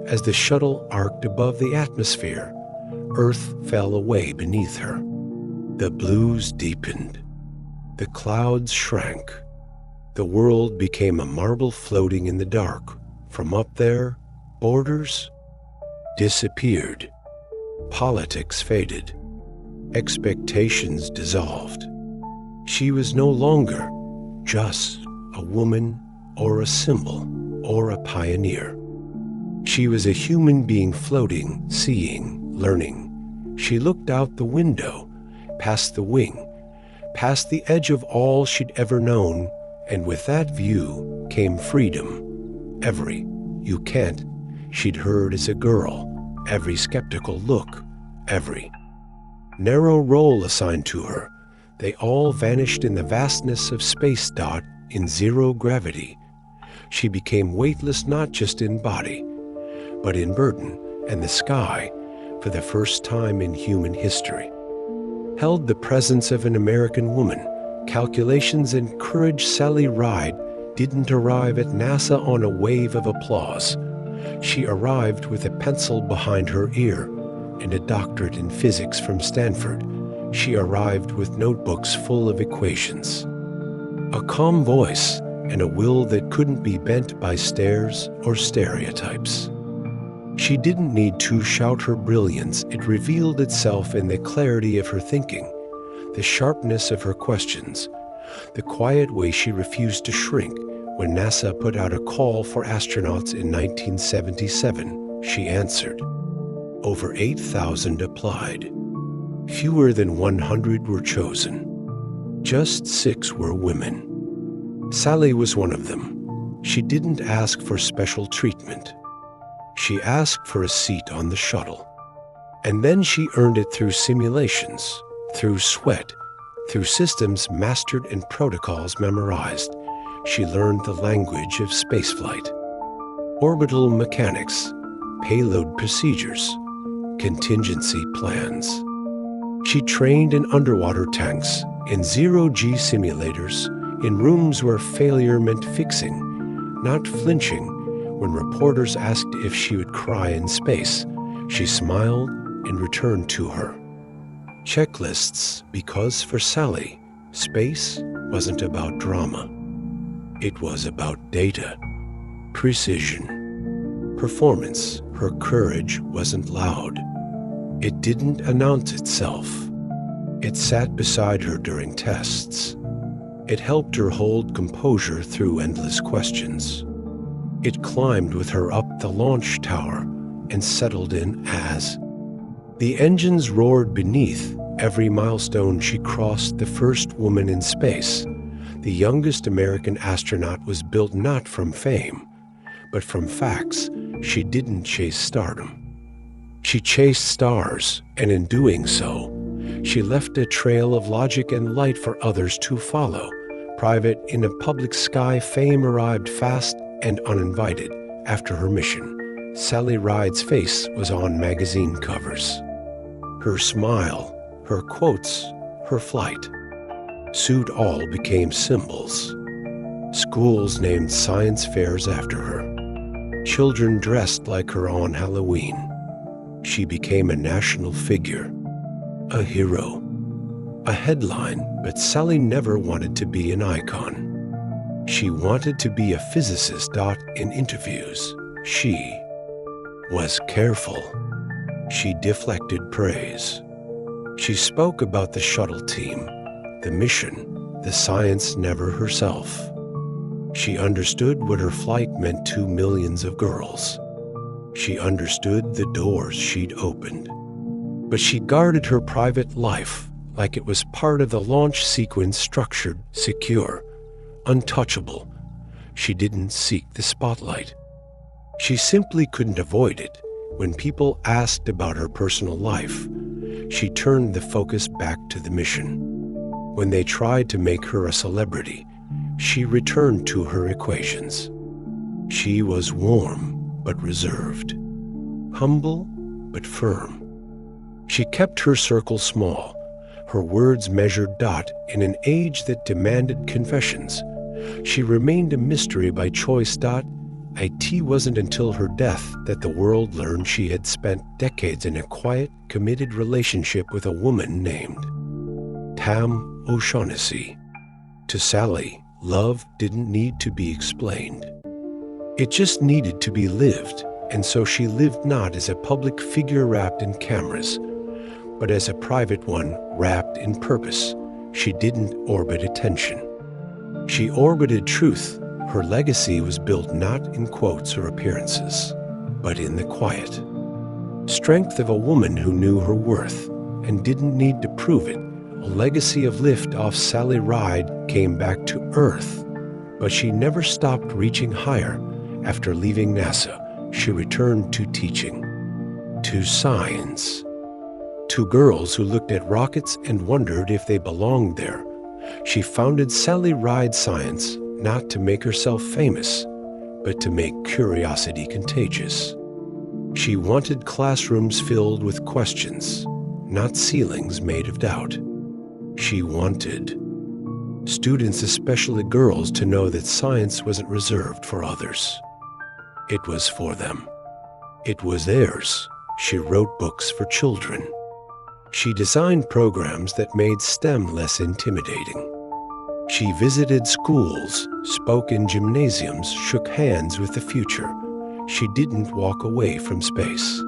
as the shuttle arced above the atmosphere, Earth fell away beneath her. The blues deepened. The clouds shrank. The world became a marble floating in the dark. From up there, borders disappeared. Politics faded. Expectations dissolved. She was no longer just a woman or a symbol or a pioneer. She was a human being floating, seeing, learning. She looked out the window, past the wing, past the edge of all she'd ever known, and with that view came freedom. Every "you can't" she'd heard as a girl, every skeptical look, every narrow role assigned to her, they all vanished in the vastness of space. In zero gravity, she became weightless not just in body, but in burden, and the sky, for the first time in human history, held the presence of an American woman. Calculations and courage. Sally Ride didn't arrive at NASA on a wave of applause. She arrived with a pencil behind her ear and a doctorate in physics from Stanford. She arrived with notebooks full of equations, a calm voice, and a will that couldn't be bent by stares or stereotypes. She didn't need to shout her brilliance. It revealed itself in the clarity of her thinking, the sharpness of her questions, the quiet way she refused to shrink. When NASA put out a call for astronauts in 1977, she answered. Over 8,000 applied. Fewer than 100 were chosen. Just 6 were women. Sally was one of them. She didn't ask for special treatment. She asked for a seat on the shuttle. And then she earned it through simulations, through sweat, through systems mastered and protocols memorized. She learned the language of spaceflight, orbital mechanics, payload procedures, contingency plans. She trained in underwater tanks, in zero-G simulators, in rooms where failure meant fixing, not flinching. When reporters asked if she would cry in space, she smiled and returned to her checklists, because for Sally, space wasn't about drama. It was about data, precision, performance. Her courage wasn't loud. It didn't announce itself. It sat beside her during tests. It helped her hold composure through endless questions. It climbed with her up the launch tower and settled in as the engines roared beneath every milestone she crossed. The first woman in space, the youngest American astronaut, was built not from fame, but from facts. She didn't chase stardom. She chased stars, and in doing so, she left a trail of logic and light for others to follow. Private in a public sky, fame arrived fast and uninvited. After her mission, Sally Ride's face was on magazine covers. Her smile, her quotes, her flight. Suit all became symbols. Schools named science fairs after her. Children dressed like her on Halloween. She became a national figure, a hero, a headline. But Sally never wanted to be an icon. She wanted to be a physicist. In interviews, she was careful. She deflected praise. She spoke about the shuttle team, the mission, the science, never herself. She understood what her flight meant to millions of girls. She understood the doors she'd opened. But she guarded her private life like it was part of the launch sequence, structured, secure, untouchable. She didn't seek the spotlight. She simply couldn't avoid it. When people asked about her personal life, she turned the focus back to the mission. When they tried to make her a celebrity, she returned to her equations. She was warm but reserved, humble but firm. She kept her circle small, her words measured. In an age that demanded confessions, she remained a mystery by choice. It wasn't until her death that the world learned she had spent decades in a quiet, committed relationship with a woman named Tam O'Shaughnessy. To Sally, love didn't need to be explained. It just needed to be lived, and so she lived not as a public figure wrapped in cameras, but as a private one wrapped in purpose. She didn't orbit attention. She orbited truth. Her legacy was built not in quotes or appearances, but in the quiet strength of a woman who knew her worth and didn't need to prove it. A legacy of lift-off. Sally Ride came back to Earth, but she never stopped reaching higher. After leaving NASA, she returned to teaching, to science, to girls who looked at rockets and wondered if they belonged there. She founded Sally Ride Science, not to make herself famous, but to make curiosity contagious. She wanted classrooms filled with questions, not ceilings made of doubt. She wanted students, especially girls, to know that science wasn't reserved for others. It was for them. It was theirs. She wrote books for children. She designed programs that made STEM less intimidating. She visited schools, spoke in gymnasiums, shook hands with the future. She didn't walk away from space.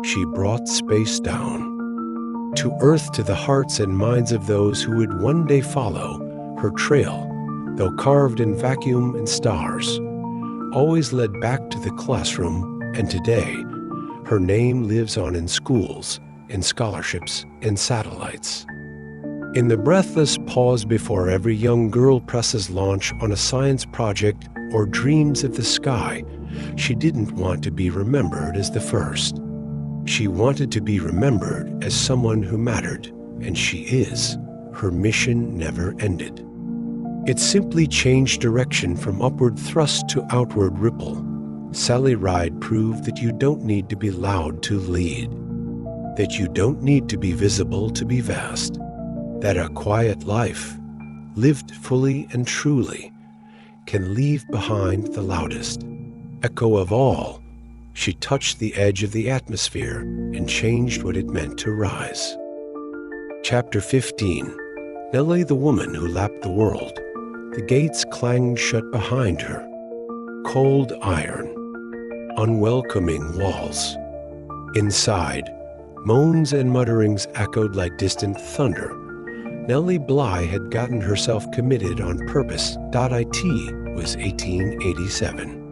She brought space down to Earth, to the hearts and minds of those who would one day follow her trail, though carved in vacuum and stars, always led back to the classroom. And today, her name lives on in schools, in scholarships, in satellites. In the breathless pause before every young girl presses launch on a science project or dreams of the sky, she didn't want to be remembered as the first. She wanted to be remembered as someone who mattered, and she is. Her mission never ended. It simply changed direction from upward thrust to outward ripple. Sally Ride proved that you don't need to be loud to lead, that you don't need to be visible to be vast, that a quiet life, lived fully and truly, can leave behind the loudest echo of all. She touched the edge of the atmosphere and changed what it meant to rise. Chapter 15. Nellie, the woman who lapped the world. The gates clanged shut behind her. Cold iron, unwelcoming walls. Inside, moans and mutterings echoed like distant thunder. Nellie Bly had gotten herself committed on purpose. It was 1887.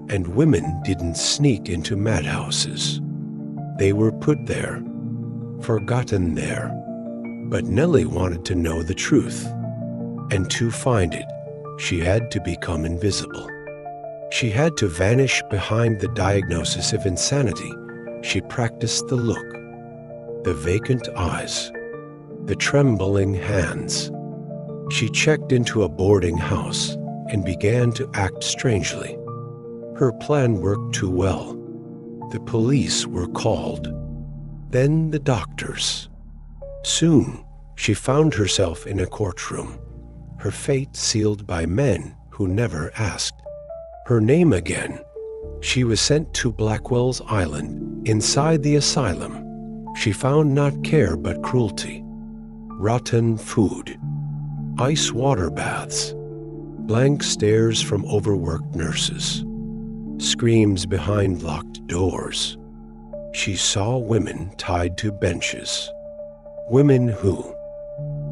And women didn't sneak into madhouses. They were put there, forgotten there. But Nellie wanted to know the truth. And to find it, she had to become invisible. She had to vanish behind the diagnosis of insanity. She practiced the look, the vacant eyes, the trembling hands. She checked into a boarding house and began to act strangely. Her plan worked too well. The police were called, then the doctors. Soon, she found herself in a courtroom, her fate sealed by men who never asked her name again. She was sent to Blackwell's Island. Inside the asylum, she found not care but cruelty, rotten food, ice water baths, blank stares from overworked nurses, screams behind locked doors. She saw women tied to benches, women who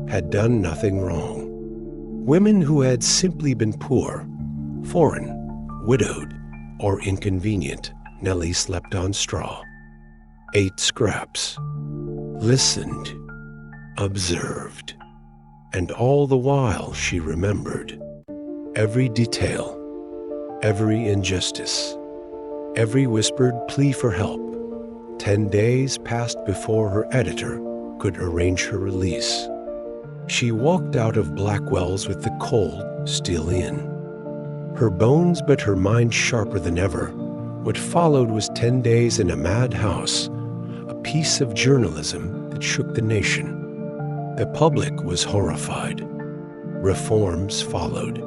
had done nothing wrong, women who had simply been poor, foreign, widowed, or inconvenient. Nellie slept on straw, ate scraps, listened, observed, and all the while she remembered every detail, every injustice, every whispered plea for help. 10 days passed before her editor could arrange her release. She walked out of Blackwell's with the cold still in. Her bones but her mind sharper than ever. What followed was 10 days in a madhouse, a piece of journalism that shook the nation. The public was horrified. Reforms followed.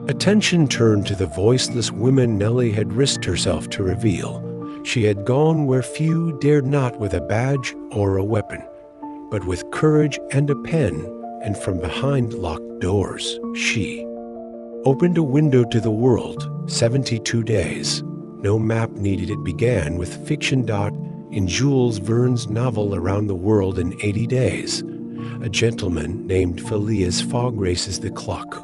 Attention turned to the voiceless women Nellie had risked herself to reveal. She had gone where few dared not with a badge or a weapon, but with courage and a pen, and from behind locked doors, she opened a window to the world. 72 days. No map needed. It began with fiction. In Jules Verne's novel Around the World in 80 Days, a gentleman named Phileas Fogg races the clock.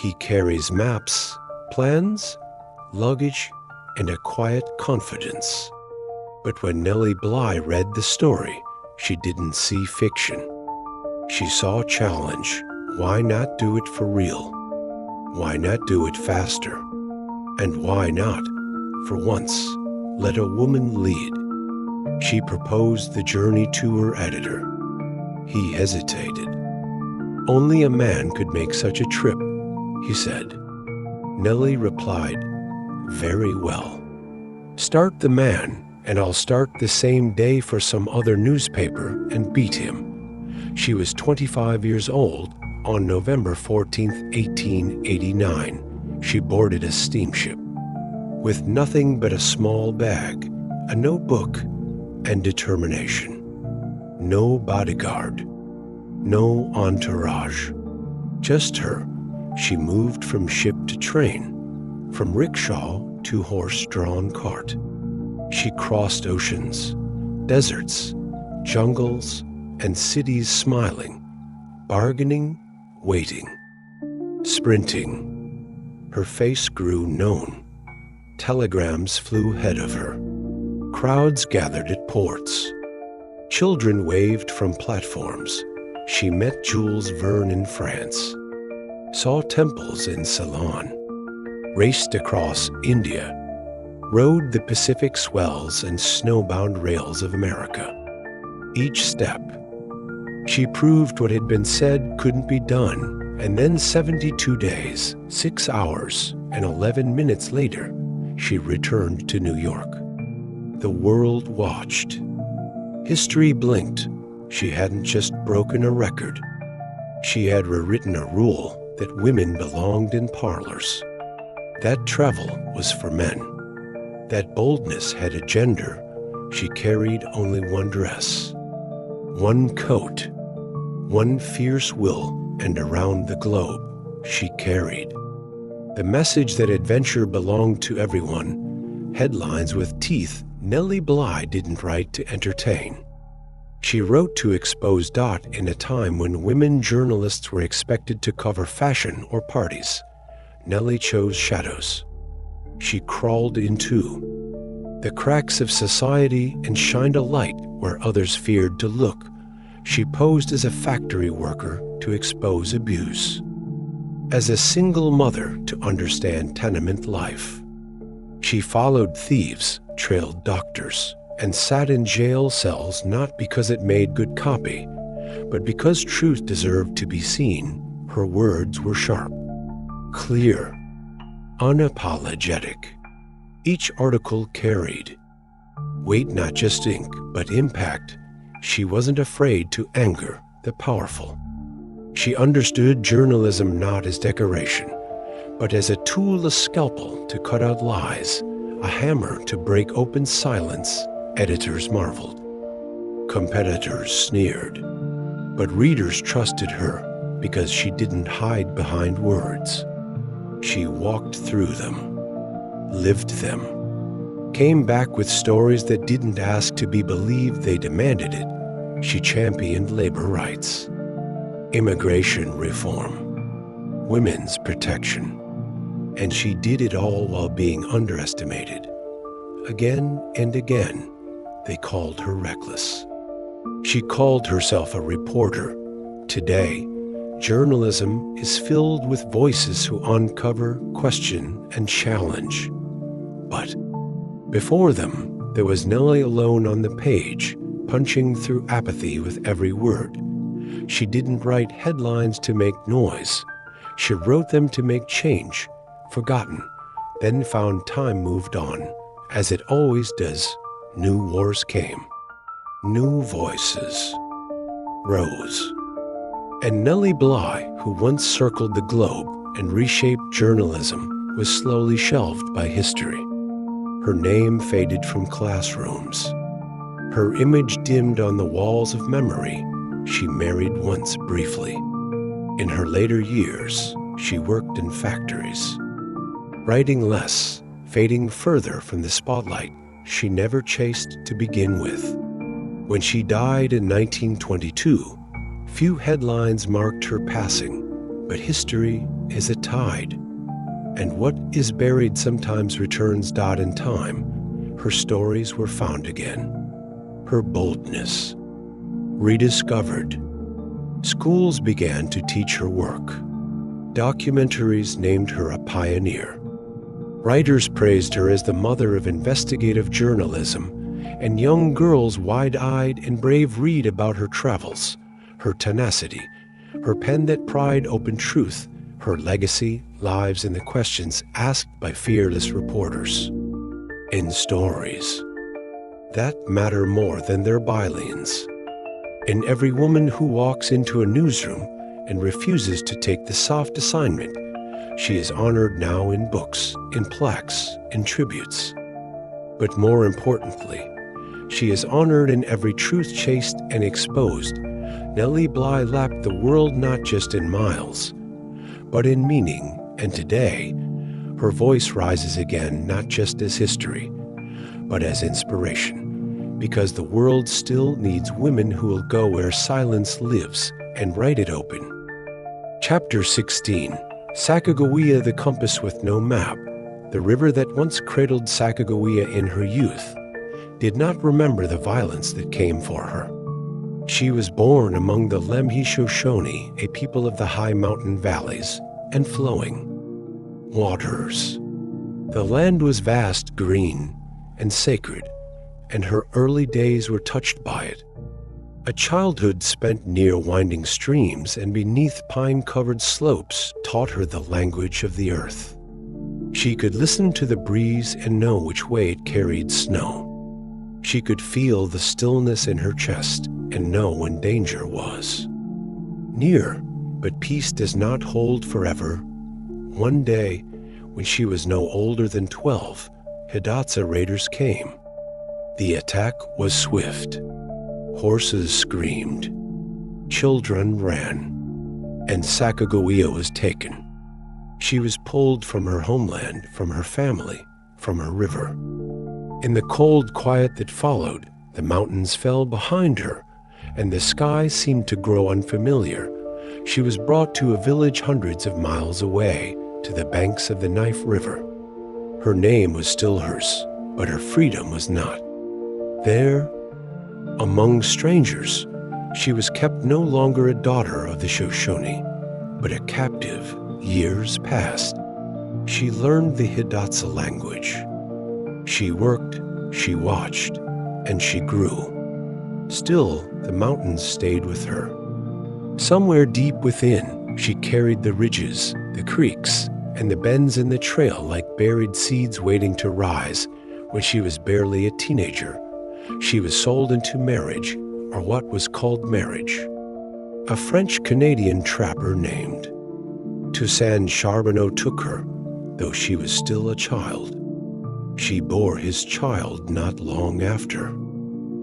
He carries maps, plans, luggage, and a quiet confidence. But when Nellie Bly read the story, she didn't see fiction. She saw challenge. Why not do it for real? Why not do it faster? And why not, for once, let a woman lead? She proposed the journey to her editor. He hesitated. Only a man could make such a trip, he said. Nellie replied, very well. Start the man, and I'll start the same day for some other newspaper and beat him. She was 25 years old on November 14, 1889. She boarded a steamship with nothing but a small bag, a notebook, and determination. No bodyguard, no entourage, just her. She moved from ship to train, from rickshaw to horse-drawn cart. She crossed oceans, deserts, jungles, and cities, smiling, bargaining, waiting, sprinting. Her face grew known. Telegrams flew ahead of her. Crowds gathered at ports. Children waved from platforms. She met Jules Verne in France, saw temples in Ceylon, raced across India, rode the Pacific swells and snowbound rails of America. Each step, she proved what had been said couldn't be done, and then 72 days, 6 hours, and 11 minutes later, she returned to New York. The world watched. History blinked. She hadn't just broken a record. She had rewritten a rule that women belonged in parlors. That travel was for men. That boldness had a gender. She carried only one dress, one coat, one fierce will, and around the globe she carried the message that adventure belonged to everyone. Headlines with teeth Nellie Bly didn't write to entertain. She wrote to expose. In a time when women journalists were expected to cover fashion or parties, Nellie chose shadows. She crawled into the cracks of society and shined a light where others feared to look. She posed as a factory worker to expose abuse, as a single mother to understand tenement life. She followed thieves, trailed doctors, and sat in jail cells not because it made good copy, but because truth deserved to be seen. Her words were sharp, clear, unapologetic. Each article carried weight, not just ink, but impact. She wasn't afraid to anger the powerful. She understood journalism not as decoration, but as a tool, a scalpel to cut out lies, a hammer to break open silence. Editors marveled. Competitors sneered. But readers trusted her because she didn't hide behind words. She walked through them, lived them, came back with stories that didn't ask to be believed, they demanded it. She championed labor rights, immigration reform, women's protection, and she did it all while being underestimated. again and again, they called her reckless. She called herself a reporter. Today, journalism is filled with voices who uncover, question, and challenge. But before them, there was Nellie alone on the page, punching through apathy with every word. She didn't write headlines to make noise. She wrote them to make change, forgotten, then found time moved on. As it always does, new wars came. New voices rose. And Nellie Bly, who once circled the globe and reshaped journalism, was slowly shelved by history. Her name faded from classrooms. Her image dimmed on the walls of memory. She married once briefly. In her later years, she worked in factories. Writing less, fading further from the spotlight she never chased to begin with. When she died in 1922, few headlines marked her passing, but history is a tide. And what is buried sometimes returns. In time, her stories were found again. Her boldness rediscovered. Schools began to teach her work. Documentaries named her a pioneer. Writers praised her as the mother of investigative journalism, and young girls wide-eyed and brave read about her travels, her tenacity, her pen that pried open truth. Her legacy lives in the questions asked by fearless reporters, in stories that matter more than their bylines, in every woman who walks into a newsroom and refuses to take the soft assignment. She is honored now in books, in plaques, in tributes. But more importantly, she is honored in every truth chased and exposed. Nellie Bly lapped the world not just in miles, but in meaning, and today, her voice rises again not just as history, but as inspiration, because the world still needs women who will go where silence lives and write it open. Chapter 16, Sacagawea, the compass with no map. The river that once cradled Sacagawea in her youth did not remember the violence that came for her. She was born among the Lemhi Shoshone, a people of the high mountain valleys and flowing waters. The land was vast, green, and sacred, and her early days were touched by it. A childhood spent near winding streams and beneath pine-covered slopes taught her the language of the earth. She could listen to the breeze and know which way it carried snow. She could feel the stillness in her chest and know when danger was near. But peace does not hold forever. One day, when she was no older than 12, Hidatsa raiders came. The attack was swift. Horses screamed. Children ran. And Sacagawea was taken. She was pulled from her homeland, from her family, from her river. In the cold quiet that followed, the mountains fell behind her, and the sky seemed to grow unfamiliar. She was brought to a village hundreds of miles away, to the banks of the Knife River. Her name was still hers, but her freedom was not. There, among strangers, she was kept no longer a daughter of the Shoshone, but a captive. Years passed. She learned the Hidatsa language. She worked, she watched, and she grew. Still, the mountains stayed with her. Somewhere deep within, she carried the ridges, the creeks, and the bends in the trail like buried seeds waiting to rise. When she was barely a teenager, she was sold into marriage, or what was called marriage. A French-Canadian trapper named Toussaint Charbonneau took her, though she was still a child. She bore his child not long after,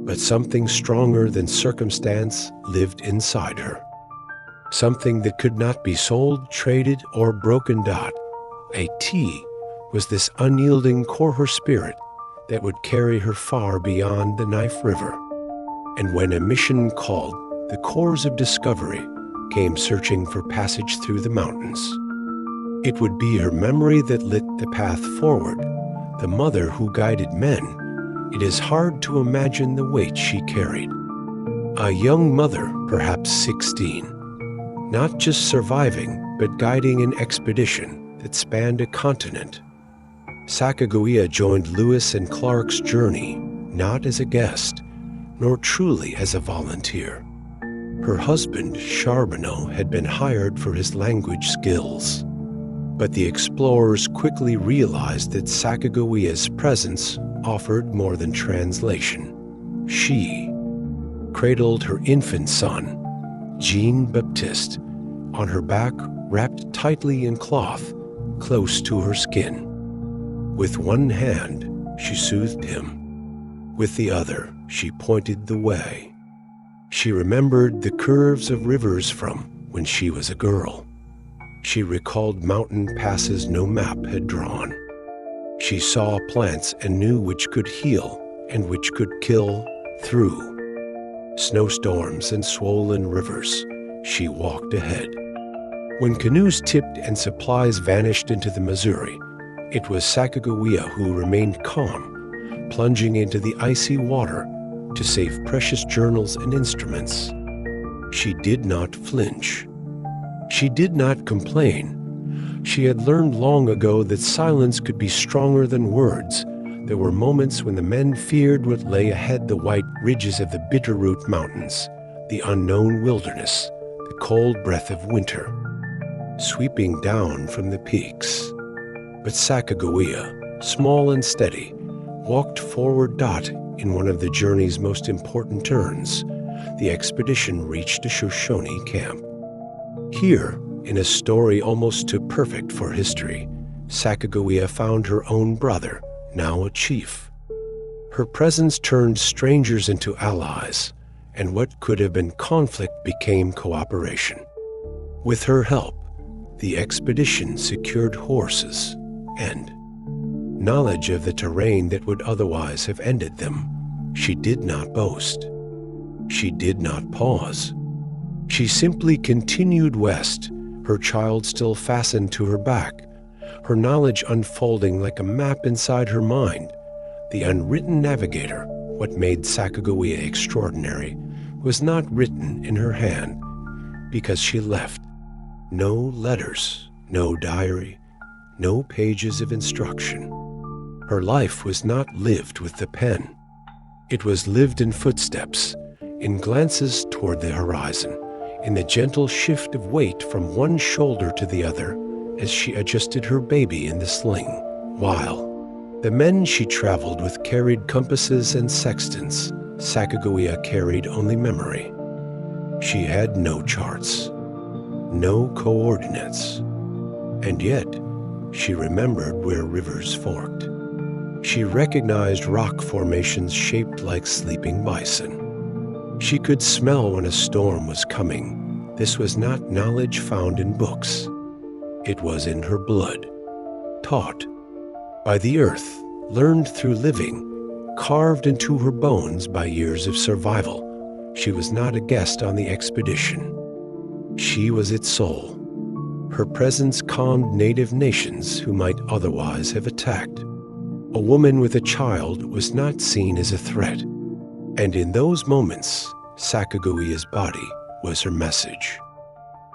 but something stronger than circumstance lived inside her. Something that could not be sold, traded, or broken. A T was this unyielding core her spirit that would carry her far beyond the Knife River. And when a mission called, the cores of discovery came searching for passage through the mountains. It would be her memory that lit the path forward, the mother who guided men, it is hard to imagine the weight she carried. A young mother, perhaps 16, not just surviving, but guiding an expedition that spanned a continent. Sacagawea joined Lewis and Clark's journey, not as a guest, nor truly as a volunteer. Her husband, Charbonneau, had been hired for his language skills. But the explorers quickly realized that Sacagawea's presence offered more than translation. She cradled her infant son, Jean-Baptiste, on her back wrapped tightly in cloth, close to her skin. With one hand, she soothed him. With the other, she pointed the way. She remembered the curves of rivers from when she was a girl. She recalled mountain passes no map had drawn. She saw plants and knew which could heal and which could kill through snowstorms and swollen rivers. She walked ahead. When canoes tipped and supplies vanished into the Missouri, it was Sacagawea who remained calm, plunging into the icy water to save precious journals and instruments. She did not flinch. She did not complain. She had learned long ago that silence could be stronger than words. There were moments when the men feared what lay ahead: the white ridges of the Bitterroot Mountains, the unknown wilderness, the cold breath of winter, sweeping down from the peaks. But Sacagawea, small and steady, walked forward. In one of the journey's most important turns, the expedition reached a Shoshone camp. Here, in a story almost too perfect for history, Sacagawea found her own brother, now a chief. Her presence turned strangers into allies, and what could have been conflict became cooperation. With her help, the expedition secured horses and knowledge of the terrain that would otherwise have ended them. She did not boast. She did not pause. She simply continued west, her child still fastened to her back, her knowledge unfolding like a map inside her mind. The unwritten navigator, what made Sacagawea extraordinary, was not written in her hand, because she left no letters, no diary, no pages of instruction. Her life was not lived with the pen. It was lived in footsteps, in glances toward the horizon, in the gentle shift of weight from one shoulder to the other as she adjusted her baby in the sling, while the men she traveled with carried compasses and sextants. Sacagawea carried only memory. She had no charts, no coordinates, and yet she remembered where rivers forked. She recognized rock formations shaped like sleeping bison. She could smell when a storm was coming. This was not knowledge found in books. It was in her blood, taught by the earth, learned through living, carved into her bones by years of survival. She was not a guest on the expedition. She was its soul. Her presence calmed native nations who might otherwise have attacked. A woman with a child was not seen as a threat, and in those moments, Sacagawea's body was her message.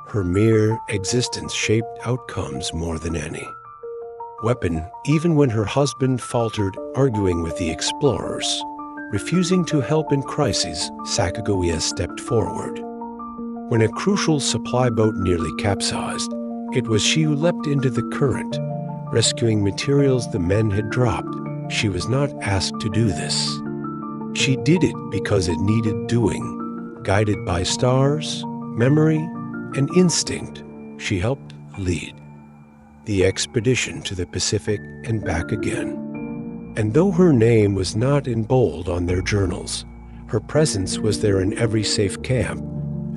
Her mere existence shaped outcomes more than any weapon. Even when her husband faltered, arguing with the explorers, refusing to help in crises, Sacagawea stepped forward. When a crucial supply boat nearly capsized, it was she who leapt into the current, rescuing materials the men had dropped. She was not asked to do this. She did it because it needed doing. Guided by stars, memory, and instinct, she helped lead the expedition to the Pacific and back again. And though her name was not in bold on their journals, her presence was there in every safe camp,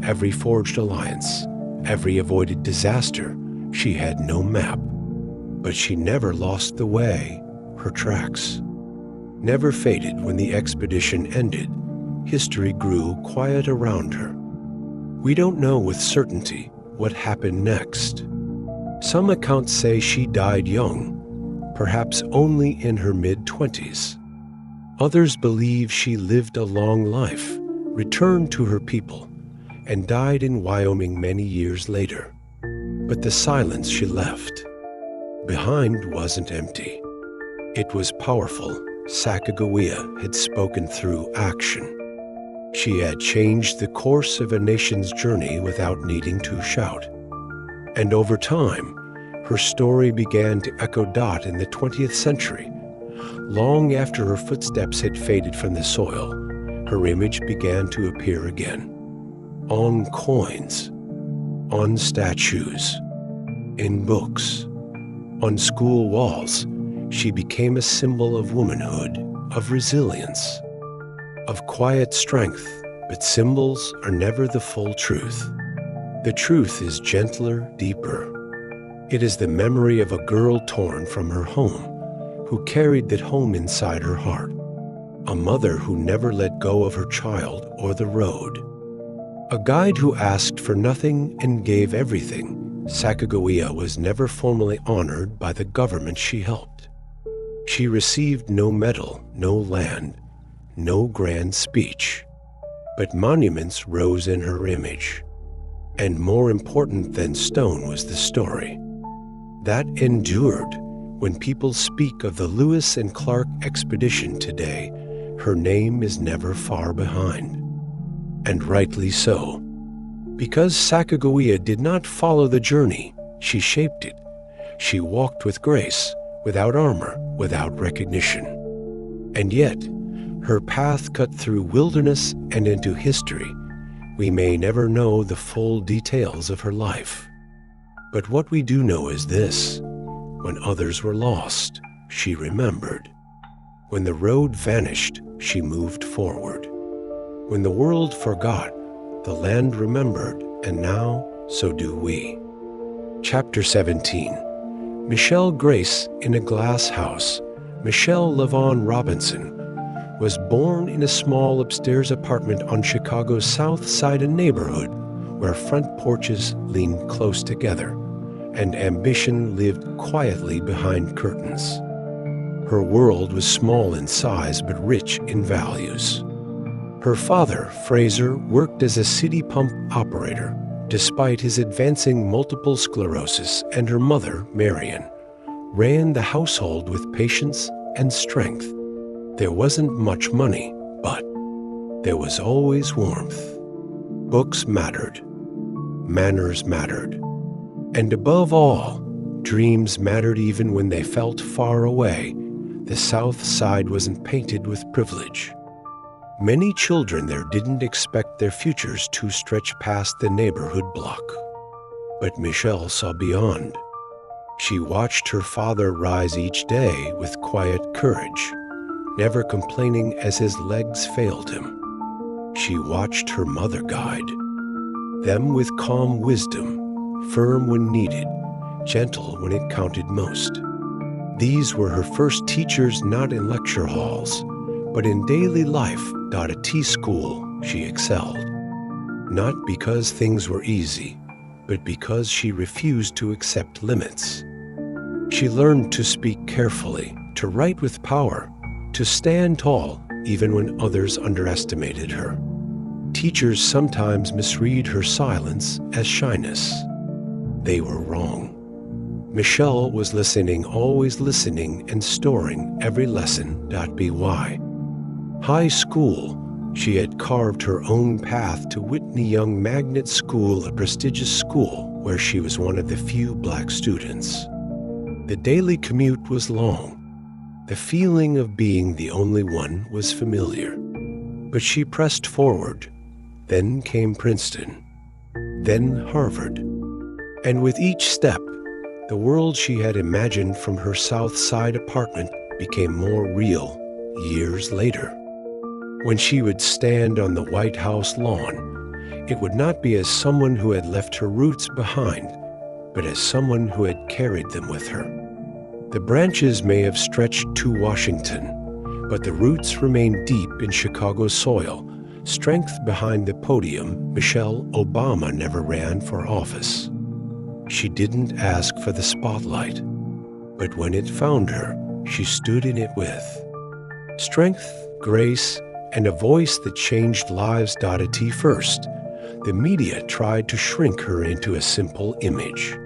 every forged alliance, every avoided disaster. She had no map, but she never lost the way. Her tracks never faded. When the expedition ended, history grew quiet around her. We don't know with certainty what happened next. Some accounts say she died young, perhaps only in her mid-20s. Others believe she lived a long life, returned to her people, and died in Wyoming many years later. But the silence she left behind wasn't empty. It was powerful. Sacagawea had spoken through action. She had changed the course of a nation's journey without needing to shout. And over time, her story began to echo in the 20th century. Long after her footsteps had faded from the soil, her image began to appear again. On coins, on statues, in books, on school walls, she became a symbol of womanhood, of resilience, of quiet strength. But symbols are never the full truth. The truth is gentler, deeper. It is the memory of a girl torn from her home, who carried that home inside her heart. A mother who never let go of her child or the road. A guide who asked for nothing and gave everything. Sacagawea was never formally honored by the government she helped. She received no medal, no land, no grand speech. But monuments rose in her image. And more important than stone was the story. That endured. When people speak of the Lewis and Clark expedition today, her name is never far behind. And rightly so. Because Sacagawea did not follow the journey, she shaped it. She walked with grace, without armor, without recognition. And yet, her path cut through wilderness and into history. We may never know the full details of her life. But what we do know is this: when others were lost, she remembered. When the road vanished, she moved forward. When the world forgot, the land remembered, and now so do we. Chapter 17. Michelle Grace in a Glass House. Michelle LaVaughn Robinson was born in a small upstairs apartment on Chicago's South Side, a neighborhood where front porches leaned close together, and ambition lived quietly behind curtains. Her world was small in size but rich in values. Her father, Fraser, worked as a city pump operator, despite his advancing multiple sclerosis, and her mother, Marion, ran the household with patience and strength. There wasn't much money, but there was always warmth. Books mattered. Manners mattered. And above all, dreams mattered even when they felt far away. The South Side wasn't painted with privilege. Many children there didn't expect their futures to stretch past the neighborhood block. But Michelle saw beyond. She watched her father rise each day with quiet courage, never complaining as his legs failed him. She watched her mother guide them with calm wisdom, firm when needed, gentle when it counted most. These were her first teachers, not in lecture halls, but in daily life. At a tea school, she excelled. Not because things were easy, but because she refused to accept limits. She learned to speak carefully, to write with power, to stand tall even when others underestimated her. Teachers sometimes misread her silence as shyness. They were wrong. Michelle was listening, always listening, and storing every lesson. By high school, she had carved her own path to Whitney Young Magnet School, a prestigious school where she was one of the few black students. The daily commute was long. The feeling of being the only one was familiar. But she pressed forward. Then came Princeton. Then Harvard. And with each step, the world she had imagined from her South Side apartment became more real years later. When she would stand on the White House lawn, it would not be as someone who had left her roots behind, but as someone who had carried them with her. The branches may have stretched to Washington, but the roots remained deep in Chicago soil. Strength behind the podium. Michelle Obama never ran for office. She didn't ask for the spotlight. But when it found her, she stood in it with strength, grace, and a voice that changed lives. At first, the media tried to shrink her into a simple image.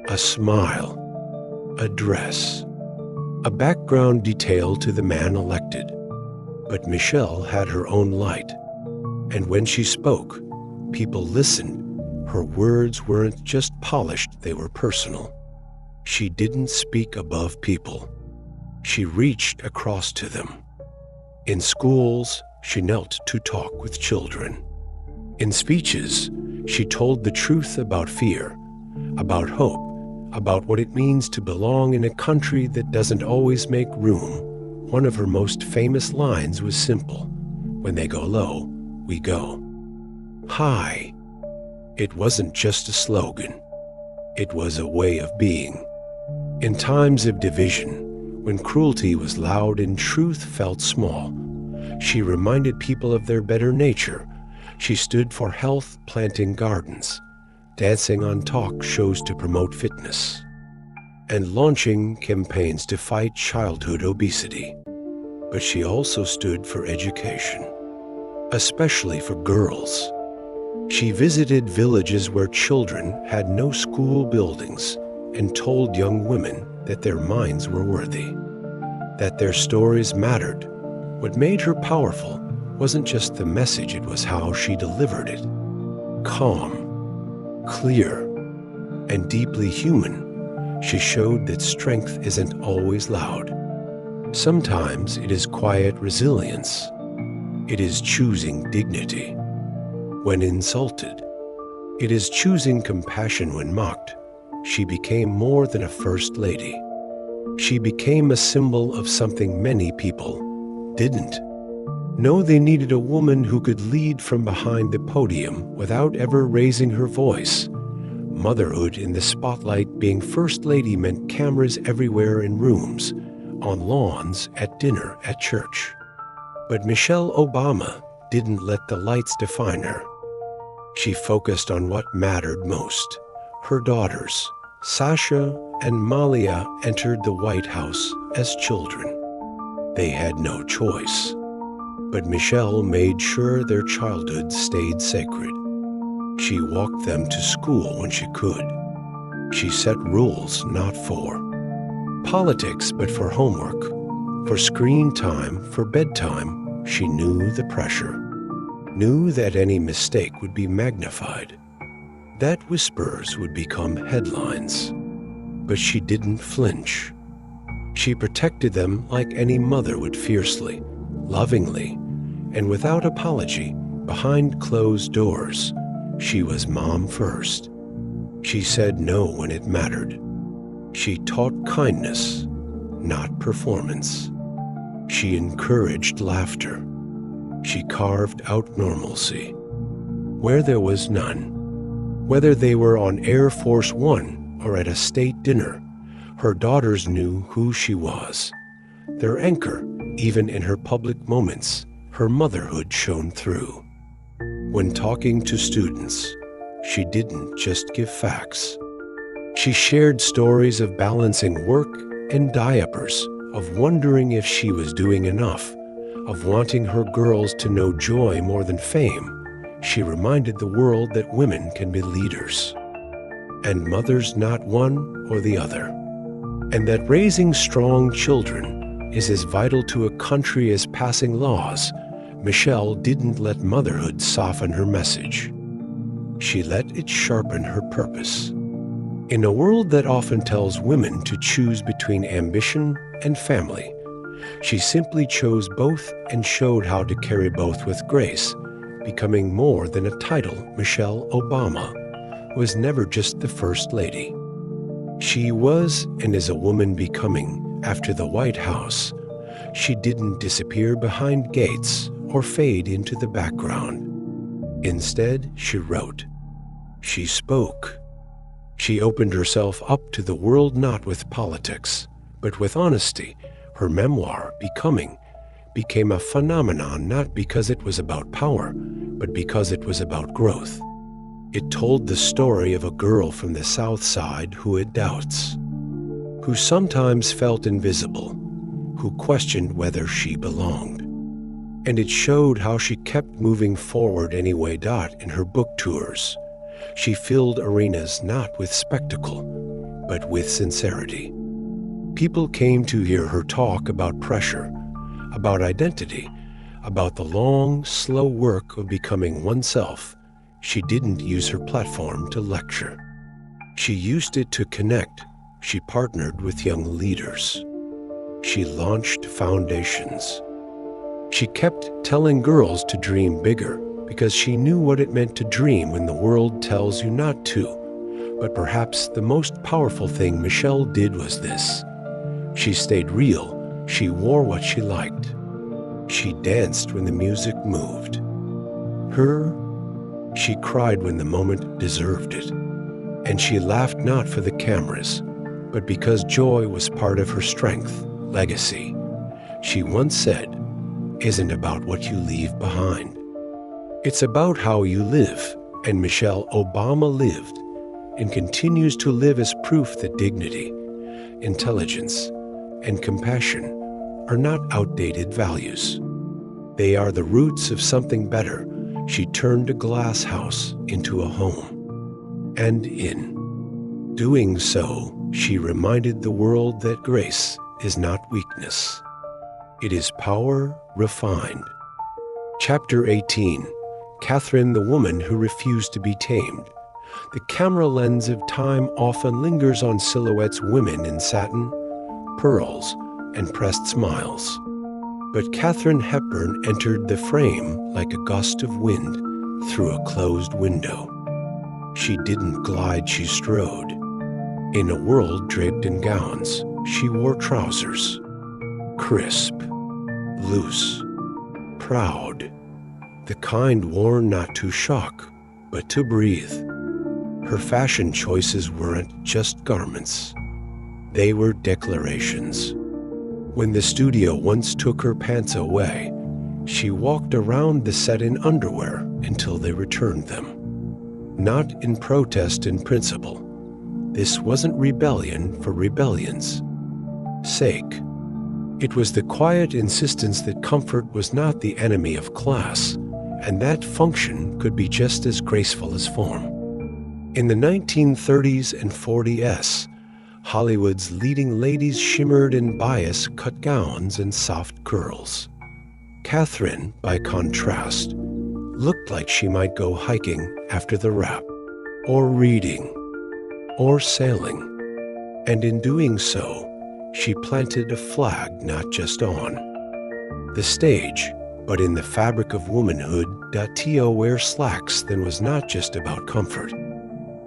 A smile, a dress, a background detail to the man elected. But Michelle had her own light. And when she spoke, people listened. Her words weren't just polished, they were personal. She didn't speak above people. She reached across to them. In schools, she knelt to talk with children. In speeches, she told the truth about fear, about hope, about what it means to belong in a country that doesn't always make room. One of her most famous lines was simple: "When they go low, we go high." It wasn't just a slogan. It was a way of being. In times of division, when cruelty was loud and truth felt small, she reminded people of their better nature. She stood for health, planting gardens, dancing on talk shows to promote fitness, and launching campaigns to fight childhood obesity. But she also stood for education, especially for girls. She visited villages where children had no school buildings and told young women that their minds were worthy, that their stories mattered. What made her powerful wasn't just the message, it was how she delivered it. Calm, clear, and deeply human, she showed that strength isn't always loud. Sometimes it is quiet resilience. It is choosing dignity when insulted. It is choosing compassion when mocked. She became more than a first lady. She became a symbol of something many people didn't know they needed: a woman who could lead from behind the podium without ever raising her voice. Motherhood in the spotlight. Being first lady meant cameras everywhere, in rooms, on lawns, at dinner, at church. But Michelle Obama didn't let the lights define her. She focused on what mattered most. Her daughters, Sasha and Malia, entered the White House as children. They had no choice. But Michelle made sure their childhood stayed sacred. She walked them to school when she could. She set rules not for politics, but for homework, for screen time, for bedtime. She knew the pressure, knew that any mistake would be magnified, that whispers would become headlines. But she didn't flinch. She protected them like any mother would, fiercely, lovingly, and without apology. Behind closed doors, she was mom first. She said no when it mattered. She taught kindness, not performance. She encouraged laughter. She carved out normalcy where there was none. Whether they were on Air Force One or at a state dinner, her daughters knew who she was. Their anchor, even in her public moments, her motherhood shone through. When talking to students, she didn't just give facts. She shared stories of balancing work and diapers, of wondering if she was doing enough, of wanting her girls to know joy more than fame. She reminded the world that women can be leaders, and mothers, not one or the other, and that raising strong children is as vital to a country as passing laws. Michelle didn't let motherhood soften her message. She let it sharpen her purpose. In a world that often tells women to choose between ambition and family, she simply chose both and showed how to carry both with grace, becoming more than a title. Michelle Obama was never just the First Lady. She was and is a woman becoming. After the White House, she didn't disappear behind gates or fade into the background. Instead, she wrote. She spoke. She opened herself up to the world, not with politics, but with honesty. Her memoir, Becoming, became a phenomenon not because it was about power, but because it was about growth. It told the story of a girl from the South Side who had doubts, who sometimes felt invisible, who questioned whether she belonged. And it showed how she kept moving forward anyway. In her book tours, she filled arenas not with spectacle, but with sincerity. People came to hear her talk about pressure, about identity, about the long, slow work of becoming oneself. She didn't use her platform to lecture. She used it to connect. She partnered with young leaders. She launched foundations. She kept telling girls to dream bigger because she knew what it meant to dream when the world tells you not to. But perhaps the most powerful thing Michelle did was this. She stayed real. She wore what she liked. She danced when the music moved. She cried when the moment deserved it. And she laughed not for the cameras, but because joy was part of her strength, legacy. She once said, "Isn't about what you leave behind. It's about how you live." And Michelle Obama lived and continues to live as proof that dignity, intelligence, and compassion are not outdated values. They are the roots of something better. She turned a glass house into a home. And in doing so, she reminded the world that grace is not weakness. It is power refined. Chapter 18. Catherine, the woman who refused to be tamed. The camera lens of time often lingers on silhouettes, women in satin, pearls, and pressed smiles. But Katharine Hepburn entered the frame like a gust of wind through a closed window. She didn't glide, she strode. In a world draped in gowns, she wore trousers. Crisp, loose, proud. The kind worn not to shock, but to breathe. Her fashion choices weren't just garments. They were declarations. When the studio once took her pants away, she walked around the set in underwear until they returned them. Not in protest, in principle. This wasn't rebellion for rebellion's sake. It was the quiet insistence that comfort was not the enemy of class, and that function could be just as graceful as form. In the 1930s and 40s, Hollywood's leading ladies shimmered in bias-cut gowns and soft curls. Catherine, by contrast, looked like she might go hiking after the wrap, or reading, or sailing. And in doing so, she planted a flag not just on the stage, but in the fabric of womanhood. To wear slacks then was not just about comfort.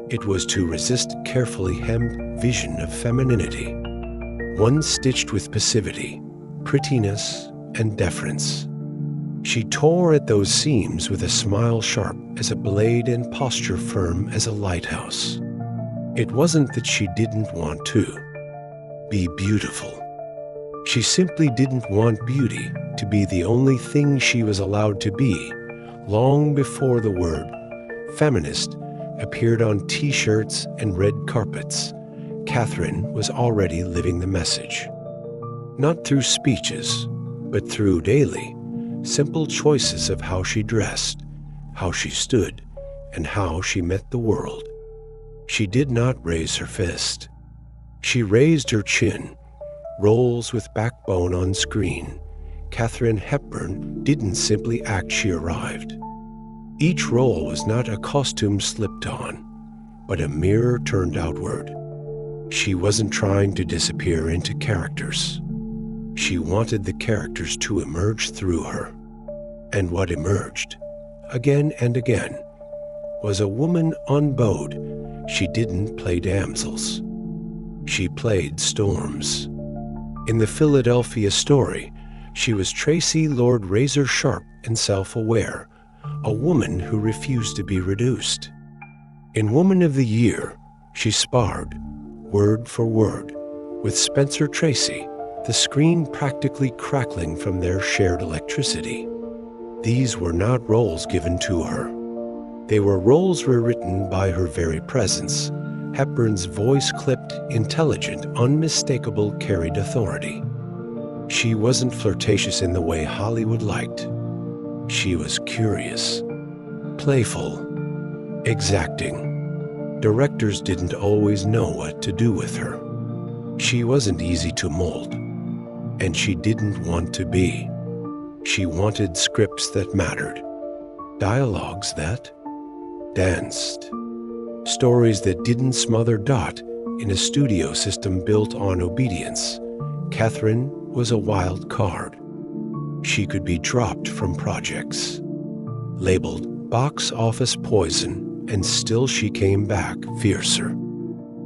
It was to resist carefully hemmed vision of femininity, one stitched with passivity, prettiness, and deference. She tore at those seams with a smile sharp as a blade and posture firm as a lighthouse. It wasn't that she didn't want to be beautiful. She simply didn't want beauty to be the only thing she was allowed to be. Long before the word feminist appeared on T-shirts and red carpets, Catherine was already living the message. Not through speeches, but through daily, simple choices of how she dressed, how she stood, and how she met the world. She did not raise her fist. She raised her chin. Roles with backbone on screen. Katharine Hepburn didn't simply act, she arrived. Each role was not a costume slipped on, but a mirror turned outward. She wasn't trying to disappear into characters. She wanted the characters to emerge through her. And what emerged, again and again, was a woman unbowed. She didn't play damsels. She played storms. In the Philadelphia story, she was Tracy Lord, razor sharp and self-aware, a woman who refused to be reduced. In Woman of the Year, she sparred, word for word, with Spencer Tracy, the screen practically crackling from their shared electricity. These were not roles given to her. They were roles rewritten by her very presence, Hepburn's voice-clipped, intelligent, unmistakable carried authority. She wasn't flirtatious in the way Hollywood liked. She was curious, playful, exacting. Directors didn't always know what to do with her. She wasn't easy to mold, and she didn't want to be. She wanted scripts that mattered, dialogues that danced, stories that didn't smother Dot in a studio system built on obedience. Catherine was a wild card. She could be dropped from projects, labeled box office poison, and still she came back fiercer.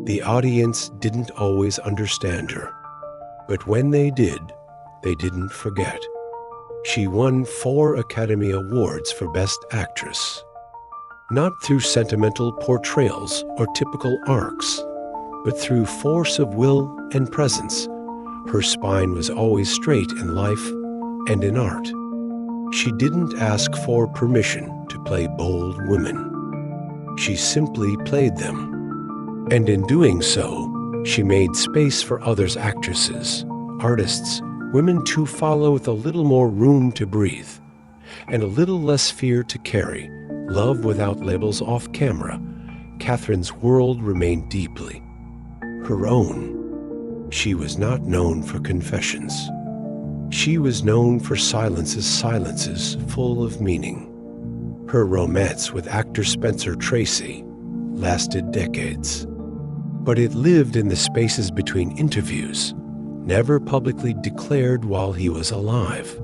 The audience didn't always understand her, but when they did, they didn't forget. She won 4 Academy Awards for Best Actress, not through sentimental portrayals or typical arcs, but through force of will and presence. Her spine was always straight in life and in art. She didn't ask for permission to play bold women. She simply played them. And in doing so, she made space for others, actresses, artists, women to follow with a little more room to breathe and a little less fear to carry. Love without labels off camera, Catherine's world remained deeply her own. She was not known for confessions. She was known for silences full of meaning. Her romance with actor Spencer Tracy lasted decades, but it lived in the spaces between interviews, never publicly declared while he was alive.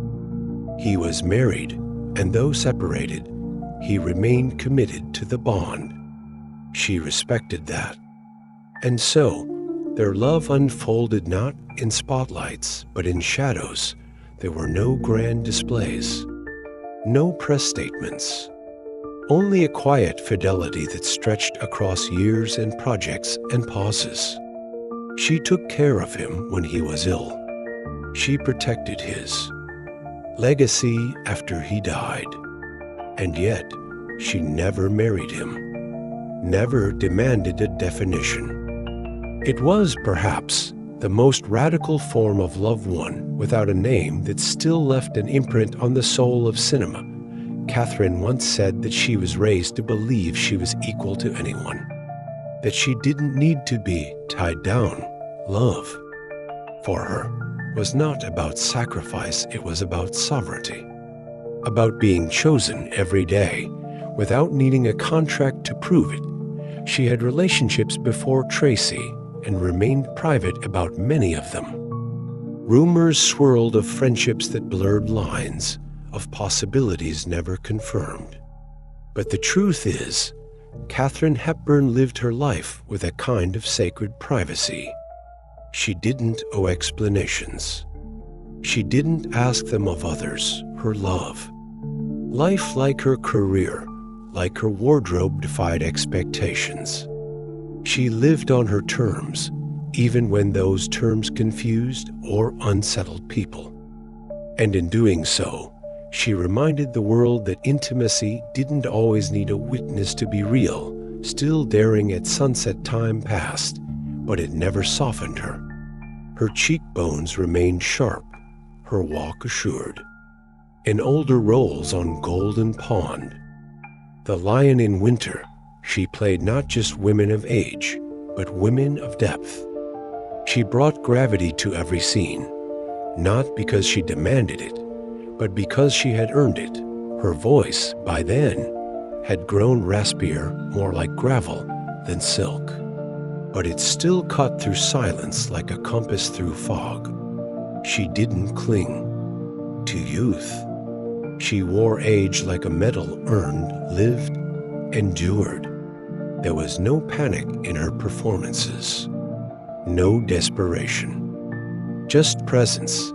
He was married, and though separated, he remained committed to the bond. She respected that. And so, their love unfolded not in spotlights, but in shadows. There were no grand displays, no press statements, only a quiet fidelity that stretched across years and projects and pauses. She took care of him when he was ill. She protected his legacy after he died. And yet, she never married him, never demanded a definition. It was, perhaps, the most radical form of love, one without a name that still left an imprint on the soul of cinema. Catherine once said that she was raised to believe she was equal to anyone, that she didn't need to be tied down. Love, for her, was not about sacrifice, it was about sovereignty, about being chosen every day without needing a contract to prove it. She had relationships before Tracy and remained private about many of them. Rumors swirled of friendships that blurred lines, of possibilities never confirmed. But the truth is, Katharine Hepburn lived her life with a kind of sacred privacy. She didn't owe explanations. She didn't ask them of others, her love. Life, like her career, like her wardrobe, defied expectations. She lived on her terms, even when those terms confused or unsettled people. And in doing so, she reminded the world that intimacy didn't always need a witness to be real. Still daring at sunset, time passed, but it never softened her. Her cheekbones remained sharp, her walk assured. In older roles on Golden Pond, The Lion in Winter, she played not just women of age, but women of depth. She brought gravity to every scene, not because she demanded it, but because she had earned it. Her voice, by then, had grown raspier, more like gravel than silk. But it still cut through silence like a compass through fog. She didn't cling to youth. She wore age like a medal, earned, lived, endured. There was no panic in her performances, no desperation, just presence.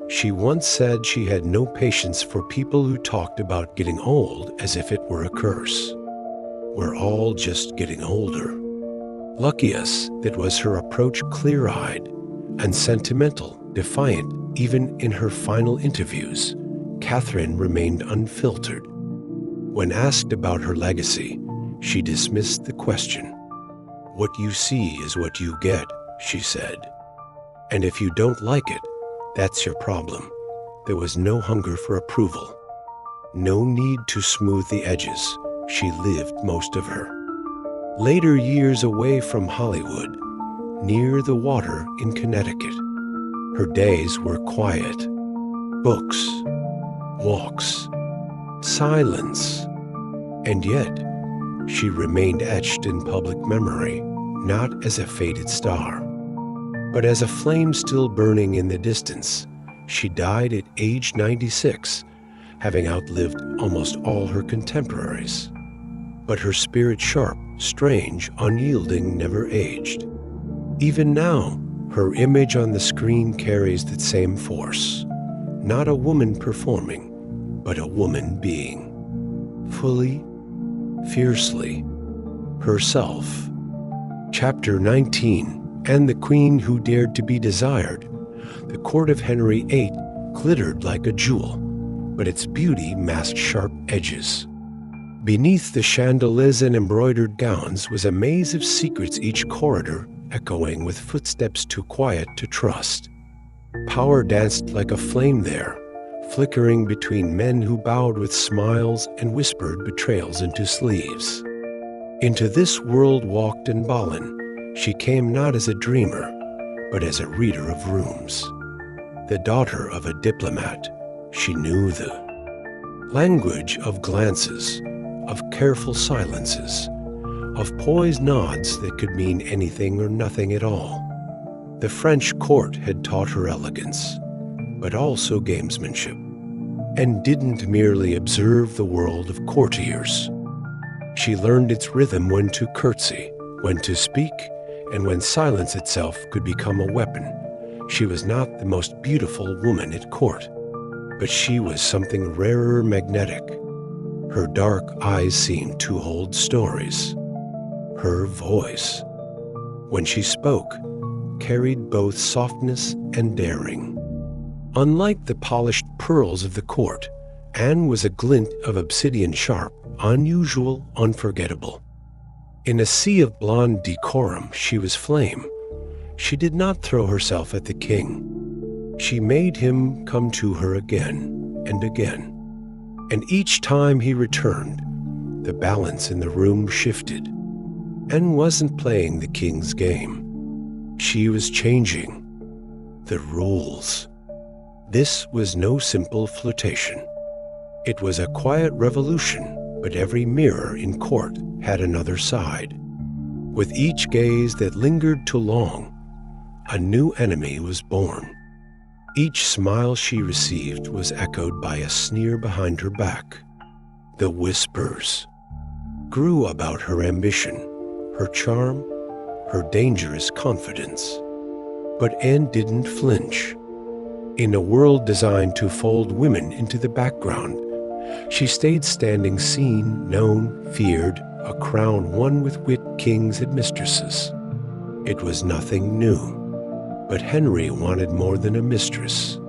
She once said she had no patience for people who talked about getting old as if it were a curse. We're all just getting older. Lucky us that was her approach, clear-eyed and sentimental, defiant. Even in her final interviews, Catherine remained unfiltered. When asked about her legacy, she dismissed the question. "What you see is what you get," she said. "And if you don't like it, that's your problem." There was no hunger for approval, no need to smooth the edges. She lived most of her later years away from Hollywood, near the water in Connecticut. Her days were quiet. Books, walks, silence. And yet, she remained etched in public memory, not as a faded star, but as a flame still burning in the distance. She died at age 96, having outlived almost all her contemporaries. But her spirit sharp, strange, unyielding, never aged. Even now, her image on the screen carries that same force. Not a woman performing, but a woman being. Fully, fiercely, herself. Chapter 19, And the Queen Who Dared to Be Desired. The court of Henry VIII glittered like a jewel, but its beauty masked sharp edges. Beneath the chandeliers and embroidered gowns was a maze of secrets, each corridor echoing with footsteps too quiet to trust. Power danced like a flame there, flickering between men who bowed with smiles and whispered betrayals into sleeves. Into this world walked in Boleyn. She came not as a dreamer, but as a reader of rooms. The daughter of a diplomat, she knew the language of glances, of careful silences, of poised nods that could mean anything or nothing at all. The French court had taught her elegance, but also gamesmanship, and didn't merely observe the world of courtiers. She learned its rhythm, when to curtsy, when to speak, and when silence itself could become a weapon. She was not the most beautiful woman at court, but she was something rarer, magnetic. Her dark eyes seemed to hold stories. Her voice, when she spoke, carried both softness and daring. Unlike the polished pearls of the court, Anne was a glint of obsidian sharp, unusual, unforgettable. In a sea of blonde decorum, she was flame. She did not throw herself at the king. She made him come to her again and again. And each time he returned, the balance in the room shifted. Anne wasn't playing the king's game. She was changing the rules. This was no simple flirtation. It was a quiet revolution, but every mirror in court had another side. With each gaze that lingered too long, a new enemy was born. Each smile she received was echoed by a sneer behind her back. The whispers grew about her ambition, her charm, her dangerous confidence. But Anne didn't flinch. In a world designed to fold women into the background, she stayed standing, seen, known, feared, a crown won with wit kings and mistresses. It was nothing new. But Henry wanted more than a mistress.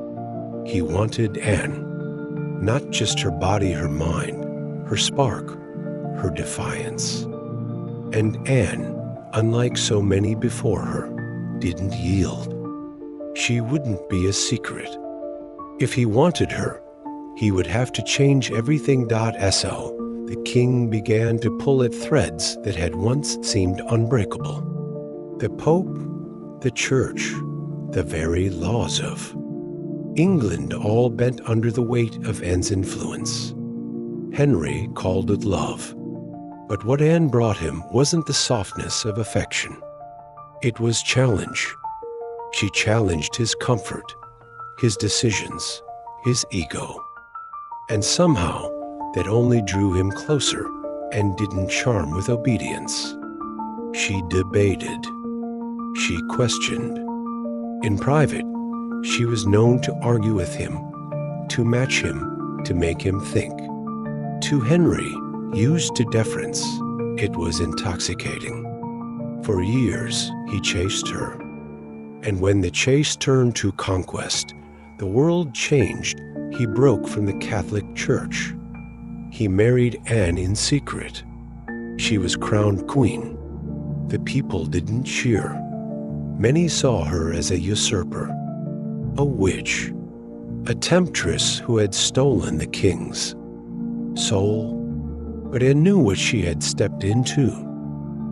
He wanted Anne, not just her body, her mind, her spark, her defiance. And Anne, unlike so many before her, didn't yield. She wouldn't be a secret. If he wanted her, he would have to change everything. So the king began to pull at threads that had once seemed unbreakable. The Pope, the Church, the very laws of England all bent under the weight of Anne's influence. Henry called it love. But what Anne brought him wasn't the softness of affection. It was challenge. She challenged his comfort, his decisions, his ego. And somehow that only drew him closer and didn't charm with obedience. She debated. She questioned. In private, she was known to argue with him, to match him, to make him think. To Henry, used to deference, it was intoxicating. For years, he chased her. And when the chase turned to conquest, the world changed. He broke from the Catholic Church. He married Anne in secret. She was crowned queen. The people didn't cheer. Many saw her as a usurper, a witch, a temptress who had stolen the king's soul. But Anne knew what she had stepped into.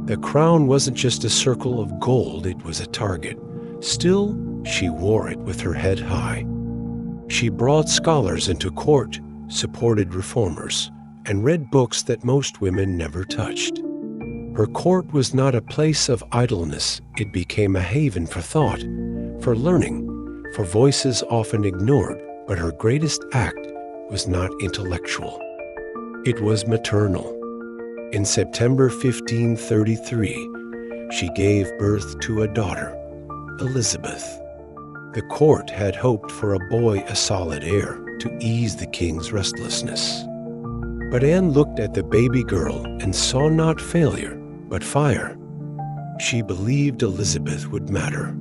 The crown wasn't just a circle of gold, it was a target. Still, she wore it with her head high. She brought scholars into court, supported reformers, and read books that most women never touched. Her court was not a place of idleness. It became a haven for thought, for learning, for voices often ignored. But her greatest act was not intellectual. It was maternal. In September 1533, she gave birth to a daughter, Elizabeth. The court had hoped for a boy, a solid heir, to ease the king's restlessness. But Anne looked at the baby girl and saw not failure, but fire. She believed Elizabeth would matter.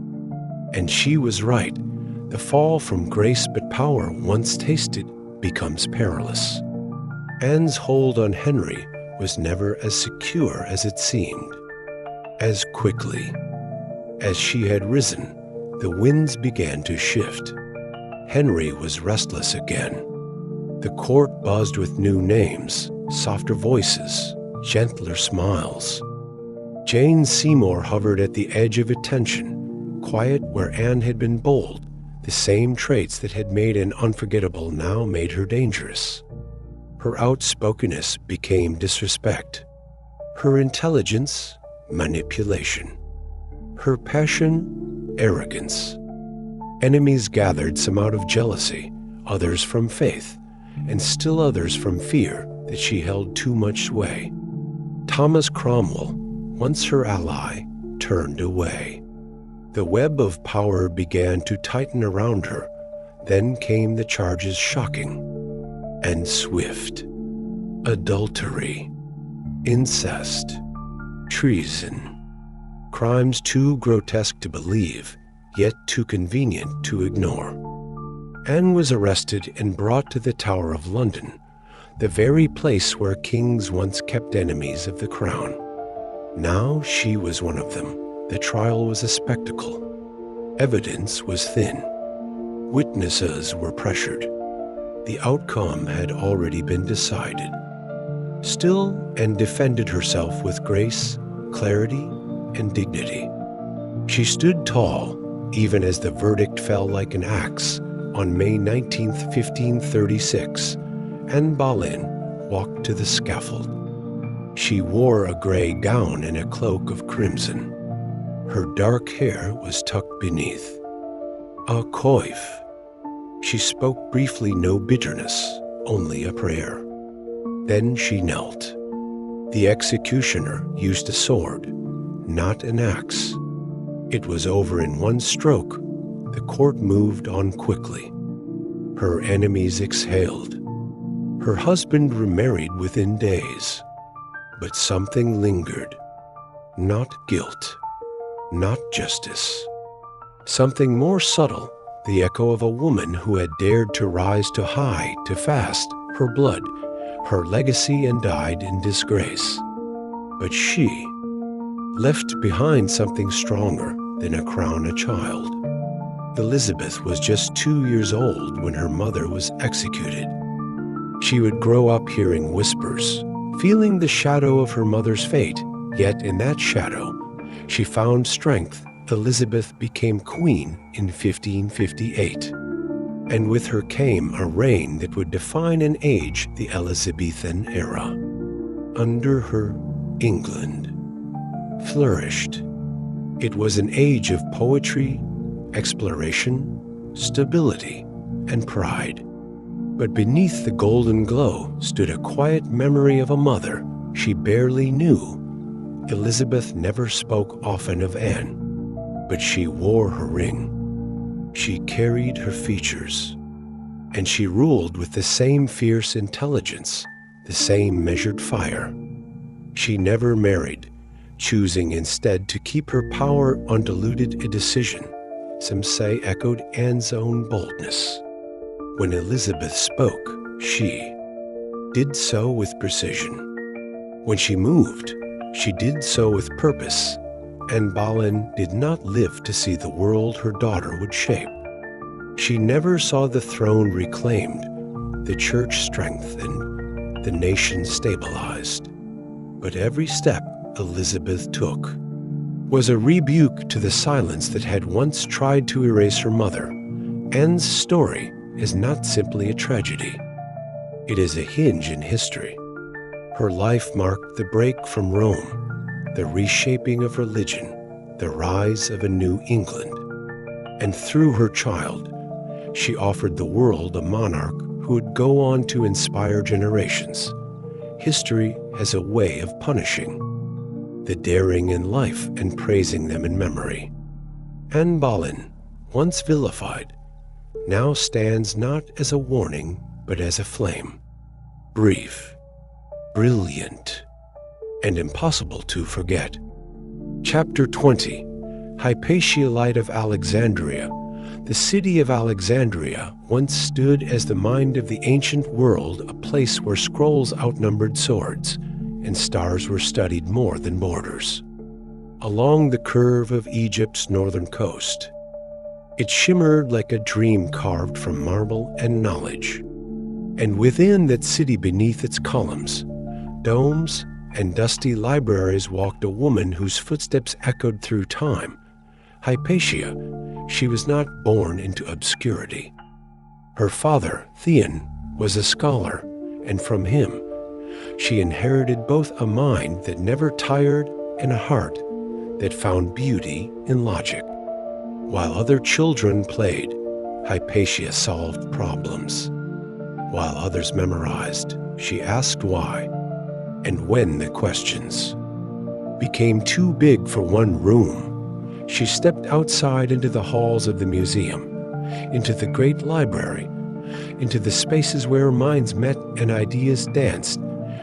And she was right. The fall from grace but power, once tasted, becomes perilous. Anne's hold on Henry was never as secure as it seemed. As quickly as she had risen, the winds began to shift. Henry was restless again. The court buzzed with new names, softer voices, gentler smiles. Jane Seymour hovered at the edge of attention, quiet where Anne had been bold. The same traits that had made Anne unforgettable now made her dangerous. Her outspokenness became disrespect. Her intelligence, manipulation. Her passion, arrogance. Enemies gathered, some out of jealousy, others from faith, and still others from fear that she held too much sway. Thomas Cromwell, once her ally, turned away. The web of power began to tighten around her. Then came the charges, shocking and swift. Adultery, incest, treason. Crimes too grotesque to believe, yet too convenient to ignore. Anne was arrested and brought to the Tower of London, the very place where kings once kept enemies of the crown. Now she was one of them. The trial was a spectacle. Evidence was thin. Witnesses were pressured. The outcome had already been decided. Still, Anne defended herself with grace, clarity, and dignity. She stood tall, even as the verdict fell like an axe. On May 19, 1536, Anne Boleyn walked to the scaffold. She wore a gray gown and a cloak of crimson. Her dark hair was tucked beneath. A coif. She spoke briefly, no bitterness, only a prayer. Then she knelt. The executioner used a sword, not an axe. It was over in one stroke. The court moved on quickly. Her enemies exhaled. Her husband remarried within days. But something lingered. Not guilt, not justice. Something more subtle, the echo of a woman who had dared to rise too high, to fast, her blood, her legacy, and died in disgrace. But she left behind something stronger than a crown, a child. Elizabeth was just 2 years old when her mother was executed. She would grow up hearing whispers, feeling the shadow of her mother's fate, yet in that shadow, she found strength. Elizabeth became queen in 1558, and with her came a reign that would define an age, the Elizabethan era. Under her, England flourished. It was an age of poetry, exploration, stability, and pride. But beneath the golden glow stood a quiet memory of a mother she barely knew. Elizabeth never spoke often of Anne, but she wore her ring. She carried her features, and she ruled with the same fierce intelligence, the same measured fire. She never married, choosing instead to keep her power undiluted, a decision some say echoed Anne's own boldness. When Elizabeth spoke, she did so with precision. When she moved, she did so with purpose, and Balin did not live to see the world her daughter would shape. She never saw the throne reclaimed, the church strengthened, the nation stabilized. But every step Elizabeth took was a rebuke to the silence that had once tried to erase her mother. Anne's story is not simply a tragedy. It is a hinge in history. Her life marked the break from Rome, the reshaping of religion, the rise of a new England. And through her child, she offered the world a monarch who would go on to inspire generations. History has a way of punishing the daring in life and praising them in memory. Anne Boleyn, once vilified, now stands not as a warning, but as a flame. Brief, brilliant, and impossible to forget. Chapter 20, Hypatia Light of Alexandria. The city of Alexandria once stood as the mind of the ancient world, a place where scrolls outnumbered swords, and stars were studied more than borders. Along the curve of Egypt's northern coast, it shimmered like a dream carved from marble and knowledge. And within that city, beneath its columns, domes, and dusty libraries, walked a woman whose footsteps echoed through time. Hypatia, she was not born into obscurity. Her father, Theon, was a scholar, and from him, she inherited both a mind that never tired and a heart that found beauty in logic. While other children played, Hypatia solved problems. While others memorized, she asked why. And when the questions became too big for one room, she stepped outside into the halls of the museum, into the great library, into the spaces where minds met and ideas danced.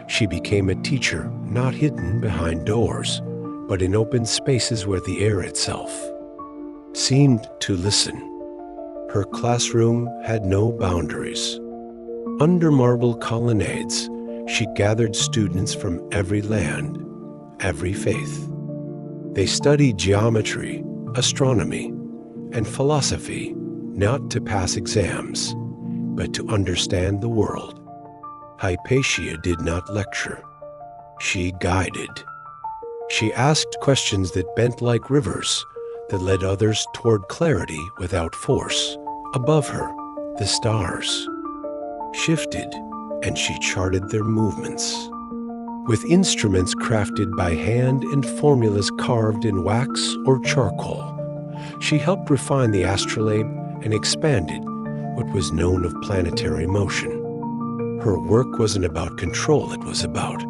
She became a teacher, not hidden behind doors, but in open spaces where the air itself seemed to listen. Her classroom had no boundaries. Under marble colonnades, she gathered students from every land, every faith. They studied geometry, astronomy, and philosophy, not to pass exams, but to understand the world. Hypatia did not lecture. She guided. She asked questions that bent like rivers, that led others toward clarity without force. Above her, the stars shifted, and she charted their movements. With instruments crafted by hand and formulas carved in wax or charcoal, she helped refine the astrolabe and expanded what was known of planetary motion. Her work wasn't about control, it was about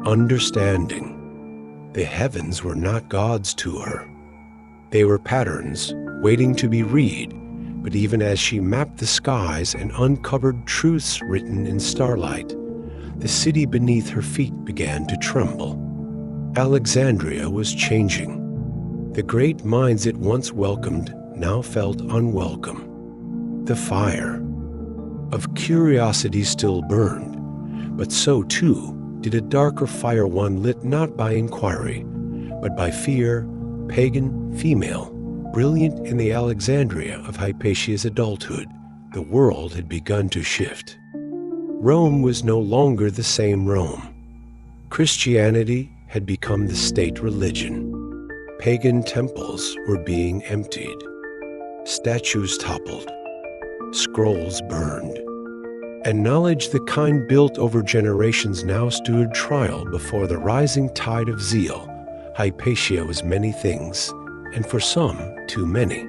understanding. The heavens were not gods to her. They were patterns waiting to be read, but even as she mapped the skies and uncovered truths written in starlight, the city beneath her feet began to tremble. Alexandria was changing. The great minds it once welcomed now felt unwelcome. The fire of curiosity still burned, but so too did a darker fire, one lit not by inquiry, but by fear, pagan, female, brilliant in the Alexandria of Hypatia's adulthood. The world had begun to shift. Rome was no longer the same Rome. Christianity had become the state religion. Pagan temples were being emptied. Statues toppled. Scrolls burned. And knowledge, the kind built over generations, now stood trial before the rising tide of zeal. Hypatia was many things, and for some, too many.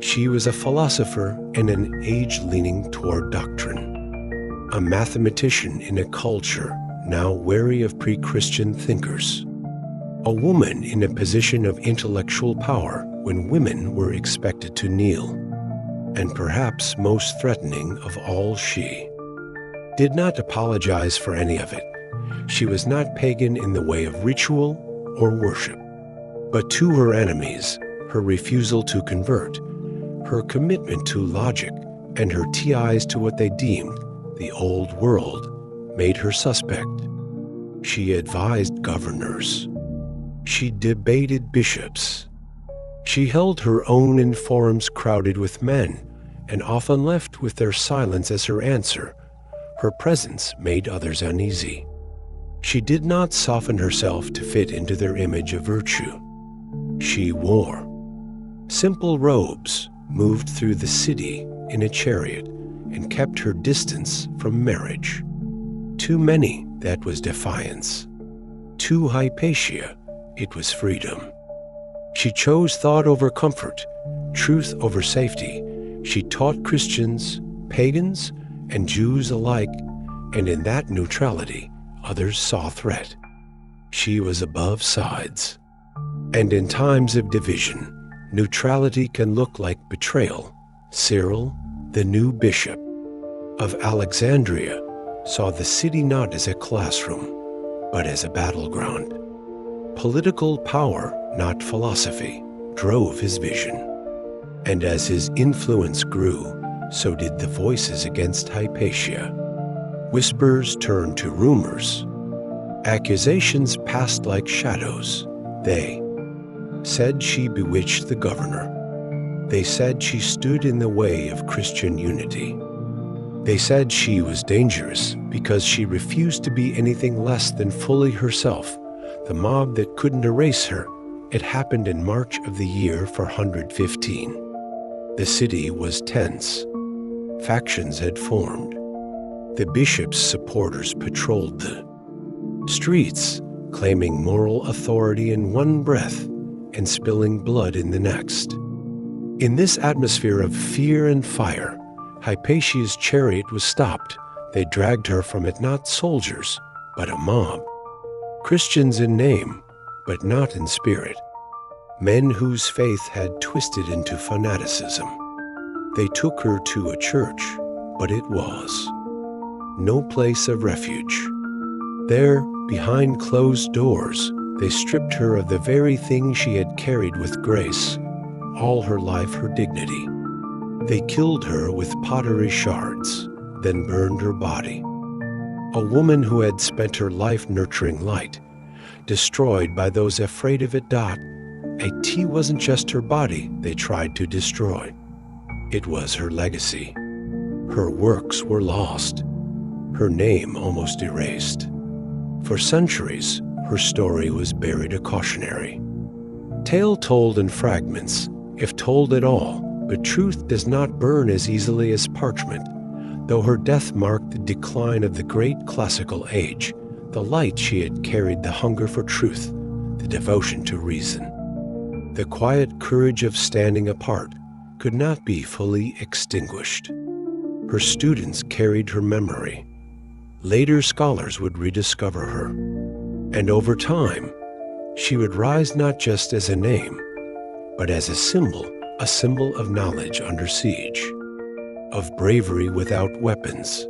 She was a philosopher in an age leaning toward doctrine, a mathematician in a culture now wary of pre-Christian thinkers, a woman in a position of intellectual power when women were expected to kneel, and perhaps most threatening of all, she did not apologize for any of it. She was not pagan in the way of ritual or worship, but to her enemies, her refusal to convert, her commitment to logic, and her ties to what they deemed the old world made her suspect. She advised governors, She debated bishops. She held her own in forums crowded with men, and often left with their silence as her answer. Her presence made others uneasy. She did not soften herself to fit into their image of virtue. She wore simple robes, moved through the city in a chariot, and kept her distance from marriage. To many, that was defiance. To Hypatia, it was freedom. She chose thought over comfort, truth over safety. She taught Christians, pagans, and Jews alike, and in that neutrality, others saw threat. She was above sides. And in times of division, neutrality can look like betrayal. Cyril, the new bishop of Alexandria, saw the city not as a classroom, but as a battleground. Political power, not philosophy, drove his vision. And as his influence grew, so did the voices against Hypatia. Whispers turned to rumors. Accusations passed like shadows. They said she bewitched the governor. They said she stood in the way of Christian unity. They said she was dangerous because she refused to be anything less than fully herself, the mob that couldn't erase her. It happened in March of the year 415. The city was tense. Factions had formed. The bishop's supporters patrolled the streets, claiming moral authority in one breath and spilling blood in the next. In this atmosphere of fear and fire, Hypatia's chariot was stopped. They dragged her from it not soldiers, but a mob. Christians in name, but not in spirit. Men whose faith had twisted into fanaticism. They took her to a church, but it was no place of refuge. There, behind closed doors, they stripped her of the very thing she had carried with grace, all her life her dignity. They killed her with pottery shards, then burned her body. A woman who had spent her life nurturing light, destroyed by those afraid of it. It wasn't just her body they tried to destroy. It was her legacy. Her works were lost, her name almost erased. For centuries, her story was buried a cautionary tale told in fragments, if told at all, but truth does not burn as easily as parchment. Though her death marked the decline of the great classical age, the light she had carried, the hunger for truth, the devotion to reason, the quiet courage of standing apart, could not be fully extinguished. Her students carried her memory. Later scholars would rediscover her. And over time, she would rise not just as a name, but as a symbol of knowledge under siege, of bravery without weapons,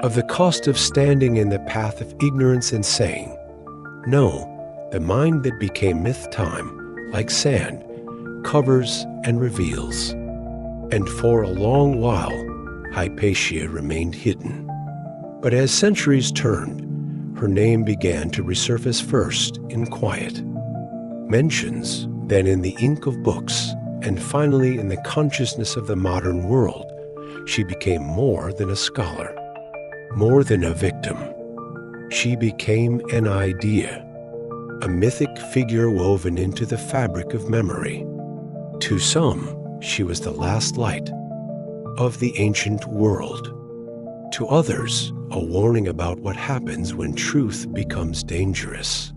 of the cost of standing in the path of ignorance and saying, no, the mind that became myth time, like sand, covers and reveals. And for a long while, Hypatia remained hidden. But as centuries turned, her name began to resurface first in quiet mentions, then in the ink of books, and finally in the consciousness of the modern world. She became more than a scholar, more than a victim. She became an idea, a mythic figure woven into the fabric of memory. To some, she was the last light of the ancient world. To others, a warning about what happens when truth becomes dangerous.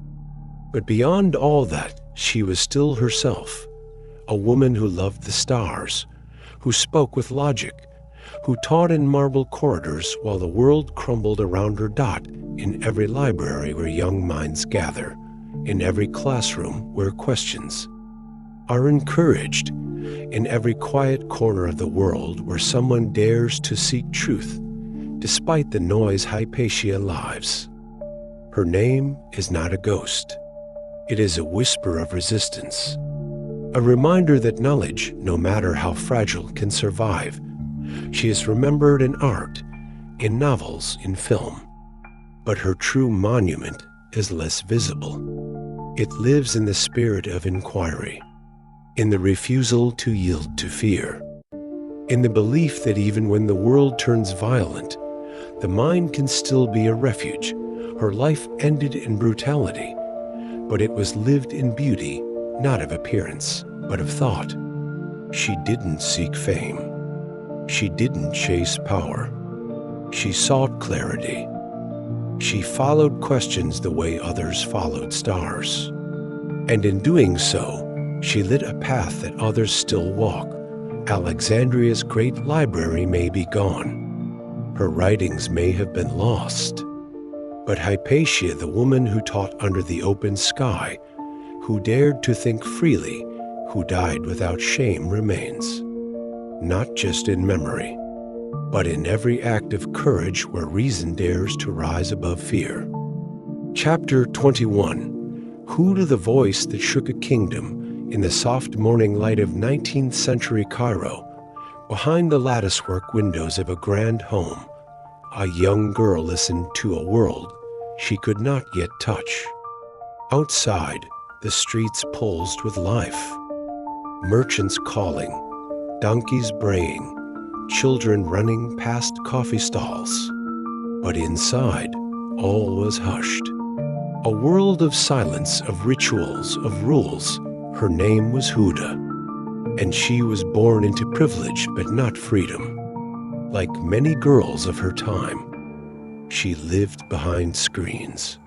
But beyond all that, she was still herself, a woman who loved the stars, who spoke with logic, who taught in marble corridors while the world crumbled around her. In every library where young minds gather, in every classroom where questions are encouraged, in every quiet corner of the world where someone dares to seek truth, despite the noise Hypatia lives. Her name is not a ghost. It is a whisper of resistance, a reminder that knowledge, no matter how fragile, can survive. She is remembered in art, in novels, in film, but her true monument is less visible. It lives in the spirit of inquiry, in the refusal to yield to fear, in the belief that even when the world turns violent, the mind can still be a refuge. Her life ended in brutality, but it was lived in beauty, not of appearance, but of thought. She didn't seek fame. She didn't chase power. She sought clarity. She followed questions the way others followed stars. And in doing so, she lit a path that others still walk. Alexandria's great library may be gone. Her writings may have been lost. But Hypatia, the woman who taught under the open sky, who dared to think freely, who died without shame, remains. Not just in memory, but in every act of courage where reason dares to rise above fear. Chapter 21. Huda, the voice that shook a kingdom in the soft morning light of 19th century Cairo, behind the latticework windows of a grand home, a young girl listened to a world she could not yet touch. Outside, the streets pulsed with life. Merchants calling, donkeys braying, children running past coffee stalls. But inside, all was hushed. A world of silence, of rituals, of rules. Her name was Huda, and she was born into privilege but not freedom. Like many girls of her time, she lived behind screens.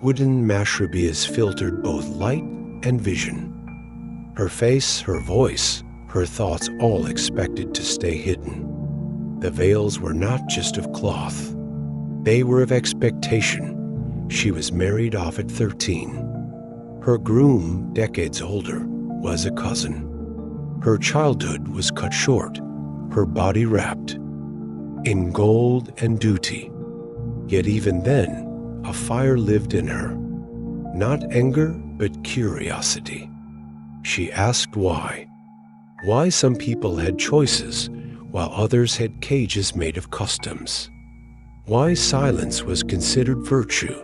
Wooden mashrabias filtered both light and vision. Her face, her voice, her thoughts all expected to stay hidden. The veils were not just of cloth. They were of expectation. She was married off at 13. Her groom, decades older, was a cousin. Her childhood was cut short, her body wrapped in gold and duty. Yet even then, a fire lived in her. Not anger, but curiosity. She asked why. Why some people had choices, while others had cages made of customs. Why silence was considered virtue.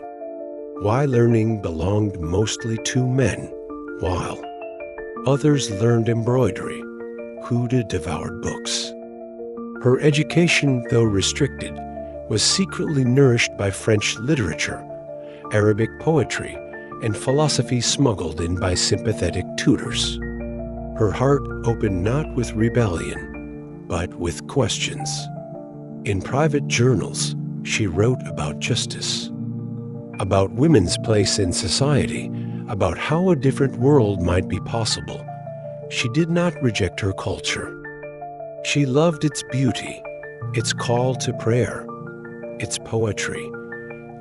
Why learning belonged mostly to men, while others learned embroidery. Huda devoured books. Her education, though restricted, was secretly nourished by French literature, Arabic poetry, and philosophy smuggled in by sympathetic tutors. Her heart opened not with rebellion, but with questions. In private journals, she wrote about justice, about women's place in society, about how a different world might be possible. She did not reject her culture. She loved its beauty, its call to prayer, its poetry,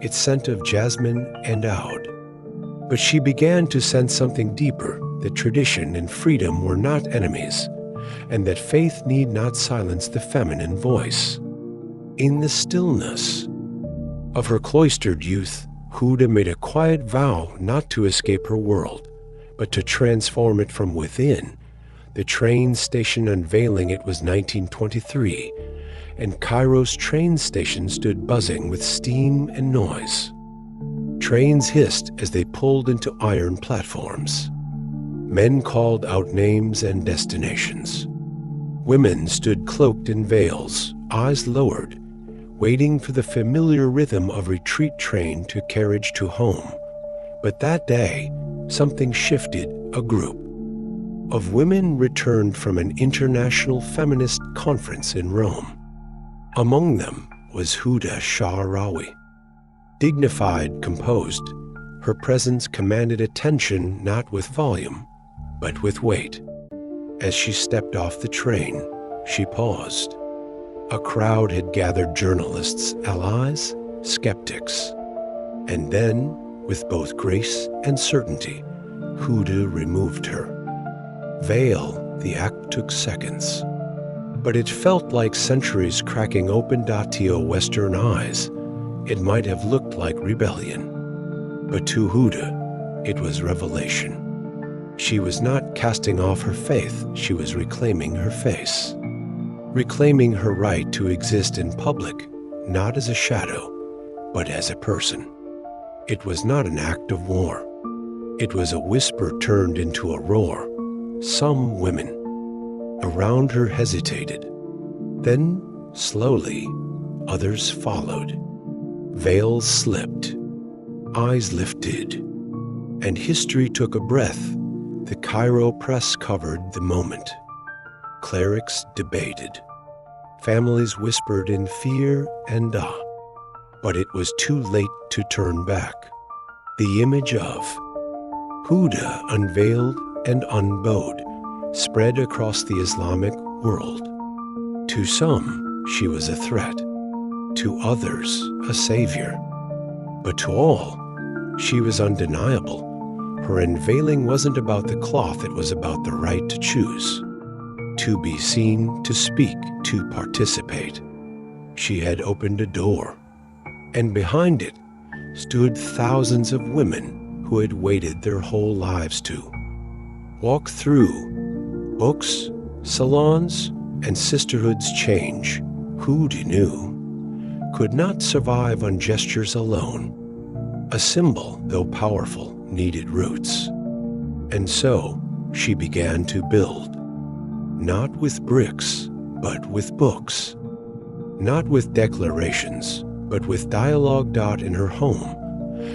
its scent of jasmine and oud. But she began to sense something deeper, that tradition and freedom were not enemies, and that faith need not silence the feminine voice. In the stillness of her cloistered youth, Huda made a quiet vow not to escape her world, but to transform it from within. The train station unveiling it was 1923, and Cairo's train station stood buzzing with steam and noise. Trains hissed as they pulled into iron platforms. Men called out names and destinations. Women stood cloaked in veils, eyes lowered, waiting for the familiar rhythm of retreat train to carriage to home. But that day, something shifted. A group of women returned from an international feminist conference in Rome. Among them was Huda Sha'arawi. Dignified, composed, her presence commanded attention not with volume, but with weight. As she stepped off the train, she paused. A crowd had gathered, journalists, allies, skeptics. And then, with both grace and certainty, Huda removed her veil. The act took seconds, but it felt like centuries cracking open to Western eyes. It might have looked like rebellion, but to Huda, it was revelation. She was not casting off her faith, she was reclaiming her face, reclaiming her right to exist in public, not as a shadow, but as a person. It was not an act of war. It was a whisper turned into a roar. Some women around her hesitated. Then, slowly, others followed. Veils slipped, eyes lifted, and history took a breath. The Cairo press covered the moment. Clerics debated. Families whispered in fear and awe. But it was too late to turn back. The image of Huda, unveiled and unbowed, spread across the Islamic world. To some, she was a threat. To others, a savior. But to all, she was undeniable. Her unveiling wasn't about the cloth, it was about the right to choose. To be seen, to speak, to participate. She had opened a door, and behind it stood thousands of women who had waited their whole lives to walk through books, salons, and sisterhood's change. Huda knew could not survive on gestures alone. A symbol, though powerful, needed roots. And so she began to build, not with bricks, but with books. Not with declarations, but with dialogue. In her home,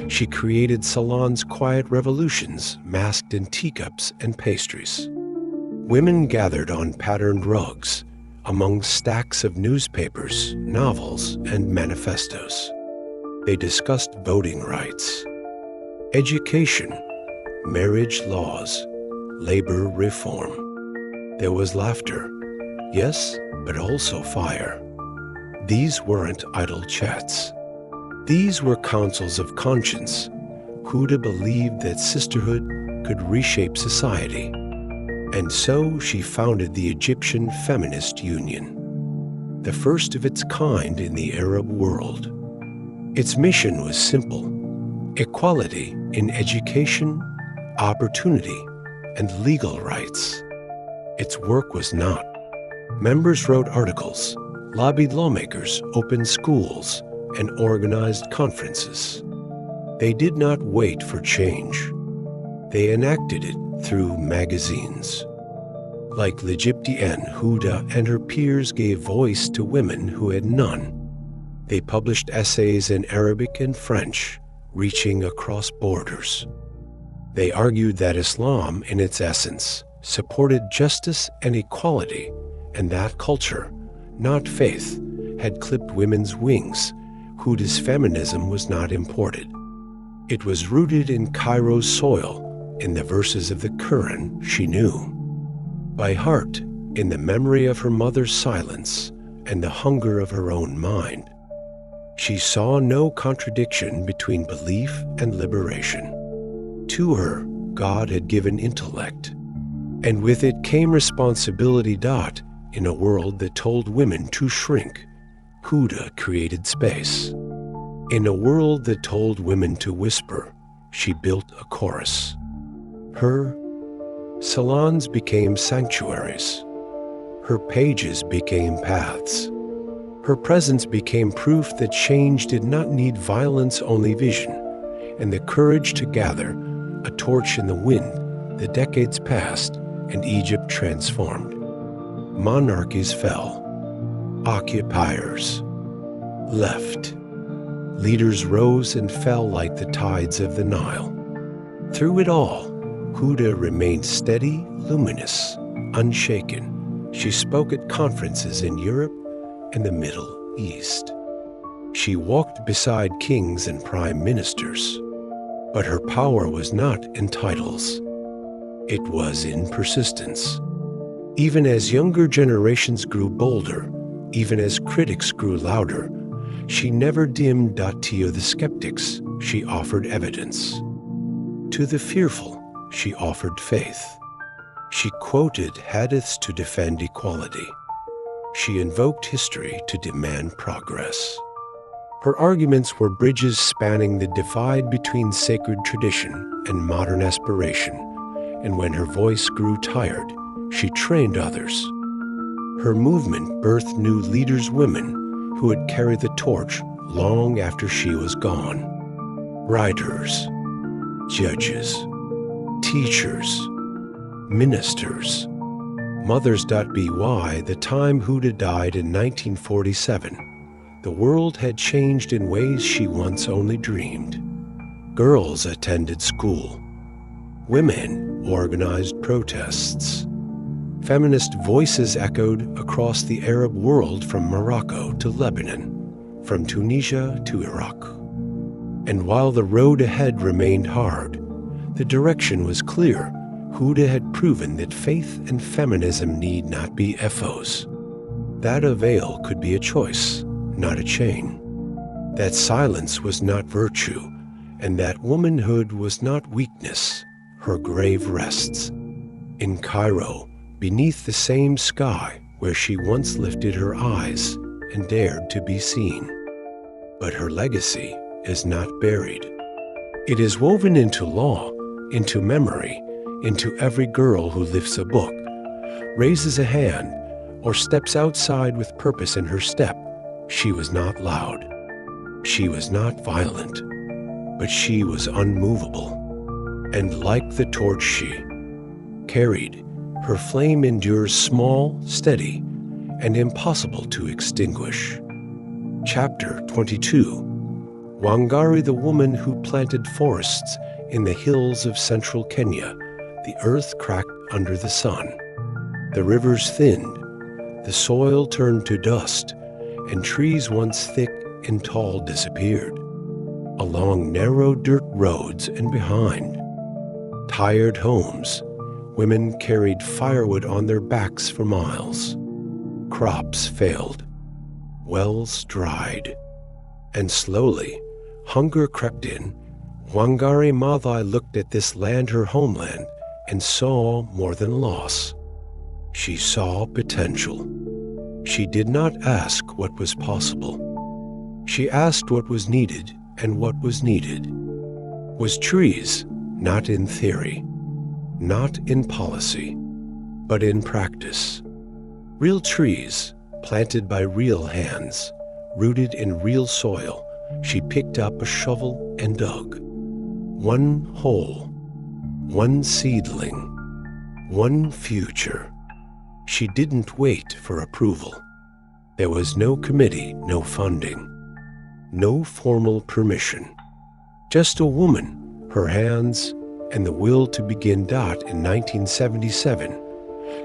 she created salons' quiet revolutions masked in teacups and pastries. Women gathered on patterned rugs, among stacks of newspapers, novels, and manifestos. They discussed voting rights, education, marriage laws, labor reform. There was laughter, yes, but also fire. These weren't idle chats. These were councils of conscience. Huda believed that sisterhood could reshape society. And so she founded the Egyptian Feminist Union, the first of its kind in the Arab world. Its mission was simple: equality in education, opportunity, and legal rights. Its work was not. Members wrote articles, lobbied lawmakers, opened schools, and organized conferences. They did not wait for change. They enacted it through magazines. Like L'Egyptienne, Huda and her peers gave voice to women who had none. They published essays in Arabic and French, reaching across borders. They argued that Islam, in its essence, supported justice and equality, and that culture, not faith, had clipped women's wings. Huda's feminism was not imported. It was rooted in Cairo's soil, in the verses of the Quran she knew. By heart, in the memory of her mother's silence and the hunger of her own mind. She saw no contradiction between belief and liberation. To her, God had given intellect, and with it came responsibility. In a world that told women to shrink, Huda created space. In a world that told women to whisper, she built a chorus. Her salons became sanctuaries. Her pages became paths. Her presence became proof that change did not need violence, only vision, and the courage to gather, a torch in the wind. The decades passed, and Egypt transformed. Monarchies fell. Occupiers left. Leaders rose and fell like the tides of the Nile. Through it all, Huda remained steady, luminous, unshaken. She spoke at conferences in Europe and the Middle East. She walked beside kings and prime ministers. But her power was not in titles. It was in persistence. Even as younger generations grew bolder, even as critics grew louder, she never dimmed. To the skeptics, she offered evidence. To the fearful, she offered faith. She quoted hadiths to defend equality. She invoked history to demand progress. Her arguments were bridges spanning the divide between sacred tradition and modern aspiration, and when her voice grew tired, she trained others. Her movement birthed new leaders, women who would carry the torch long after she was gone. Writers, judges, teachers, ministers. Mothers.by, the time Huda died in 1947, the world had changed in ways she once only dreamed. Girls attended school. Women organized protests. Feminist voices echoed across the Arab world from Morocco to Lebanon, from Tunisia to Iraq. And while the road ahead remained hard, the direction was clear. Huda had proven that faith and feminism need not be FOs. That a veil could be a choice, not a chain. That silence was not virtue, and that womanhood was not weakness. Her grave rests in Cairo, beneath the same sky where she once lifted her eyes and dared to be seen. But her legacy is not buried. It is woven into law, into memory, into every girl who lifts a book, raises a hand, or steps outside with purpose in her step. She was not loud. She was not violent, but she was unmovable. And like the torch she carried, her flame endures small, steady, and impossible to extinguish. Chapter 22. Wangari, the woman who planted forests in the hills of central Kenya. The earth cracked under the sun. The rivers thinned. The soil turned to dust, and trees once thick and tall disappeared. Along narrow dirt roads and behind tired homes, women carried firewood on their backs for miles. Crops failed. Wells dried. And slowly, hunger crept in. Wangari Maathai looked at this land, her homeland, and saw more than loss. She saw potential. She did not ask what was possible. She asked what was needed, and what was needed was trees, not in theory, not in policy, but in practice. Real trees, planted by real hands, rooted in real soil. She picked up a shovel and dug. One hole. One seedling, one future. She didn't wait for approval. There was no committee, no funding, no formal permission. Just a woman, her hands, and the will to begin. In 1977,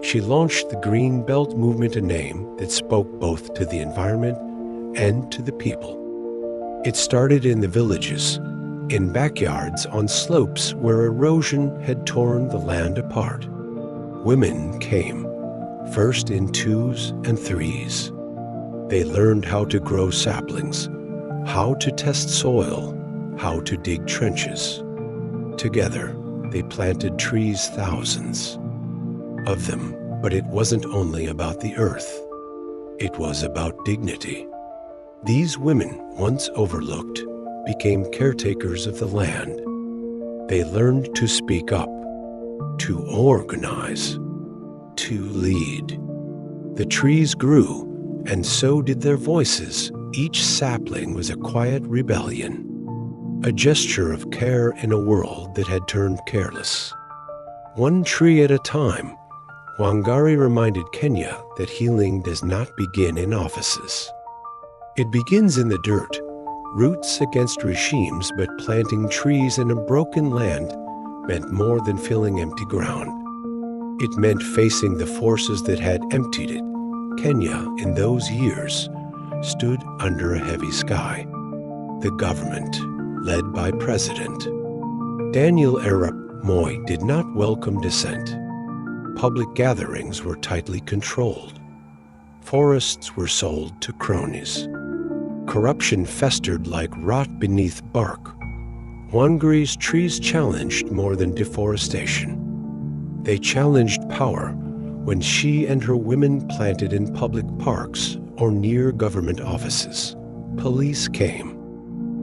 she launched the Green Belt movement, a name that spoke both to the environment and to the people. It started in the villages, in backyards on slopes where erosion had torn the land apart. Women came, first in 2s and 3s. They learned how to grow saplings, how to test soil, how to dig trenches. Together, they planted trees, thousands of them. But it wasn't only about the earth. It was about dignity. These women, once overlooked, became caretakers of the land. They learned to speak up, to organize, to lead. The trees grew, and so did their voices. Each sapling was a quiet rebellion, a gesture of care in a world that had turned careless. One tree at a time, Wangari reminded Kenya that healing does not begin in offices. It begins in the dirt, roots against regimes, but planting trees in a broken land meant more than filling empty ground. It meant facing the forces that had emptied it. Kenya, in those years, stood under a heavy sky. The government, led by President Daniel Arap Moi, did not welcome dissent. Public gatherings were tightly controlled. Forests were sold to cronies. Corruption festered like rot beneath bark. Wangari's trees challenged more than deforestation. They challenged power when she and her women planted in public parks or near government offices. Police came.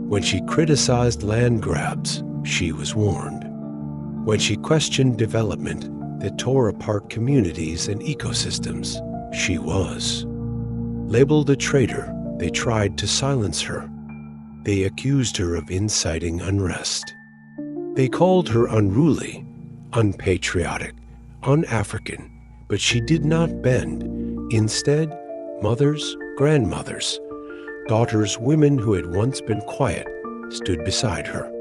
When she criticized land grabs, she was warned. When she questioned development that tore apart communities and ecosystems, she was. Labeled a traitor, they tried to silence her. They accused her of inciting unrest. They called her unruly, unpatriotic, un-African, but she did not bend. Instead, mothers, grandmothers, daughters, women who had once been quiet, stood beside her.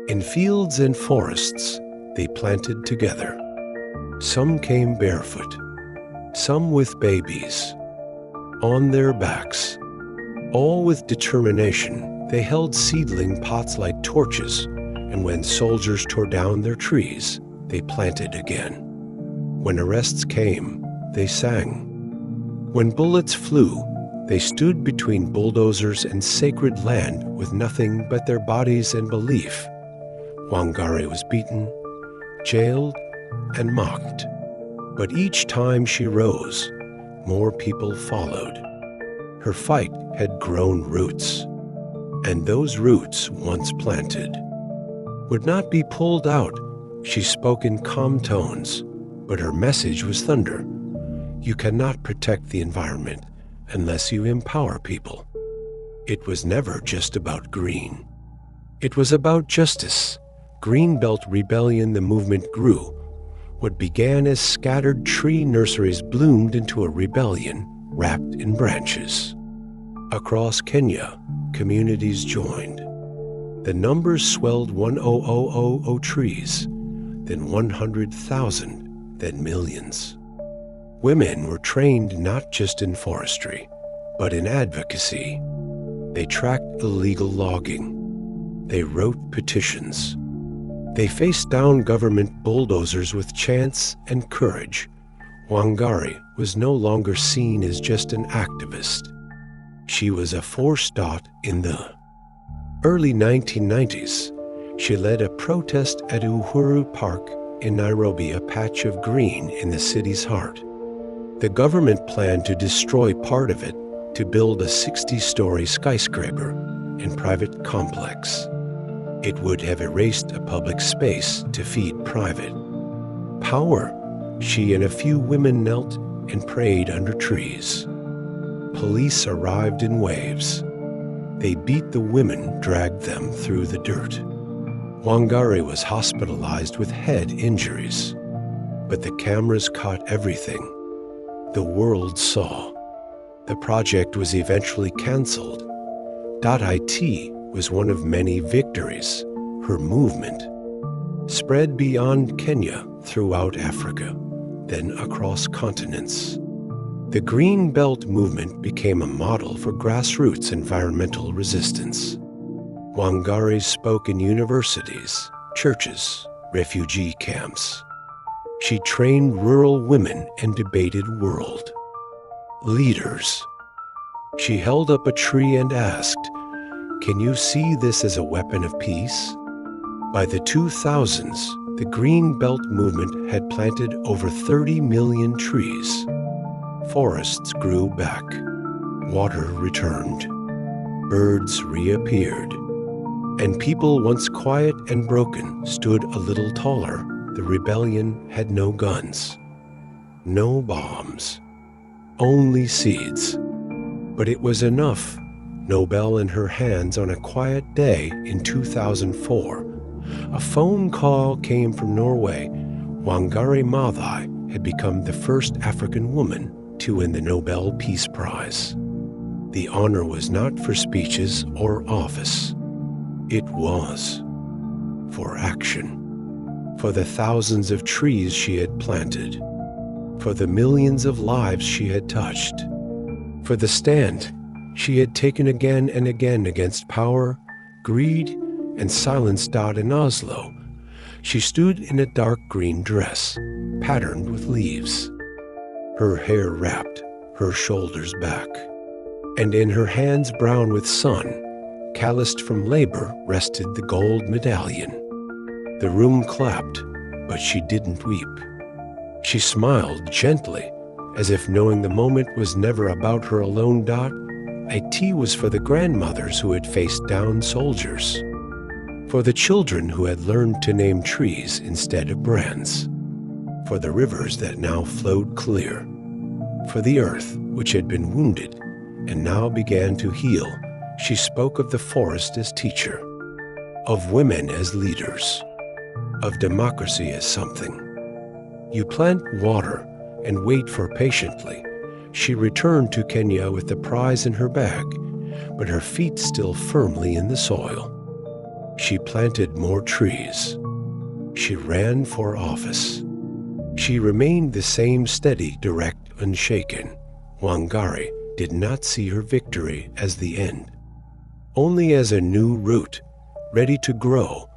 In fields and forests, they planted together. Some came barefoot, some with babies on their backs. All with determination, they held seedling pots like torches, and when soldiers tore down their trees, they planted again. When arrests came, they sang. When bullets flew, they stood between bulldozers and sacred land with nothing but their bodies and belief. Wangari was beaten, jailed, and mocked. But each time she rose, more people followed. Her fight had grown roots, and those roots, once planted, would not be pulled out. She spoke in calm tones, but her message was thunder. You cannot protect the environment unless you empower people. It was never just about green. It was about justice. Greenbelt Rebellion, the movement grew. What began as scattered tree nurseries bloomed into a rebellion wrapped in branches. Across Kenya, communities joined. The numbers swelled 1,000 trees, then 100,000, then millions. Women were trained not just in forestry, but in advocacy. They tracked illegal logging. They wrote petitions. They faced down government bulldozers with chants and courage. Wangari was no longer seen as just an activist. She was a force in the early 1990s. She led a protest at Uhuru Park in Nairobi, a patch of green in the city's heart. The government planned to destroy part of it to build a 60-story skyscraper and private complex. It would have erased a public space to feed private power. She and a few women knelt and prayed under trees. Police arrived in waves. They beat the women, dragged them through the dirt. Wangari was hospitalized with head injuries, but the cameras caught everything. The world saw. The project was eventually canceled. .it was one of many victories. Her movement spread beyond Kenya, throughout Africa, then across continents. The Green Belt movement became a model for grassroots environmental resistance. Wangari spoke in universities, churches, refugee camps. She trained rural women and debated world leaders. She held up a tree and asked, "Can you see this as a weapon of peace?" By the 2000s, the Green Belt movement had planted over 30 million trees. Forests grew back. Water returned. Birds reappeared. And people once quiet and broken stood a little taller. The rebellion had no guns, no bombs, only seeds. But it was enough. Nobel in her hands on a quiet day in 2004. A phone call came from Norway. Wangari Maathai had become the first African woman to win the Nobel Peace Prize. The honor was not for speeches or office. It was for action. For the thousands of trees she had planted. For the millions of lives she had touched. For the stand she had taken again and again against power, greed, and silence. In Oslo, she stood in a dark green dress, patterned with leaves. Her hair wrapped, her shoulders back, and in her hands brown with sun, calloused from labor, rested the gold medallion. The room clapped, but she didn't weep. She smiled gently, as if knowing the moment was never about her alone. It was for the grandmothers who had faced down soldiers, for the children who had learned to name trees instead of brands, for the rivers that now flowed clear, for the earth which had been wounded and now began to heal. She spoke of the forest as teacher, of women as leaders, of democracy as something. You plant water and wait for patiently. She returned to Kenya with the prize in her bag, but her feet still firmly in the soil. She planted more trees. She ran for office. She remained the same steady, direct, unshaken. Wangari did not see her victory as the end, only as a new root, ready to grow.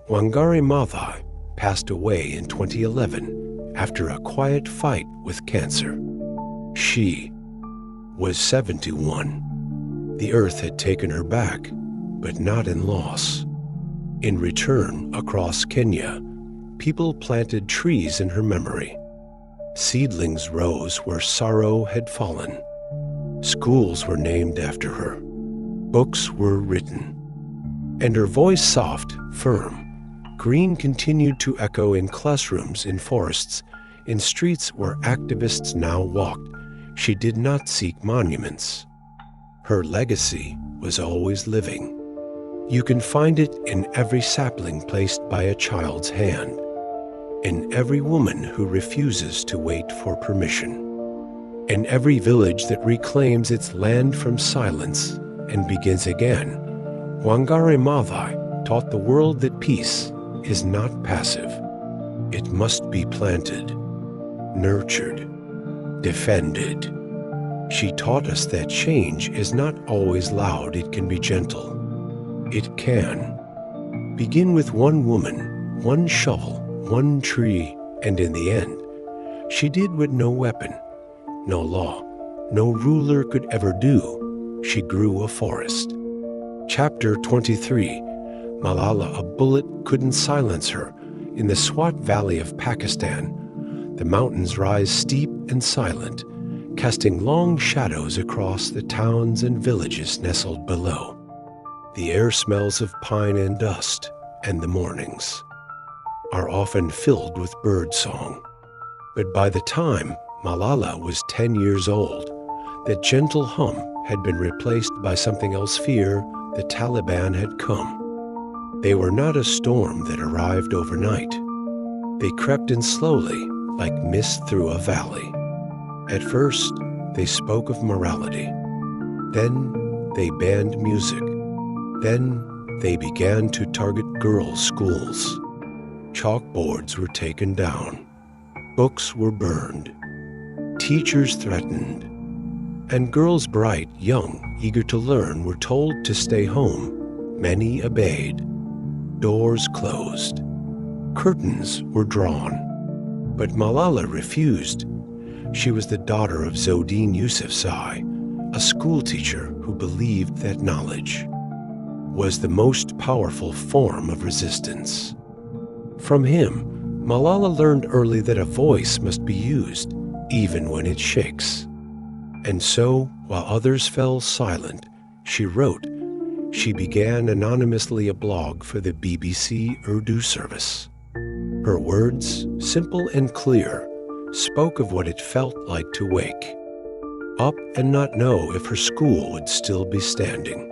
Wangari Maathai passed away in 2011 after a quiet fight with cancer. She was 71. The earth had taken her back, but not in loss. In return, across Kenya, people planted trees in her memory. Seedlings rose where sorrow had fallen. Schools were named after her. Books were written. And her voice, soft, firm, green, continued to echo in classrooms, in forests, in streets where activists now walked. She did not seek monuments. Her legacy was always living. You can find it in every sapling placed by a child's hand, in every woman who refuses to wait for permission, in every village that reclaims its land from silence and begins again. Wangari Maathai taught the world that peace is not passive. It must be planted, nurtured, defended. She taught us that change is not always loud. It can be gentle. It can begin with one woman, one shovel, one tree, and in the end, she did what no weapon, no law, no ruler could ever do. She grew a forest. Chapter 23, Malala, a bullet couldn't silence her. In the Swat Valley of Pakistan, the mountains rise steep and silent, casting long shadows across the towns and villages nestled below. The air smells of pine and dust, and the mornings are often filled with bird song. But by the time Malala was 10 years old, that gentle hum had been replaced by something else. Fear. The Taliban had come. They were not a storm that arrived overnight. They crept in slowly, like mist through a valley. At first, they spoke of morality. Then they banned music. Then they began to target girls' schools. Chalkboards were taken down. Books were burned. Teachers threatened. And girls bright, young, eager to learn, were told to stay home. Many obeyed. Doors closed. Curtains were drawn. But Malala refused. She was the daughter of Zodine Yousafzai, a schoolteacher who believed that knowledge was the most powerful form of resistance. From him, Malala learned early that a voice must be used, even when it shakes. And so, while others fell silent, she wrote. She began anonymously a blog for the BBC Urdu service. Her words, simple and clear, spoke of what it felt like to wake up and not know if her school would still be standing.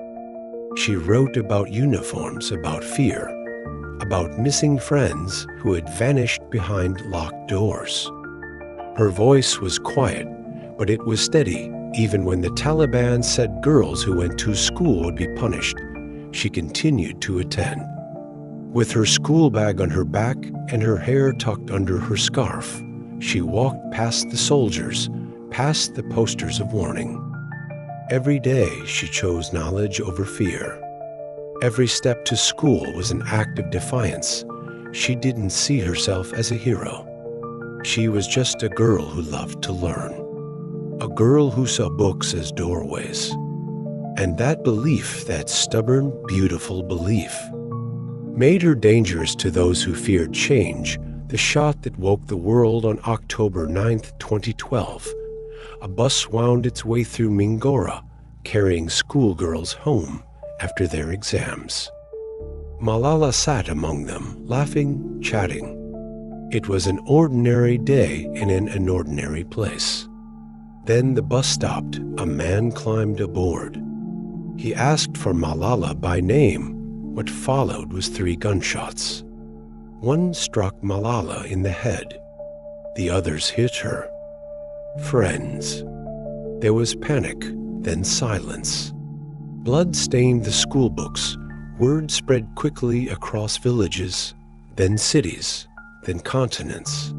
She wrote about uniforms, about fear, about missing friends who had vanished behind locked doors. Her voice was quiet, but it was steady. Even when the Taliban said girls who went to school would be punished, she continued to attend. With her school bag on her back and her hair tucked under her scarf, she walked past the soldiers, past the posters of warning. Every day she chose knowledge over fear. Every step to school was an act of defiance. She didn't see herself as a hero. She was just a girl who loved to learn. A girl who saw books as doorways. And that belief, that stubborn, beautiful belief, made her dangerous to those who feared change. The shot that woke the world on October 9, 2012. A bus wound its way through Mingora, carrying schoolgirls home after their exams. Malala sat among them, laughing, chatting. It was an ordinary day in an inordinary place. Then the bus stopped. A man climbed aboard. He asked for Malala by name. What followed was 3 gunshots. One struck Malala in the head. The others hit her. Friends. There was panic, then silence. Blood stained the school books. Word spread quickly across villages, then cities, then continents.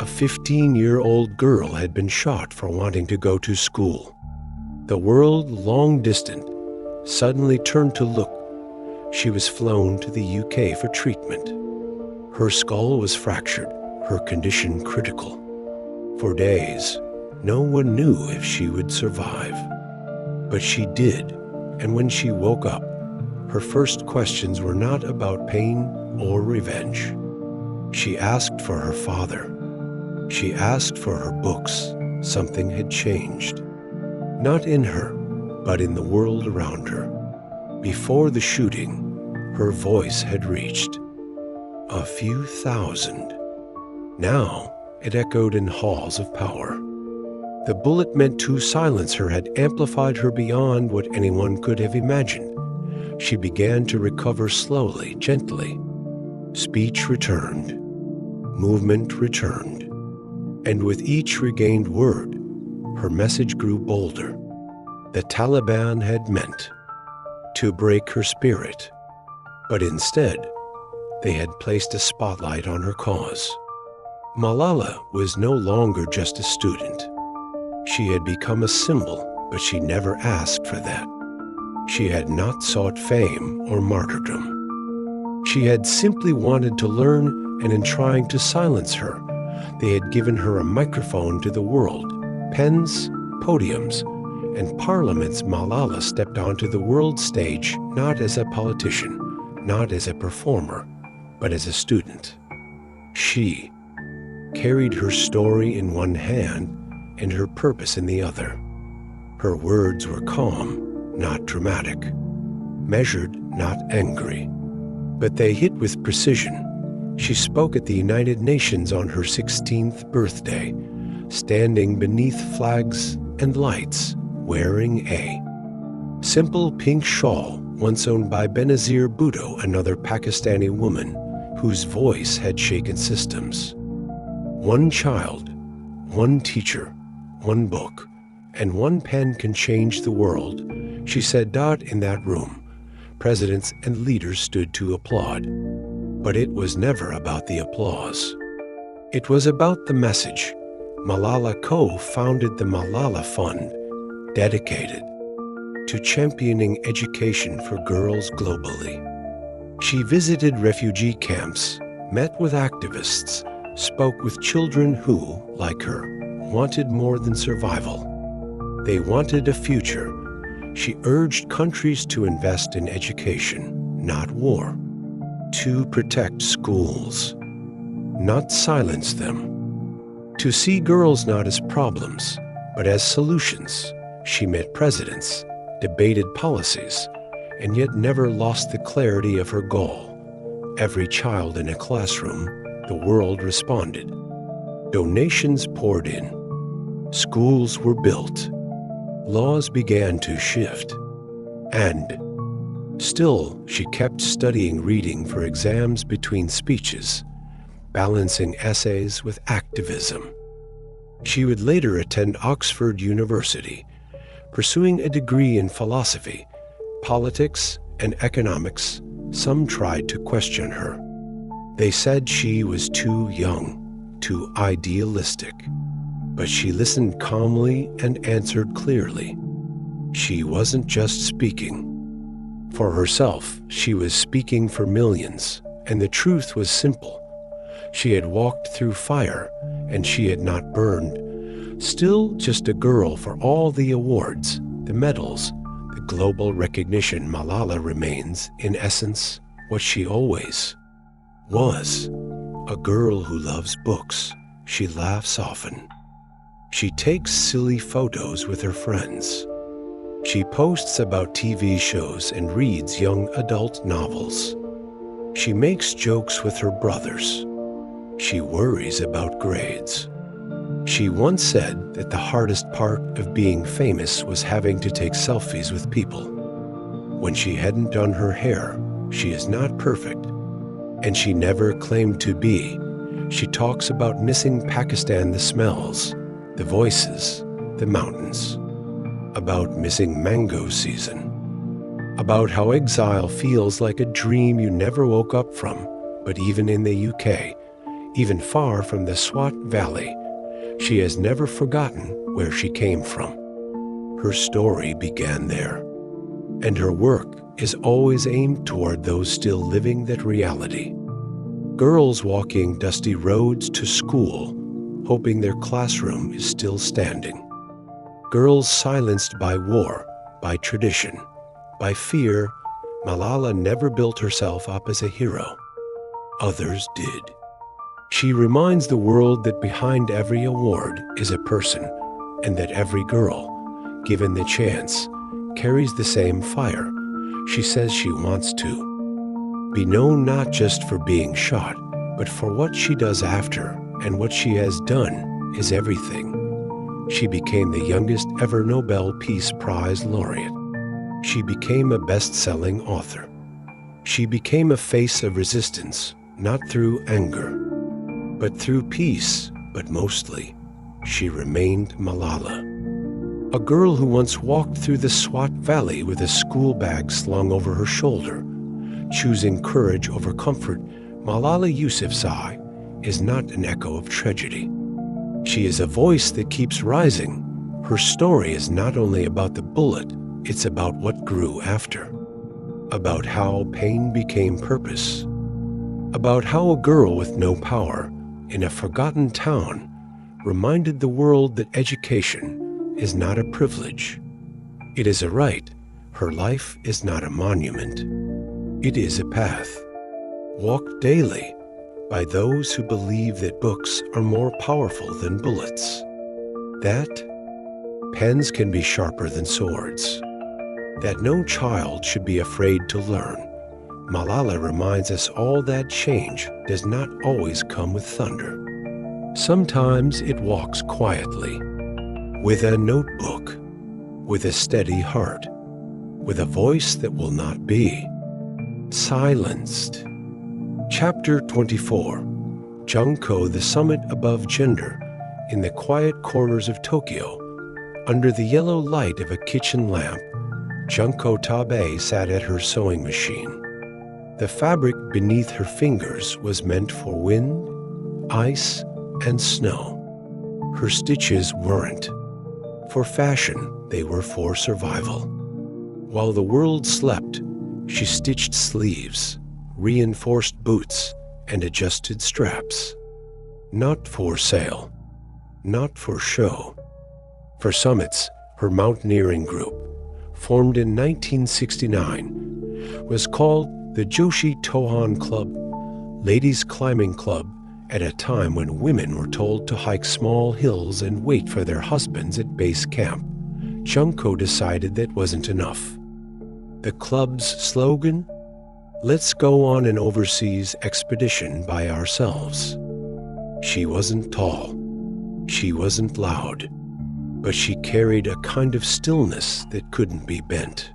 A 15-year-old girl had been shot for wanting to go to school. The world, long distant, suddenly turned to look. She was flown to the UK for treatment. Her skull was fractured, her condition critical. For days, no one knew if she would survive. But she did, and when she woke up, her first questions were not about pain or revenge. She asked for her father. She asked for her books. Something had changed. Not in her, but in the world around her. Before the shooting, her voice had reached a few thousand. Now it echoed in halls of power. The bullet meant to silence her had amplified her beyond what anyone could have imagined. She began to recover slowly, gently. Speech returned. Movement returned. And with each regained word, her message grew bolder. The Taliban had meant to break her spirit, but instead, they had placed a spotlight on her cause. Malala was no longer just a student. She had become a symbol, but she never asked for that. She had not sought fame or martyrdom. She had simply wanted to learn, and in trying to silence her, they had given her a microphone to the world, pens, podiums, and parliaments. Malala stepped onto the world stage not as a politician, not as a performer, but as a student. She carried her story in one hand and her purpose in the other. Her words were calm, not dramatic, measured, not angry, but they hit with precision. She spoke at the United Nations on her 16th birthday, standing beneath flags and lights, wearing a simple pink shawl once owned by Benazir Bhutto, another Pakistani woman whose voice had shaken systems. One child, one teacher, one book, and one pen can change the world, she said. In that room, presidents and leaders stood to applaud. But it was never about the applause. It was about the message. Malala co-founded the Malala Fund, dedicated to championing education for girls globally. She visited refugee camps, met with activists, spoke with children who, like her, wanted more than survival. They wanted a future. She urged countries to invest in education, not war, to protect schools, not silence them, to see girls not as problems, but as solutions. She met presidents, debated policies, and yet never lost the clarity of her goal. Every child in a classroom, the world responded. Donations poured in. Schools were built. Laws began to shift. And still, she kept studying, reading for exams between speeches, balancing essays with activism. She would later attend Oxford University, pursuing a degree in philosophy, politics, and economics. Some tried to question her. They said she was too young, too idealistic. But she listened calmly and answered clearly. She wasn't just speaking for herself, she was speaking for millions, and the truth was simple. She had walked through fire, and she had not burned. Still just a girl. For all the awards, the medals, the global recognition, Malala remains, in essence, what she always was. A girl who loves books. She laughs often. She takes silly photos with her friends. She posts about TV shows and reads young adult novels. She makes jokes with her brothers. She worries about grades. She once said that the hardest part of being famous was having to take selfies with people. When she hadn't done her hair, she is not perfect. And she never claimed to be. She talks about missing Pakistan, the smells, the voices, the mountains, about missing mango season, about how exile feels like a dream you never woke up from. But even in the UK, even far from the Swat Valley, she has never forgotten where she came from. Her story began there, and her work is always aimed toward those still living that reality. Girls walking dusty roads to school, hoping their classroom is still standing. Girls silenced by war, by tradition, by fear. Malala never built herself up as a hero. Others did. She reminds the world that behind every award is a person, and that every girl, given the chance, carries the same fire. She says she wants to be known not just for being shot, but for what she does after, and what she has done is everything. She became the youngest ever Nobel Peace Prize laureate. She became a best-selling author. She became a face of resistance, not through anger, but through peace. But mostly, she remained Malala. A girl who once walked through the Swat Valley with a school bag slung over her shoulder, choosing courage over comfort. Malala Yousafzai is not an echo of tragedy. She is a voice that keeps rising. Her story is not only about the bullet, it's about what grew after, about how pain became purpose, about how a girl with no power in a forgotten town reminded the world that education is not a privilege. It is a right. Her life is not a monument. It is a path, walked daily by those who believe that books are more powerful than bullets, that pens can be sharper than swords, that no child should be afraid to learn. Malala reminds us all that change does not always come with thunder. Sometimes it walks quietly, with a notebook, with a steady heart, with a voice that will not be silenced. Chapter 24. Junko, the summit above gender, in the quiet corners of Tokyo, under the yellow light of a kitchen lamp, Junko Tabe sat at her sewing machine. The fabric beneath her fingers was meant for wind, ice, and snow. Her stitches weren't for fashion, they were for survival. While the world slept, she stitched sleeves, reinforced boots, and adjusted straps. Not for sale, not for show. For Summits, her mountaineering group, formed in 1969, was called the Joshi Tohan Club, Ladies Climbing Club, at a time when women were told to hike small hills and wait for their husbands at base camp. Junko decided that wasn't enough. The club's slogan? Let's go on an overseas expedition by ourselves. She wasn't tall. She wasn't loud. But she carried a kind of stillness that couldn't be bent.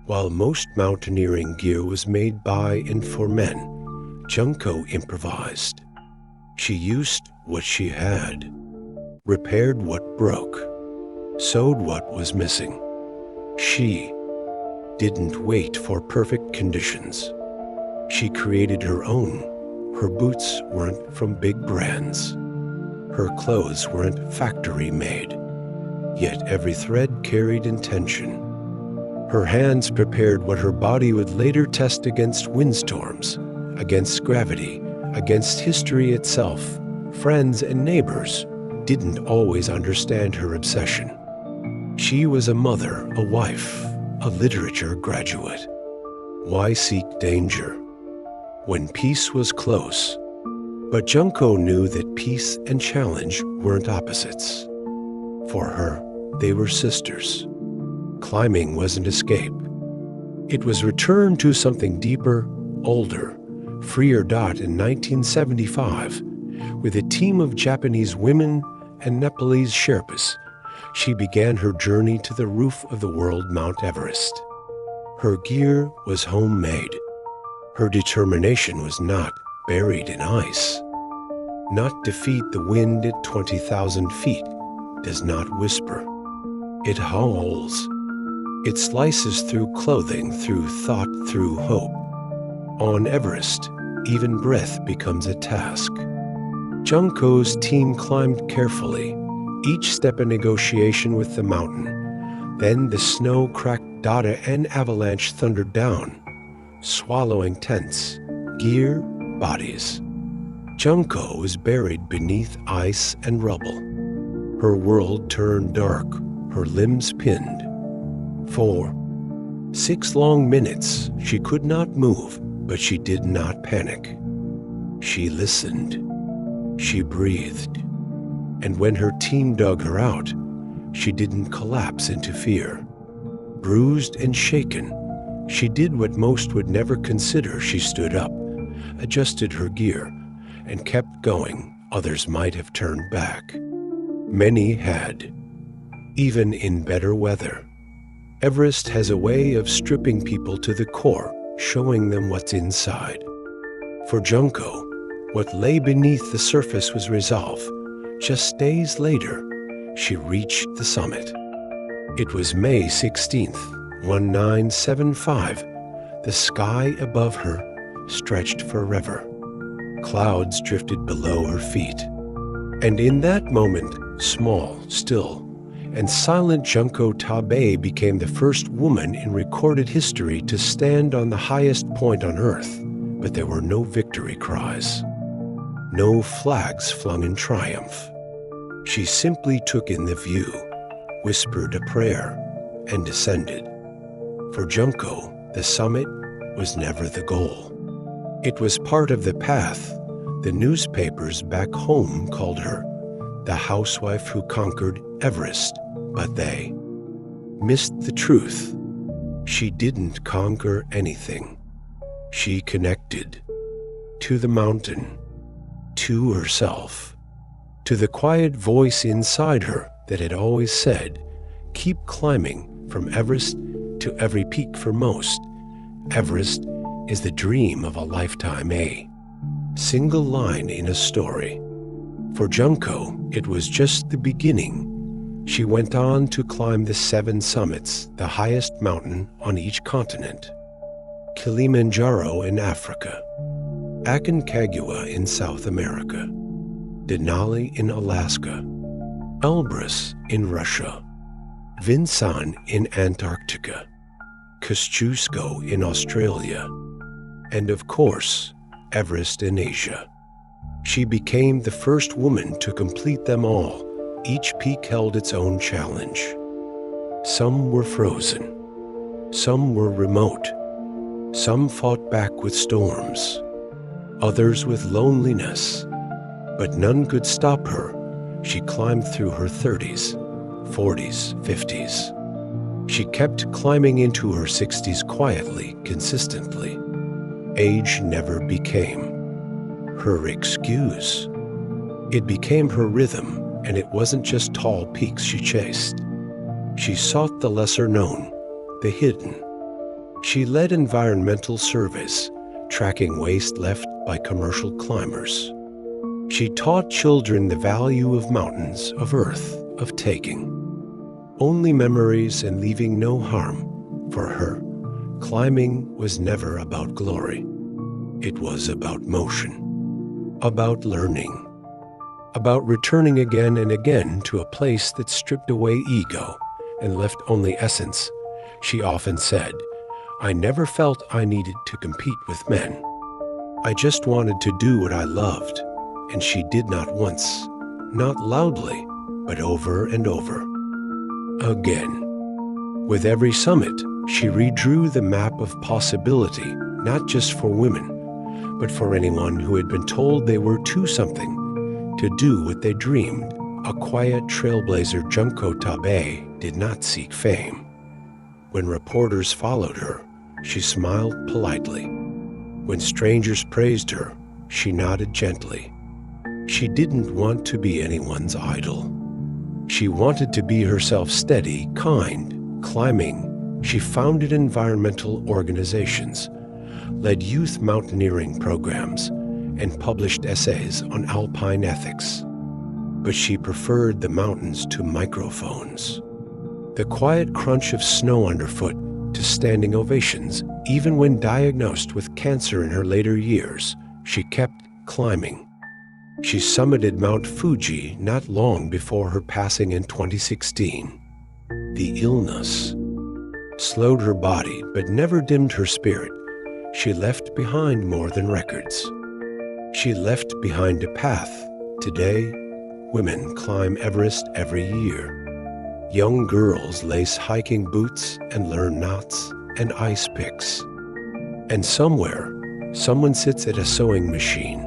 While most mountaineering gear was made by and for men, Junko improvised. She used what she had, repaired what broke, sewed what was missing. She didn't wait for perfect conditions. She created her own. Her boots weren't from big brands. Her clothes weren't factory-made. Yet every thread carried intention. Her hands prepared what her body would later test against windstorms, against gravity, against history itself. Friends and neighbors didn't always understand her obsession. She was a mother, a wife, a literature graduate. Why seek danger when peace was close? But Junko knew that peace and challenge weren't opposites. For her, they were sisters. Climbing wasn't escape. It was return to something deeper, older, freer. In 1975, with a team of Japanese women and Nepalese Sherpas, she began her journey to the roof of the world Mount Everest. Her gear was homemade. Her determination was not buried in ice. Not defeat the wind at 20,000 feet does not whisper. It howls. It slices through clothing, through thought, through hope. On Everest, even breath becomes a task. Junko's team climbed carefully, each step a negotiation with the mountain. Then the snow cracked Dada and avalanche thundered down, swallowing tents, gear, bodies. Junko was buried beneath ice and rubble. Her world turned dark, her limbs pinned. For 6 long minutes, she could not move, but she did not panic. She listened. She breathed. And when her team dug her out, she didn't collapse into fear. Bruised and shaken, she did what most would never consider. She stood up, adjusted her gear, and kept going. Others might have turned back. Many had, even in better weather. Everest has a way of stripping people to the core, showing them what's inside. For Junko, what lay beneath the surface was resolve. Just days later, she reached the summit. It was May 16th, 1975. The sky above her stretched forever. Clouds drifted below her feet. And in that moment, small, still, and silent, Junko Tabei became the first woman in recorded history to stand on the highest point on Earth. But there were no victory cries, no flags flung in triumph. She simply took in the view, whispered a prayer, and descended. For Junko, the summit was never the goal. It was part of the path. The newspapers back home called her the housewife who conquered Everest, but they missed the truth. She didn't conquer anything. She connected to the mountain, to herself, to the quiet voice inside her that had always said, keep climbing from Everest to every peak. For most, Everest is the dream of a lifetime, a single line in a story. For Junko, it was just the beginning. She went on to climb the 7 summits, the highest mountain on each continent. Kilimanjaro in Africa, Aconcagua in South America, Denali in Alaska, Elbrus in Russia, Vinsan in Antarctica, Kosciuszko in Australia, and of course, Everest in Asia. She became the first woman to complete them all. Each peak held its own challenge. Some were frozen. Some were remote. Some fought back with storms. Others with loneliness. But none could stop her. She climbed through her 30s, 40s, 50s. She kept climbing into her 60s quietly, consistently. Age never became her excuse. It became her rhythm, and it wasn't just tall peaks she chased. She sought the lesser known, the hidden. She led environmental surveys, tracking waste left by commercial climbers. She taught children the value of mountains, of earth, of taking. Only memories and leaving no harm. For her, climbing was never about glory. It was about motion, about learning, about returning again and again to a place that stripped away ego and left only essence. She often said, I never felt I needed to compete with men. I just wanted to do what I loved, and she did not once, not loudly, but over and over again. With every summit, she redrew the map of possibility, not just for women, but for anyone who had been told they were too something to do what they dreamed. A quiet trailblazer, Junko Tabei did not seek fame. When reporters followed her, she smiled politely. When strangers praised her, she nodded gently. She didn't want to be anyone's idol. She wanted to be herself, steady, kind, climbing. She founded environmental organizations, led youth mountaineering programs, and published essays on alpine ethics. But she preferred the mountains to microphones. The quiet crunch of snow underfoot to standing ovations. Even when diagnosed with cancer in her later years, she kept climbing. She summited Mount Fuji not long before her passing in 2016. The illness slowed her body but never dimmed her spirit. She left behind more than records. She left behind a path. Today, women climb Everest every year. Young girls lace hiking boots and learn knots and ice picks. And somewhere, someone sits at a sewing machine,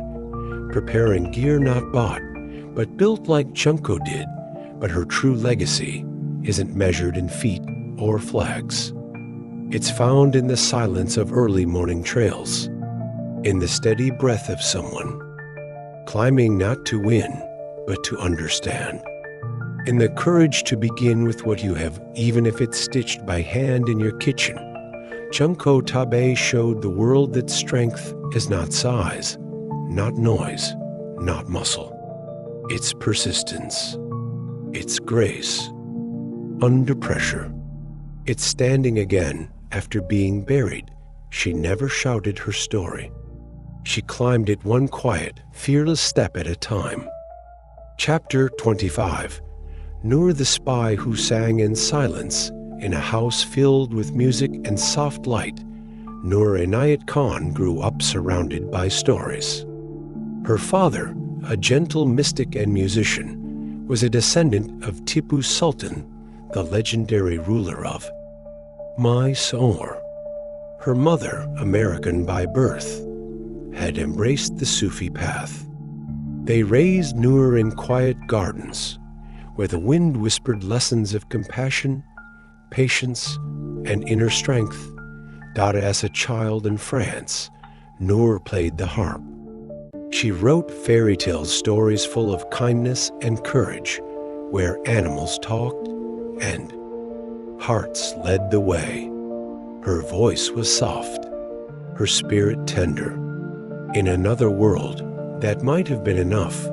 preparing gear not bought, but built like Junko did. But her true legacy isn't measured in feet or flags. It's found in the silence of early morning trails, in the steady breath of someone, climbing not to win, but to understand. In the courage to begin with what you have, even if it's stitched by hand in your kitchen. Junko Tabe showed the world that strength is not size, not noise, not muscle. It's persistence. It's grace. Under pressure. It's standing again after being buried. She never shouted her story. She climbed it one quiet, fearless step at a time. Chapter 25. Noor the spy who sang in silence in a house filled with music and soft light. Noor Inayat Khan grew up surrounded by stories. Her father, a gentle mystic and musician, was a descendant of Tipu Sultan, the legendary ruler of Mysore. Her mother, American by birth, had embraced the Sufi path. They raised Noor in quiet gardens, where the wind whispered lessons of compassion, patience, and inner strength. As a child in France, Noor played the harp. She wrote fairy tale stories full of kindness and courage, where animals talked and hearts led the way. Her voice was soft, her spirit tender. In another world, that might have been enough,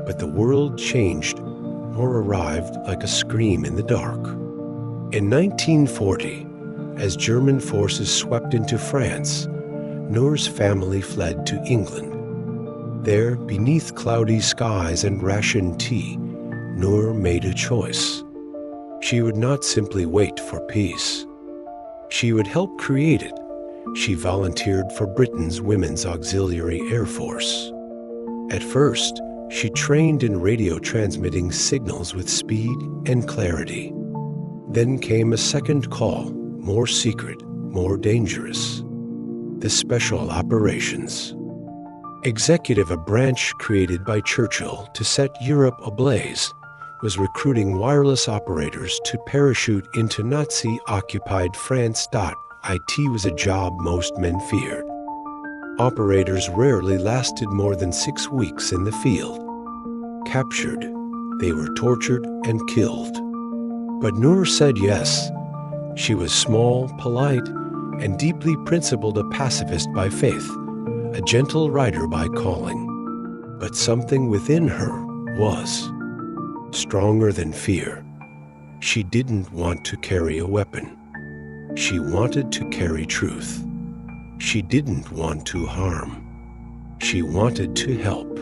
but the world changed or arrived like a scream in the dark. In 1940, as German forces swept into France, Noor's family fled to England. There, beneath cloudy skies and rationed tea, Noor made a choice. She would not simply wait for peace. She would help create it. She volunteered for Britain's Women's Auxiliary Air Force. At first, she trained in radio transmitting signals with speed and clarity. Then came a second call, more secret, more dangerous. The Special Operations. Executive, a branch created by Churchill to set Europe ablaze, was recruiting wireless operators to parachute into Nazi-occupied France. IT was a job most men feared. Operators rarely lasted more than 6 weeks in the field. Captured, they were tortured and killed. But Noor said yes. She was small, polite, and deeply principled, a pacifist by faith, a gentle writer by calling. But something within her was stronger than fear. She didn't want to carry a weapon. She wanted to carry truth. She didn't want to harm. She wanted to help.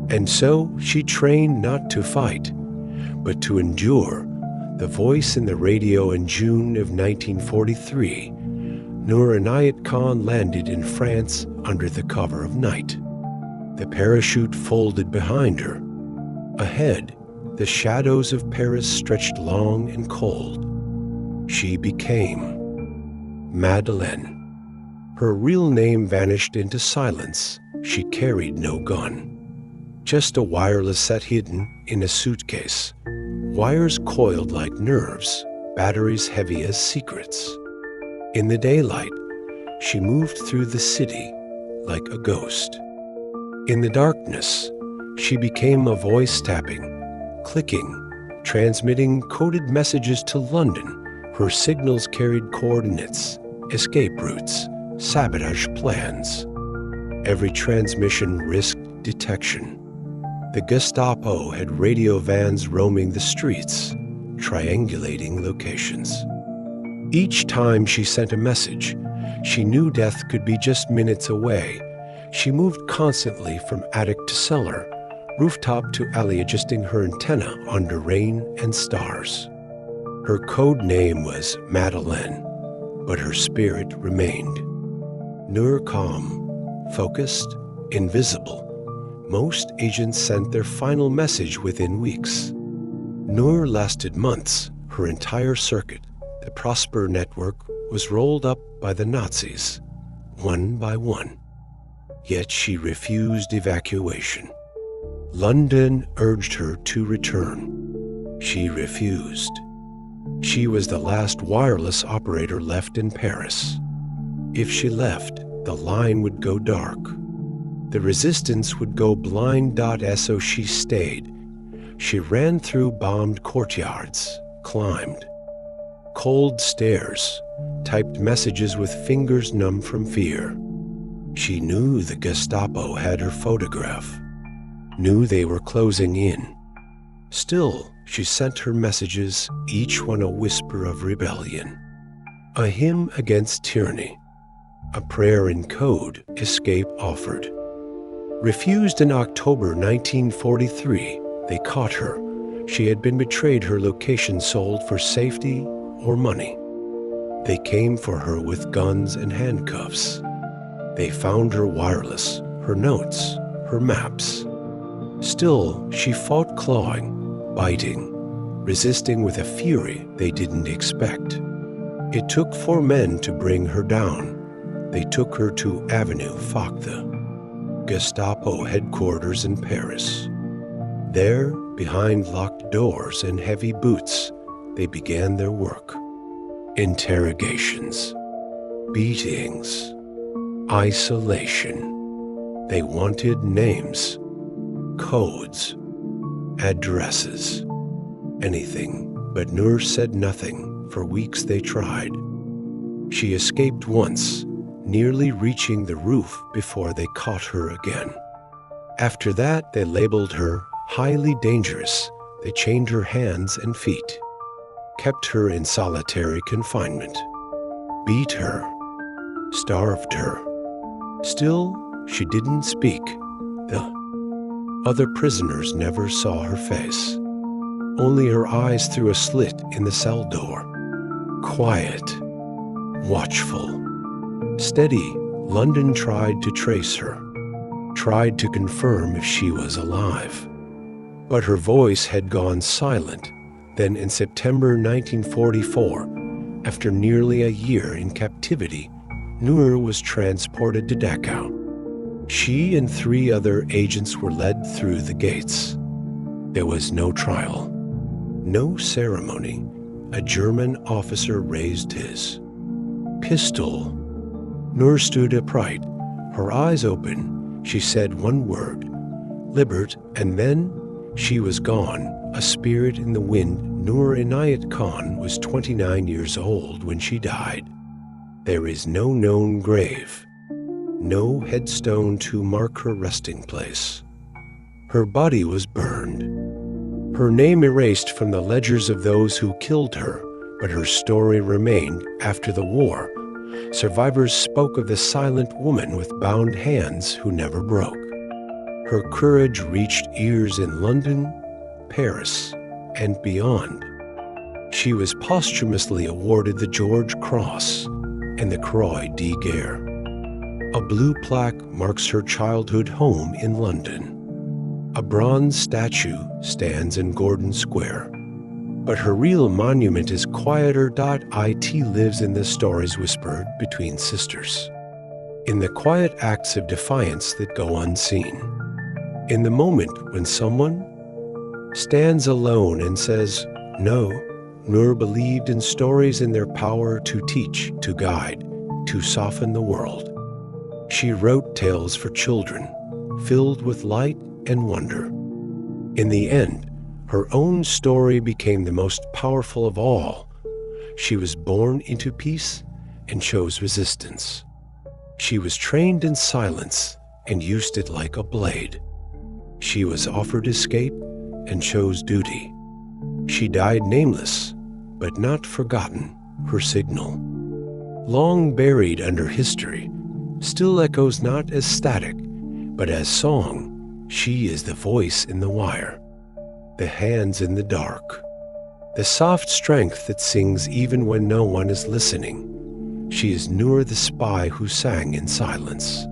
And so she trained not to fight, but to endure. The voice in the radio in June of 1943, Noor Inayat Khan landed in France under the cover of night. The parachute folded behind her. Ahead, the shadows of Paris stretched long and cold. She became Madeleine. Her real name vanished into silence. She carried no gun. Just a wireless set hidden in a suitcase. Wires coiled like nerves, batteries heavy as secrets. In the daylight, she moved through the city like a ghost. In the darkness, she became a voice tapping, clicking, transmitting coded messages to London. Her signals carried coordinates, escape routes, sabotage plans. Every transmission risked detection. The Gestapo had radio vans roaming the streets, triangulating locations. Each time she sent a message, she knew death could be just minutes away. She moved constantly from attic to cellar, rooftop to alley, adjusting her antenna under rain and stars. Her code name was Madeleine, but her spirit remained. Noor calm, focused, invisible. Most agents sent their final message within weeks. Noor lasted months. Her entire circuit, the Prosper network, was rolled up by the Nazis, one by one. Yet she refused evacuation. London urged her to return. She refused. She was the last wireless operator left in Paris. If she left, the line would go dark. The resistance would go blind. So she stayed. She ran through bombed courtyards, climbed cold stairs, typed messages with fingers numb from fear. She knew the Gestapo had her photograph, knew they were closing in. Still, she sent her messages, each one a whisper of rebellion. A hymn against tyranny, a prayer in code escape offered. Refused in October 1943, they caught her. She had been betrayed, her location sold for safety or money. They came for her with guns and handcuffs. They found her wireless, her notes, her maps. Still, she fought, clawing, biting, resisting with a fury they didn't expect. It took 4 men to bring her down. They took her to Avenue Foch, Gestapo headquarters in Paris. There, behind locked doors and heavy boots, they began their work. Interrogations, beatings, isolation. They wanted names, codes, addresses, anything, but Noor said nothing. For weeks they tried. She escaped once, nearly reaching the roof before they caught her again. After that, they labeled her highly dangerous. They chained her hands and feet, kept her in solitary confinement, beat her, starved her. Still, she didn't speak. The other prisoners never saw her face, only her eyes through a slit in the cell door. Quiet, watchful, steady. London tried to trace her, tried to confirm if she was alive. But her voice had gone silent. Then in September 1944, after nearly a year in captivity, Noor was transported to Dachau. She and 3 other agents were led through the gates. There was no trial, no ceremony. A German officer raised his pistol. Noor stood upright, her eyes open. She said one word, Libert, and then she was gone, a spirit in the wind. Noor Inayat Khan was 29 years old when she died. There is no known grave, no headstone to mark her resting place. Her body was burned, her name erased from the ledgers of those who killed her, but her story remained after the war. Survivors spoke of the silent woman with bound hands who never broke. Her courage reached ears in London, Paris, and beyond. She was posthumously awarded the George Cross and the Croix de Guerre. A blue plaque marks her childhood home in London. A bronze statue stands in Gordon Square. But her real monument is quieter. It lives in the stories whispered between sisters, in the quiet acts of defiance that go unseen, in the moment when someone stands alone and says, no. Noor believed in stories and their power to teach, to guide, to soften the world. She wrote tales for children, filled with light and wonder. In the end, her own story became the most powerful of all. She was born into peace and chose resistance. She was trained in silence and used it like a blade. She was offered escape and chose duty. She died nameless, but not forgotten, her signal. Long buried under history, still echoes not as static, but as song. She is the voice in the wire, the hands in the dark, the soft strength that sings even when no one is listening. She is Nur the spy who sang in silence.